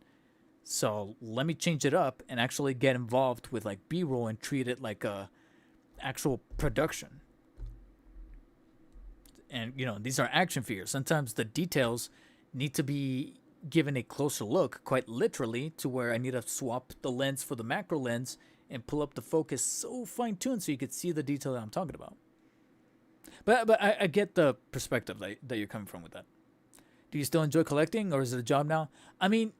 So let me change it up and actually get involved with like B-roll and treat it like a actual production. And these are action figures. Sometimes the details need to be given a closer look, quite literally, to where I need to swap the lens for the macro lens and pull up the focus so fine-tuned so you could see the detail that I'm talking about. But I get the perspective that you're coming from with that. Do you still enjoy collecting, or is it a job now? I mean,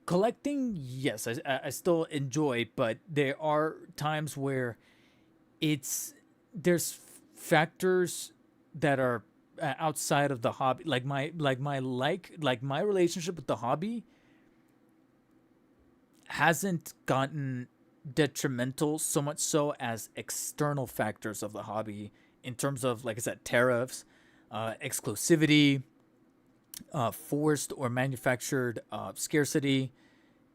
collecting, yes, I still enjoy, but there are times where there's factors that are outside of the hobby, like my relationship with the hobby hasn't gotten detrimental so much so as external factors of the hobby, in terms of, like I said, tariffs, exclusivity, forced or manufactured scarcity.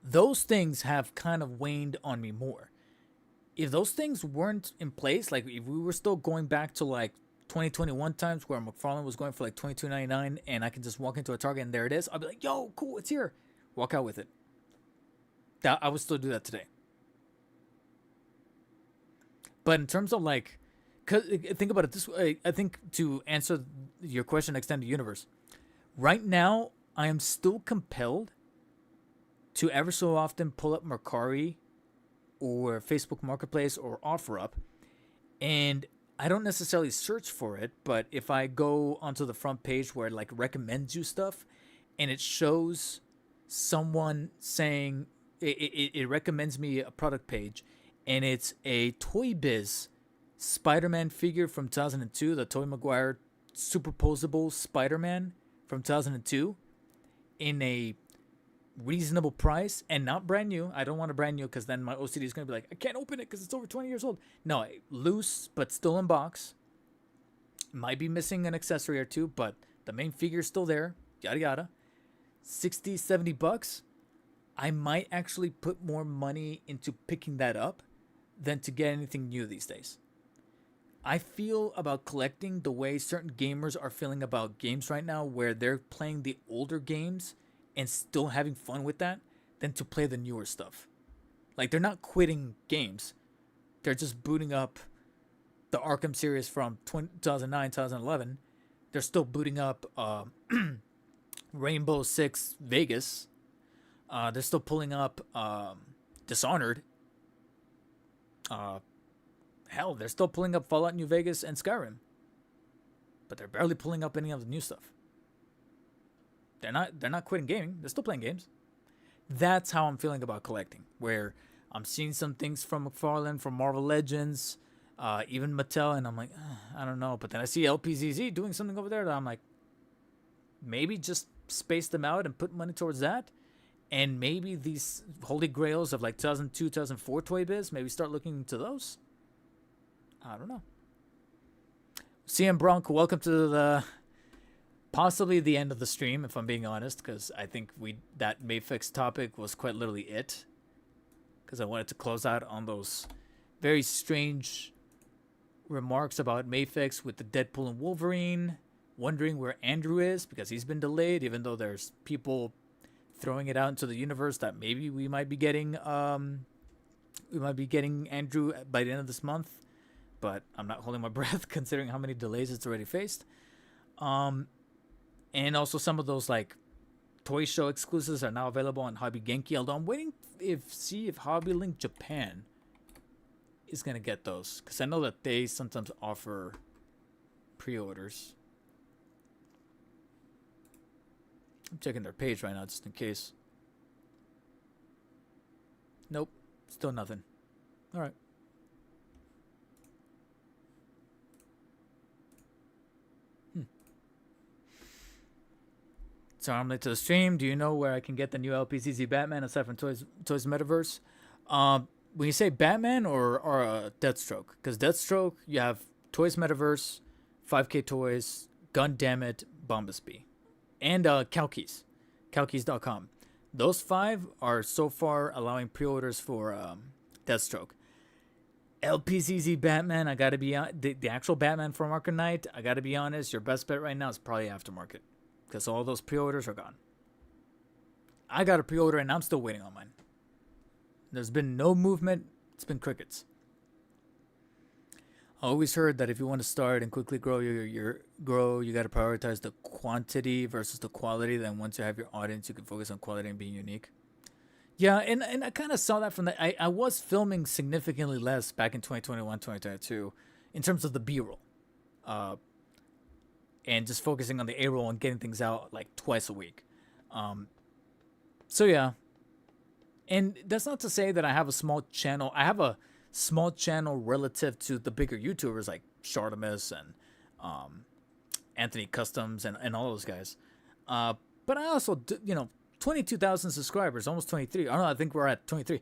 Those things have kind of waned on me more. If those things weren't in place, like if we were still going back to like 2021 times where McFarlane was going for like $22.99 and I can just walk into a Target and there it is, I'll be like, yo, cool, it's here. Walk out with it. I would still do that today. But in terms of like, cause think about it this way, I think to answer your question, extended universe, right now I am still compelled to ever so often pull up Mercari or Facebook Marketplace or OfferUp, and I don't necessarily search for it, but if I go onto the front page where it like recommends you stuff, and it shows someone saying it recommends me a product page, and it's a Toy Biz Spider-Man figure from 2002, the Tobey Maguire superposable Spider-Man from 2002, in a reasonable price and not brand new. I don't want a brand new because then my OCD is going to be like, I can't open it because it's over 20 years old. No, loose but still in box. Might be missing an accessory or two, but the main figure is still there. Yada yada. 60, 70 bucks. I might actually put more money into picking that up than to get anything new these days. I feel about collecting the way certain gamers are feeling about games right now, where they're playing the older games and still having fun with that, than to play the newer stuff. Like, they're not quitting games. They're just booting up the Arkham series from 2009, 2011. They're still booting up Rainbow Six Vegas. They're still pulling up Dishonored. Hell, they're still pulling up Fallout New Vegas and Skyrim. But they're barely pulling up any of the new stuff. They're not quitting gaming. They're still playing games. That's how I'm feeling about collecting, where I'm seeing some things from McFarlane, from Marvel Legends, even Mattel, and I'm like, I don't know. But then I see LPZZ doing something over there that I'm like, maybe just space them out and put money towards that. And maybe these holy grails of like 2002, 2004 Toy Biz, maybe start looking into those. I don't know. CM Bronco, welcome to the possibly the end of the stream, if I'm being honest, because I think that Mayfix topic was quite literally it. Because I wanted to close out on those very strange remarks about Mayfix with the Deadpool and Wolverine, wondering where Andrew is because he's been delayed, even though there's people throwing it out into the universe that maybe we might be getting Andrew by the end of this month. But I'm not holding my breath considering how many delays it's already faced. And also some of those like Toy Show exclusives are now available on Hobby Genki. Although I'm waiting see if Hobby Link Japan is gonna get those, because I know that they sometimes offer pre-orders. I'm checking their page right now just in case. Nope, still nothing. All right. So I'm late to the stream. Do you know where I can get the new LPZZ Batman aside from Toys Metaverse? When you say Batman or Deathstroke, because Deathstroke, you have Toys Metaverse, 5K Toys, Gundammit, Bombasby, and Calkeys, Calkeys.com. Those 5 are so far allowing pre-orders for Deathstroke. LPZZ Batman, I gotta be on the actual Batman from Arkham Knight. I gotta be honest, your best bet right now is probably aftermarket, because all those pre-orders are gone. I got a pre-order and I'm still waiting on mine. There's been no movement. It's been crickets. I always heard that if you want to start and quickly grow you got to prioritize the quantity versus the quality. Then once you have your audience, you can focus on quality and being unique. Yeah, and I kind of saw that from the... I was filming significantly less back in 2021, 2022 in terms of the B-roll. And just focusing on the A-roll and getting things out like twice a week. So yeah. And that's not to say that I have a small channel. I have a small channel relative to the bigger YouTubers like Shartimus and Anthony Customs and all those guys. But I also, 22,000 subscribers, almost 23. I don't know, I think we're at 23.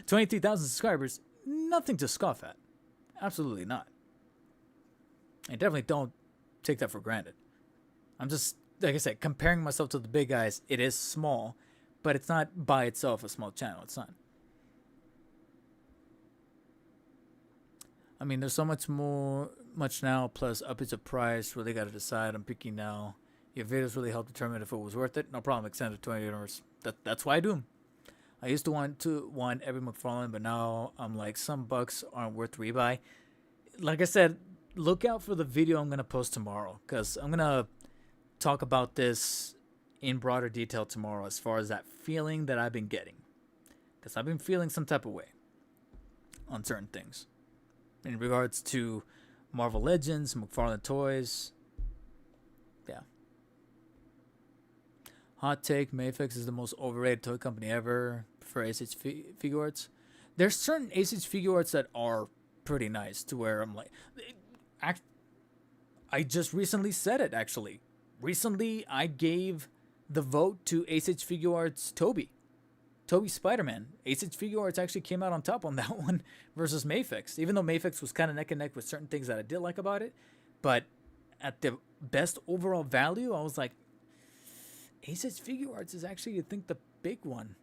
23,000 subscribers, nothing to scoff at. Absolutely not. I definitely don't take that for granted. I'm just, like I said, comparing myself to the big guys, it is small, but it's not by itself a small channel. It's not. I mean, there's so much now, plus up is a price. Really got to decide. I'm picking now. Your videos really help determine if it was worth it. No problem. Extended 20 universe. That's why I do them. I used to want every McFarlane, but now I'm like, some bucks aren't worth rebuy. Like I said, look out for the video I'm going to post tomorrow, because I'm going to talk about this in broader detail tomorrow as far as that feeling that I've been getting. Because I've been feeling some type of way on certain things. In regards to Marvel Legends, McFarlane Toys. Yeah. Hot take, Mayfix is the most overrated toy company ever for ASH Figure Arts. There's certain ASH Figure Arts that are pretty nice, to where I'm like... I just recently said it, actually. Recently, I gave the vote to ASH Figure Arts Toby Spider-Man. ASH Figure Arts actually came out on top on that one versus Mayfix. Even though Mayfix was kind of neck and neck with certain things that I did like about it. But at the best overall value, I was like, ASH Figure Arts is actually, I think, the big one.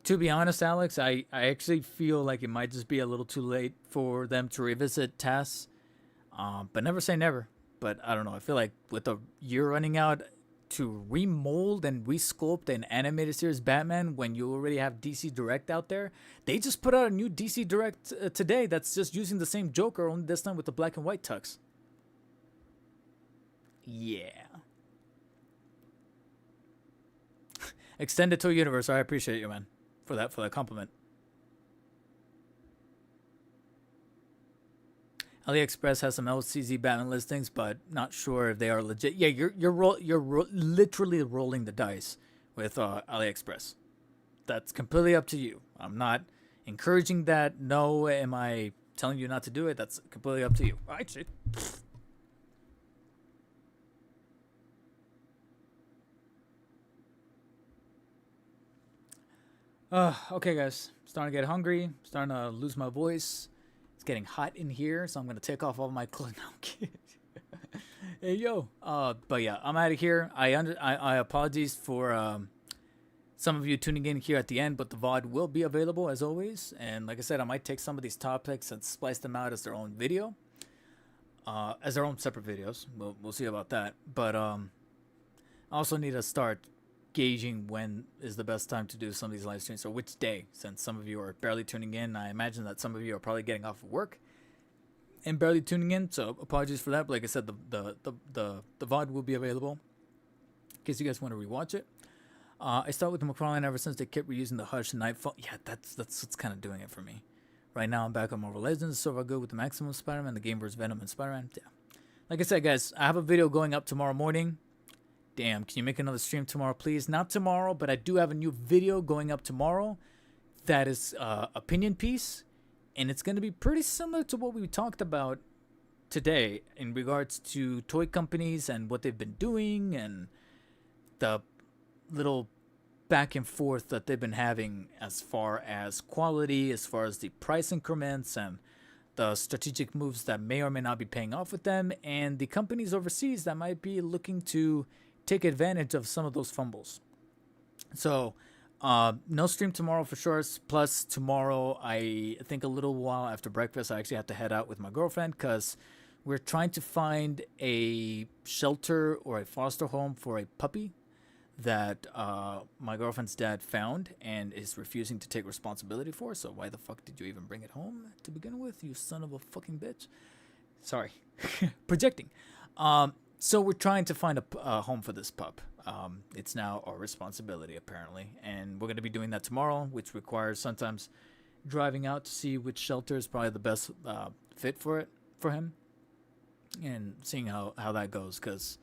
To be honest, Alex, I actually feel like it might just be a little too late for them to revisit TAS. But never say never. But I don't know. I feel like with a year running out, to remold and resculpt an animated series Batman when you already have DC Direct out there. They just put out a new DC Direct today that's just using the same Joker, only this time with the black and white tux. Yeah. Extended to a universe. I appreciate you, man, for that compliment. AliExpress has some LCZ Batman listings, but not sure if they are legit. Yeah, you're literally rolling the dice with AliExpress. That's completely up to you. I'm not encouraging that. No, am I telling you not to do it? That's completely up to you. All right, shit. Okay, guys. Starting to get hungry. Starting to lose my voice. Getting hot in here, so I'm gonna take off all my clothes now. Hey yo, but yeah, I'm out of here. I apologize for some of you tuning in here at the end, but the VOD will be available as always. And like I said, I might take some of these topics and splice them out as their own video, as their own separate videos. We'll see about that. But I also need to start gauging when is the best time to do some of these live streams, or which day, since some of you are barely tuning in. I imagine that some of you are probably getting off of work and barely tuning in, so apologies for that. But like I said, the VOD will be available in case you guys want to rewatch it. I start with the McFarlane ever since they kept reusing the Hush Nightfall. Yeah, that's what's kind of doing it for me. Right now I'm back on Marvel Legends, so far good with the Maximum Spider-Man, the game vs. Venom and Spider-Man. Yeah. Like I said, guys, I have a video going up tomorrow morning. Damn, can you make another stream tomorrow, please? Not tomorrow, but I do have a new video going up tomorrow that is opinion piece, and it's going to be pretty similar to what we talked about today in regards to toy companies and what they've been doing and the little back and forth that they've been having as far as quality, as far as the price increments, and the strategic moves that may or may not be paying off with them, and the companies overseas that might be looking to take advantage of some of those fumbles. So, no stream tomorrow for sure. Plus, tomorrow, I think a little while after breakfast, I actually have to head out with my girlfriend because we're trying to find a shelter or a foster home for a puppy that my girlfriend's dad found and is refusing to take responsibility for. So why the fuck did you even bring it home to begin with, you son of a fucking bitch? Sorry, projecting. So we're trying to find a home for this pup. It's now our responsibility apparently, and we're going to be doing that tomorrow, which requires sometimes driving out to see which shelter is probably the best fit for him, and seeing how that goes, because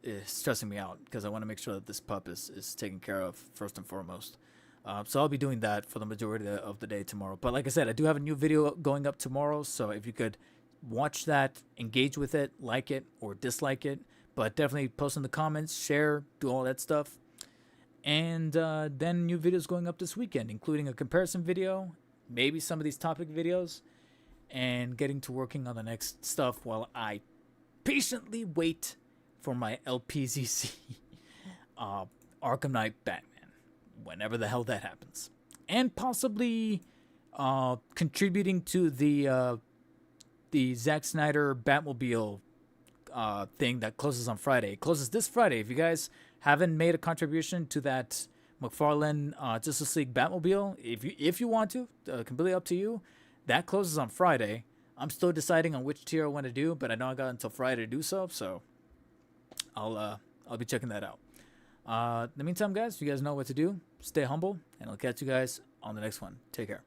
it's stressing me out because I want to make sure that this pup is taken care of first and foremost. So I'll be doing that for the majority of the day tomorrow. But like I said, I do have a new video going up tomorrow, so if you could watch that, engage with it, like it or dislike it, but definitely post in the comments, share, do all that stuff. And then new videos going up this weekend, including a comparison video, maybe some of these topic videos, and getting to working on the next stuff while I patiently wait for my LPZZ Arkham Knight Batman, whenever the hell that happens, and possibly contributing to the Zack Snyder Batmobile thing that closes on Friday. It closes this Friday. If you guys haven't made a contribution to that McFarlane Justice League Batmobile, if you want to, completely up to you. That closes on Friday. I'm still deciding on which tier I want to do, but I know I got until Friday to do so. So I'll be checking that out. In the meantime, guys, you guys know what to do. Stay humble, and I'll catch you guys on the next one. Take care.